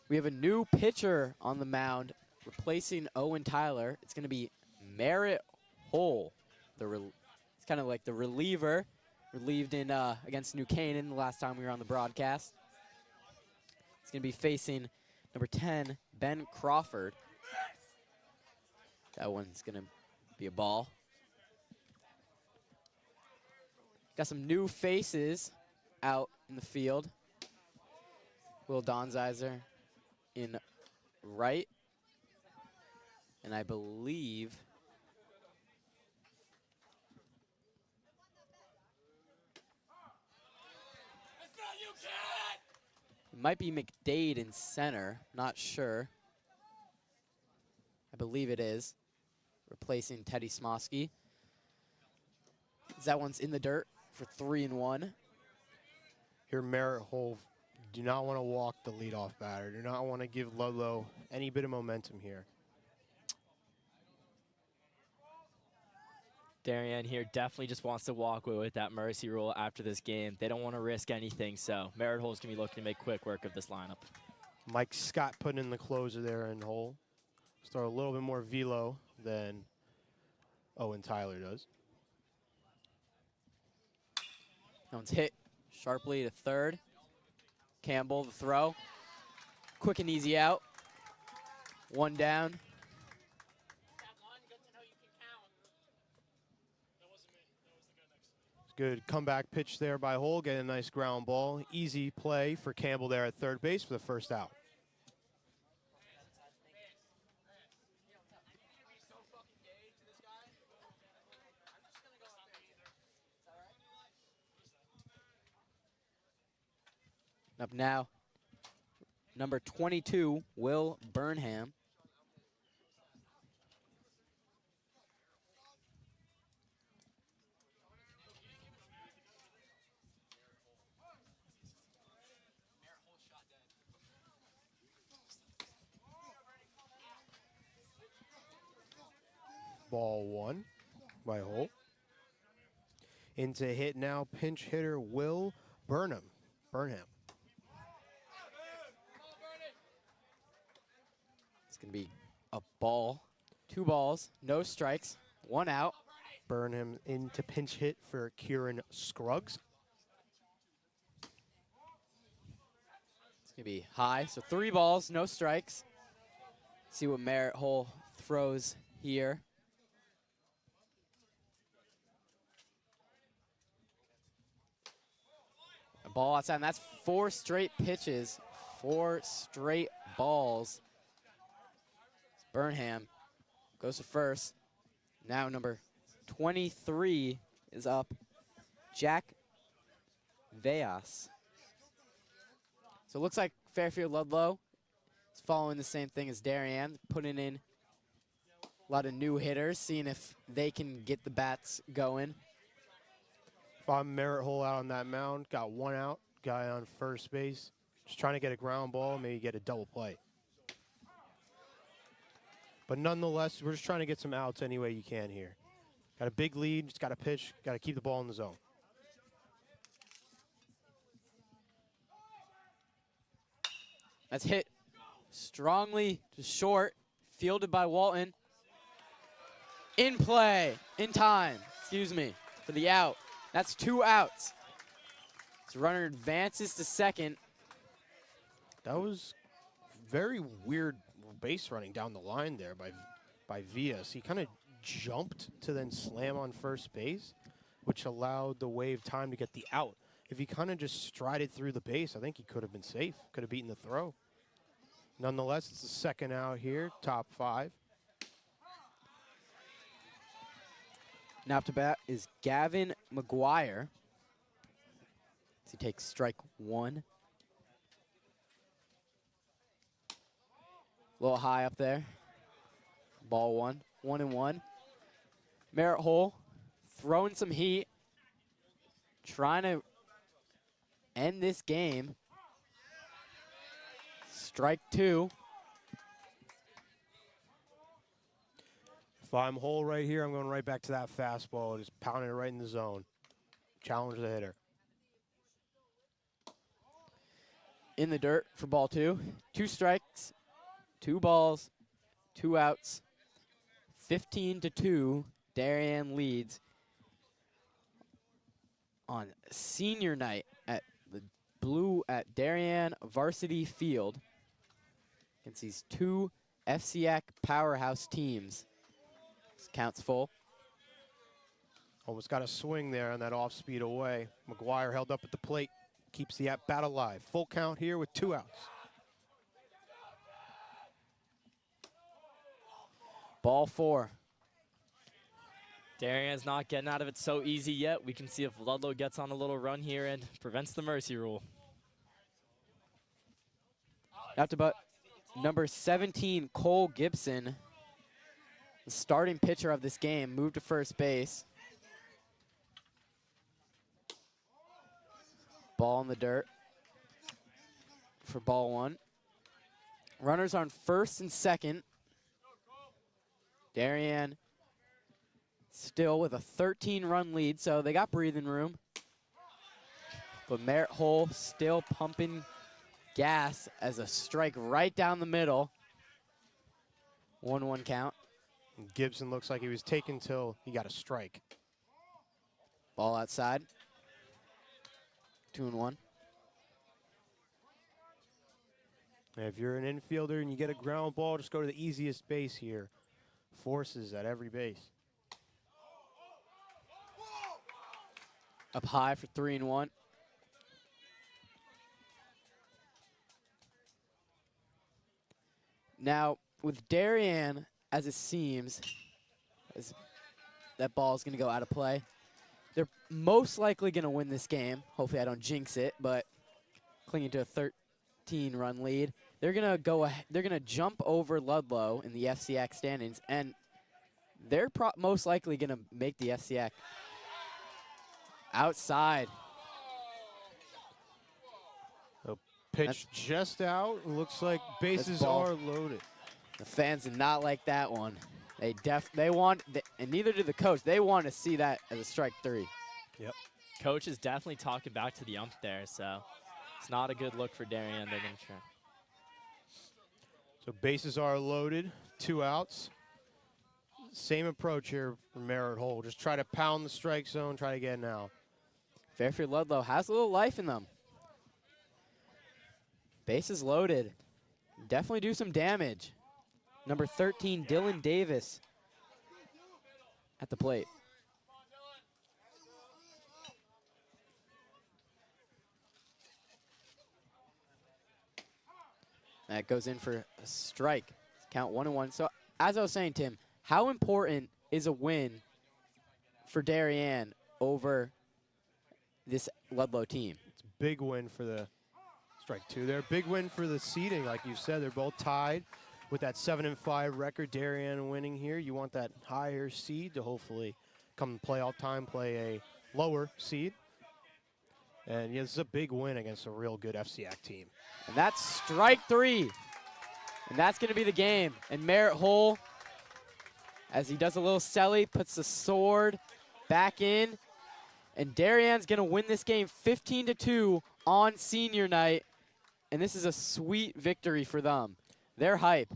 We have a new pitcher on the mound replacing Owen Tyler. It's going to be Merritt Hull. It's kind of like the reliever. relieved in against New Canaan the last time we were on the broadcast. He's going to be facing number 10, Ben Crawford. That one's going to be a ball. Got some new faces out in the field. Will Donzizer in right. And I believe it might be McDade in center, not sure. I believe it is, replacing Teddy Smosky. That one's in the dirt for 3-1. Here, Merritt Hole do not want to walk the leadoff batter. Do not want to give Ludlowe any bit of momentum here. Darien here definitely just wants to walk away with that mercy rule after this game. They don't want to risk anything, so Merritt Hole's going to be looking to make quick work of this lineup. Mike Scott putting in the closer there in Hole. Start a little bit more velo than Owen Tyler does. That one's hit sharply to third. Campbell, the throw. Quick and easy out. One down. Good comeback pitch there by Hole, getting a nice ground ball. Easy play for Campbell there at third base for the first out. Up now, number 22, Will Burnham. Ball one by Hole. Into hit now, pinch hitter Will Burnham. It's going to be a ball. 2 balls, no strikes, 1 out. Burnham into pinch hit for Kieran Scruggs. It's going to be high, so 3 balls, no strikes. See what Merritt Hole throws here. A ball outside, and that's 4 straight pitches, 4 straight balls. Burnham goes to first. Now number 23 is up, Jack Veas. So it looks like Fairfield Ludlowe is following the same thing as Darien, putting in a lot of new hitters, seeing if they can get the bats going. If I'm Merritt Hole out on that mound, got 1 out, guy on first base, just trying to get a ground ball, maybe get a double play. But nonetheless, we're just trying to get some outs any way you can here. Got a big lead, just got to pitch, got to keep the ball in the zone. That's hit strongly to short, fielded by Walton. In play, in time, excuse me, for the out. That's 2 outs. So runner advances to second. That was very weird base running down the line there by Vias. He kind of jumped to then slam on first base, which allowed the Wave time to get the out. If he kind of just strided through the base, I think he could have been safe, could have beaten the throw. Nonetheless, it's the second out here, top 5. Now up to bat is Gavin McGuire. He takes strike 1. A little high up there. Ball 1, 1-1. Merritt Hole throwing some heat, trying to end this game. Strike 2. If I'm Hole right here, I'm going right back to that fastball, just pounding it right in the zone. Challenge the hitter. In the dirt for ball 2. 2 strikes, 2 balls, 2 outs. 15-2, Darien leads on senior night at the Darien Varsity Field against these two FCAC powerhouse teams. This counts full. Almost got a swing there on that off-speed away. McGuire held up at the plate, keeps the at-bat alive. Full count here with 2 outs. Ball 4. Darien's not getting out of it so easy yet. We can see if Ludlowe gets on a little run here and prevents the mercy rule. Out to but number 17, Cole Gibson, the starting pitcher of this game, moved to first base. Ball in the dirt for ball 1. Runners on first and second. Darien still with a 13-run lead, so they got breathing room. But Merritt Hull still pumping gas as a strike right down the middle. 1-1 count. Gibson looks like he was taken till he got a strike. Ball outside. 2-1. If you're an infielder and you get a ground ball, just go to the easiest base here. Forces at every base. Up high for 3-1. Now, with Darien, as it seems, as that ball is going to go out of play, they're most likely going to win this game. Hopefully I don't jinx it, but clinging to a 13-run lead. They're going to go ahead, they're going to jump over Ludlowe in the FCAC standings, and they're most likely going to make the FCAC. Outside. A pitch just out. Looks like bases are loaded. The fans did not like that one. They want, and neither did the coach. They want to see that as a strike 3. Yep. Coach is definitely talking back to the ump there, so it's not a good look for Darien. They're going to try. So bases are loaded, 2 outs. Same approach here for Merritt Hull. Just try to pound the strike zone, try to get an out. Fairfield Ludlowe has a little life in them. Bases loaded. Definitely do some damage. Number 13, Dylan Davis at the plate. That goes in for a strike. Count 1-1. So as I was saying, Tim, how important is a win for Darien over this Ludlowe team? It's a big win for the strike 2 there. Big win for the seeding, like you said. They're both tied with that 7-5 record. Darien winning here. You want that higher seed to hopefully come playoff time, play a lower seed. And yeah, this is a big win against a real good FCAC team. And that's strike 3. And that's going to be the game. And Merritt Hull, as he does a little celly, puts the sword back in. And Darien's going to win this game 15-2 on senior night. And this is a sweet victory for them. They're hype.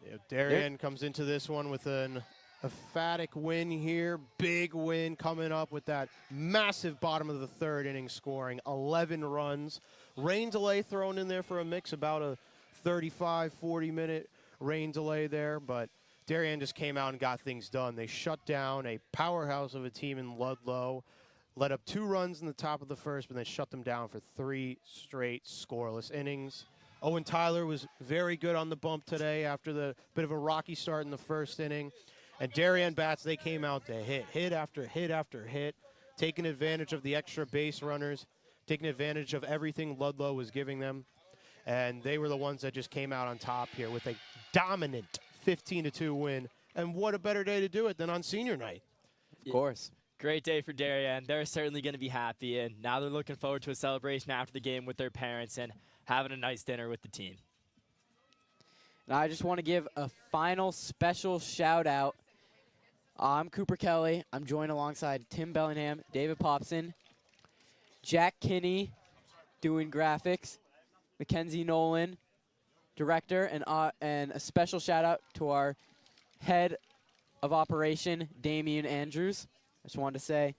Yeah, Darien comes into this one with an emphatic win here. Big win coming up with that massive bottom of the 3rd inning scoring. 11 runs. Rain delay thrown in there for a mix, about a 35, 40-minute rain delay there. But Darien just came out and got things done. They shut down a powerhouse of a team in Ludlowe. Let up 2 runs in the top of the 1st, but then shut them down for 3 straight scoreless innings. Owen Tyler was very good on the bump today after the bit of a rocky start in the 1st inning. And Darien bats, they came out to hit after hit after hit, taking advantage of the extra base runners, taking advantage of everything Ludlowe was giving them. And they were the ones that just came out on top here with a dominant 15-2 win. And what a better day to do it than on senior night. Of course. Great day for Darien. They're certainly going to be happy, and now they're looking forward to a celebration after the game with their parents and having a nice dinner with the team. And I just want to give a final special shout out. I'm Cooper Kelly. I'm joined alongside Tim Bellingham, David Popson, Jack Kinney doing graphics, Mackenzie Nolan, director, and a special shout out to our head of operation, Damian Andrews. I just wanted to say,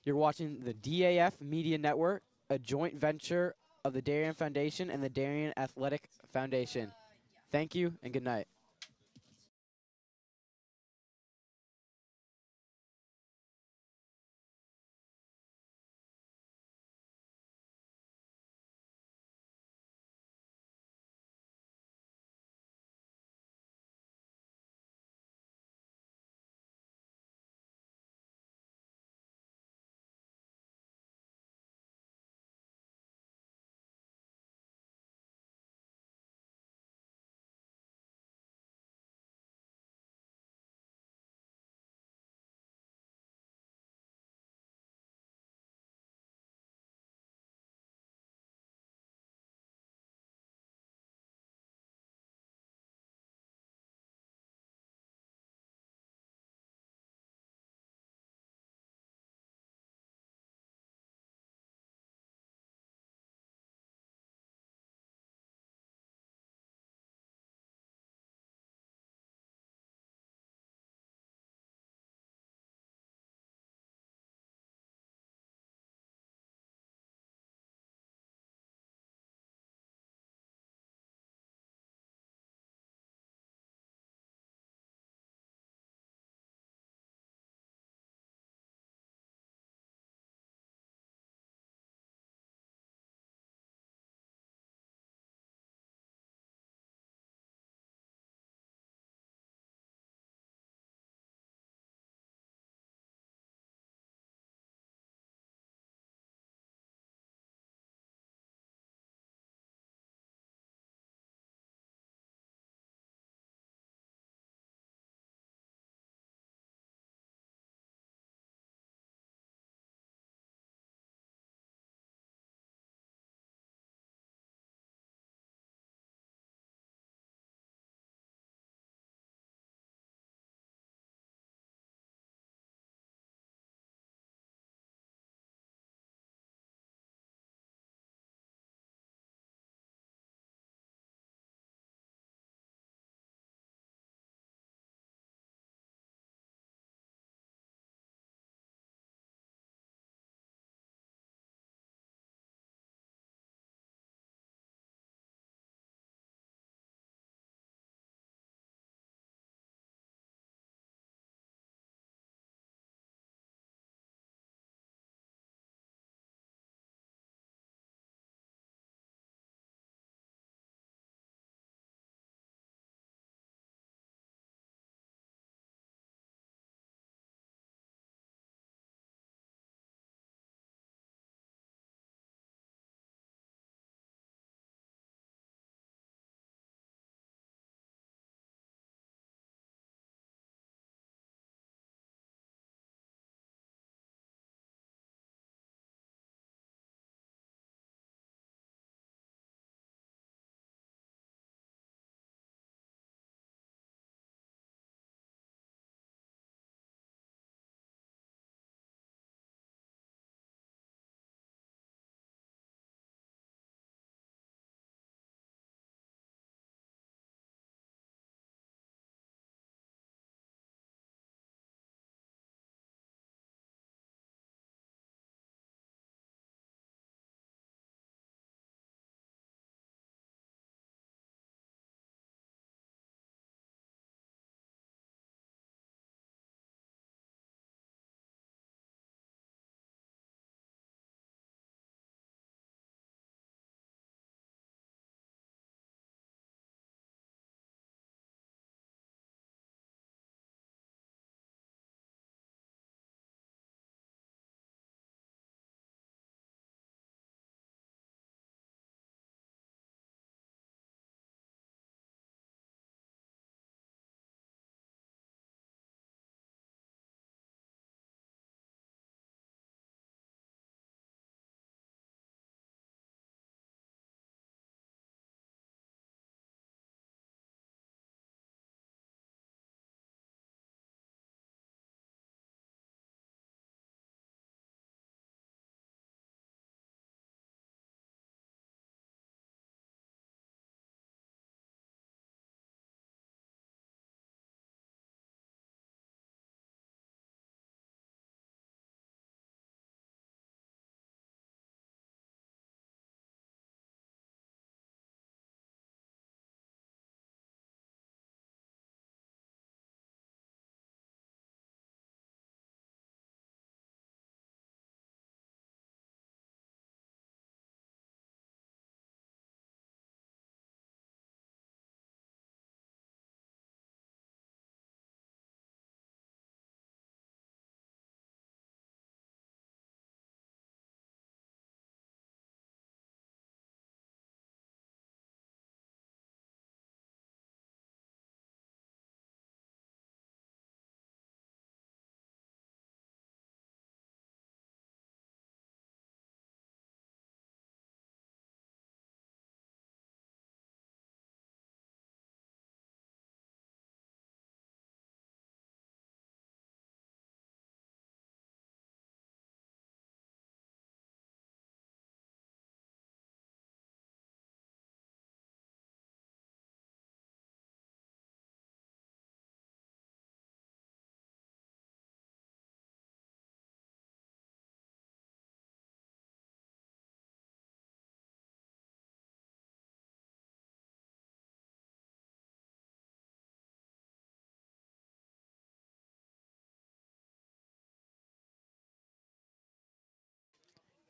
You're watching the DAF Media Network, a joint venture of the Darien Foundation and the Darien Athletic Foundation. Thank you and good night.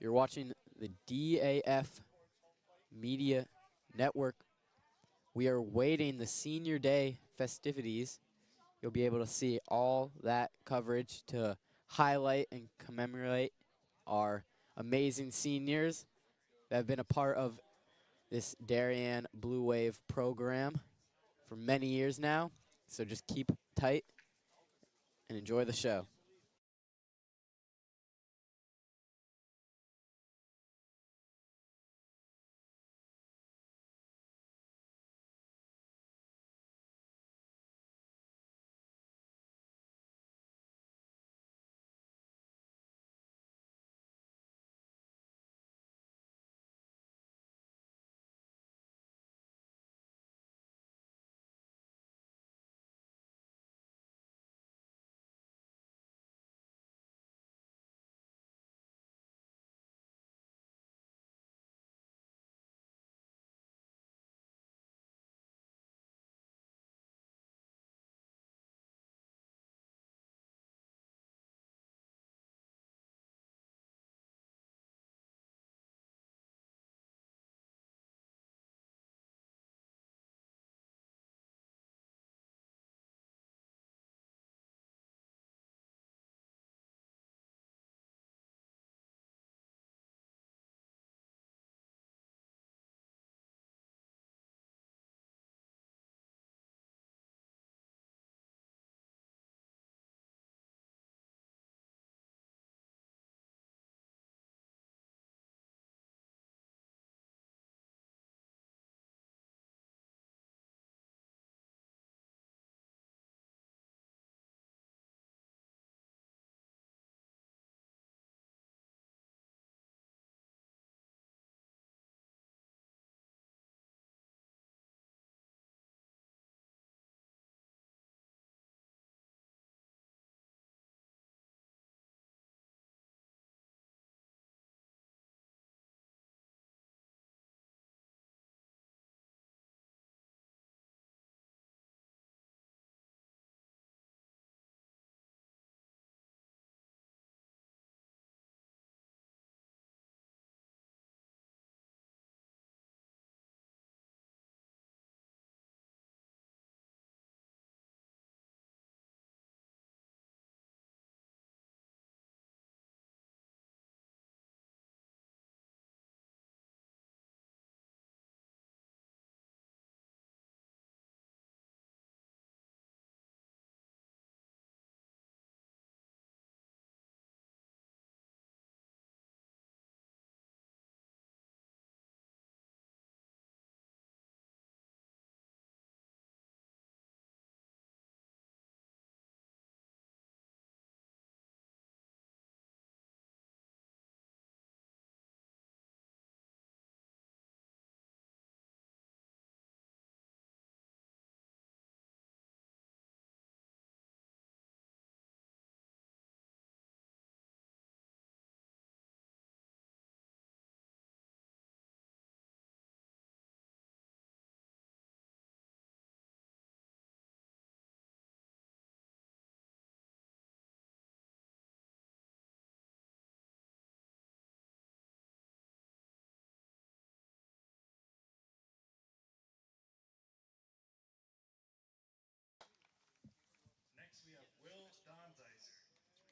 You're watching the DAF Media Network. We are waiting the Senior Day festivities. You'll be able to see all that coverage to highlight and commemorate our amazing seniors that have been a part of this Darien Blue Wave program for many years now. So just keep tight and enjoy the show.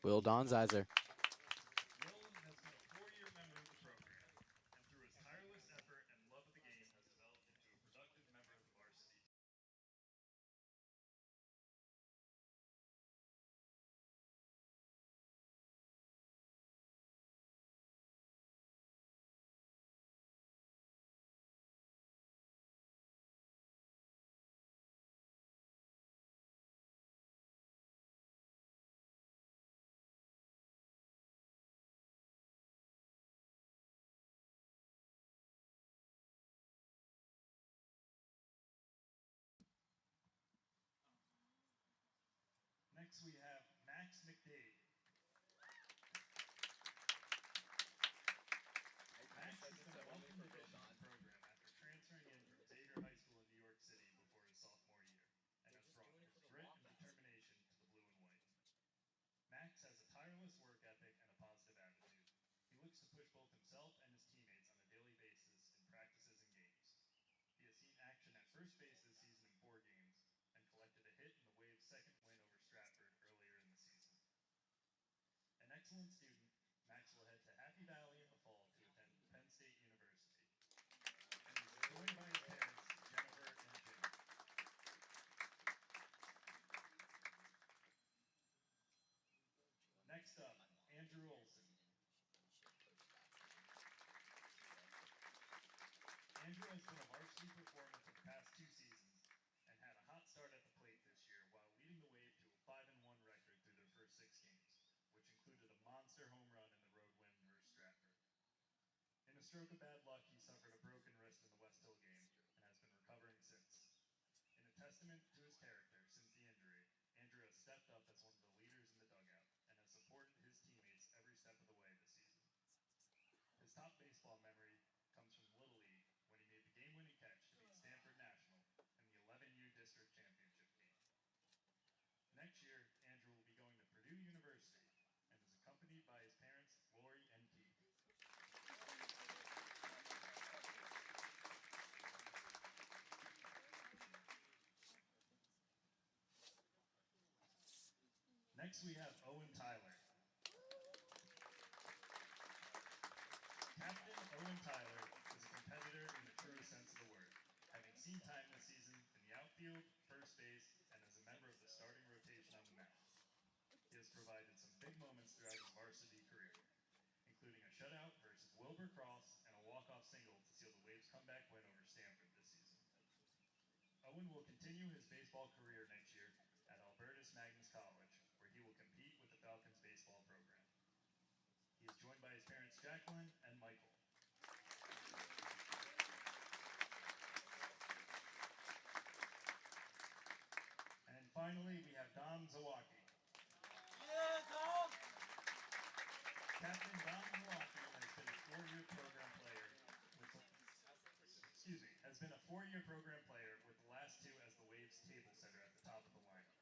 Will Donzizer. Will has been a 4-year member of the program, and through his tireless effort and love of the game has developed into a productive member of the varsity team. Next we have Max McDade. Max has been a welcome addition to the program after transferring in from Xavier High School in New York City before his sophomore year, and has brought grit and determination to the blue and white. Max has a tireless work ethic and a positive attitude. He looks to push both himself excellent student, Max will head to Happy Valley in the fall to attend Penn State University. And he's joined by his parents, Jennifer and Jim. Next up, Andrew Olson. Andrew has been a varsity performer for the past 2 seasons and had a hot start at the plate this year while leading the Wave to a 5-1 record through their first 6 games, which included a monster home run in the road win versus Stratford. In a stroke of bad luck, he suffered a broken wrist in the West Hill game and has been recovering since. In a testament to his character since the injury, Andrew has stepped up as one of the leaders in the dugout and has supported his teammates every step of the way this season. His top baseball memory comes from Little League when he made the game-winning catch to beat Stanford National in the 11U District Championship game. Next year, Andrew will be going to Purdue University and is accompanied by his parents, Lori and Keith. Next, we have Owen Tyler. Captain Owen Tyler is a competitor in the truest sense of the word, having seen time this season in the outfield, first base, and as a member of the starting rotation on the mound. He has provided some big moments throughout his varsity career, including a shutout versus Wilbur Cross and a walk-off single to seal the Waves' comeback win over Stanford this season. Owen will continue his baseball career next year at Albertus Magnus College, where he will compete with the Falcons baseball program. He is joined by his parents, Jacqueline and Michael. And finally, we have Dom Zawacki. Yeah, Dom! Captain Dom Zawacki has been a 4-year program player with the last 2 as the Waves table setter at the top of the lineup.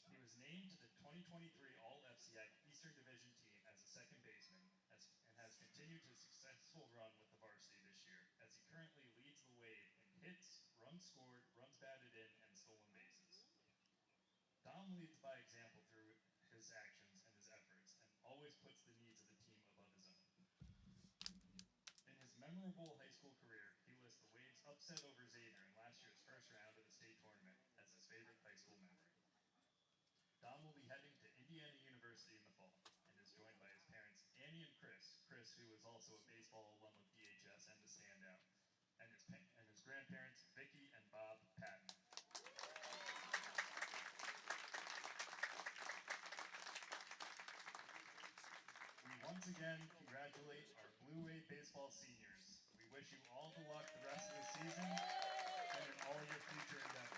He was named to the 2023 All-FCI Eastern Division team as a second baseman and has continued his successful run with the varsity this year, as he currently leads the Wave in hits, runs scored, runs batted in, and stolen bases. Dom leads by example through his actions and his efforts, and always puts the needs of the team above his own. In his memorable high school career, he lists the Waves' upset over Xavier in last year's first round of the state tournament as his favorite high school memory. Dom will be heading to Indiana University in the fall and is joined by his parents Annie and Chris, who is also a baseball alum of DHS and a standout, and his grandparents Vicky and Bob Patton. We once again congratulate our Blue Wave baseball seniors. We wish you all the luck the rest of the season and in all your future endeavors.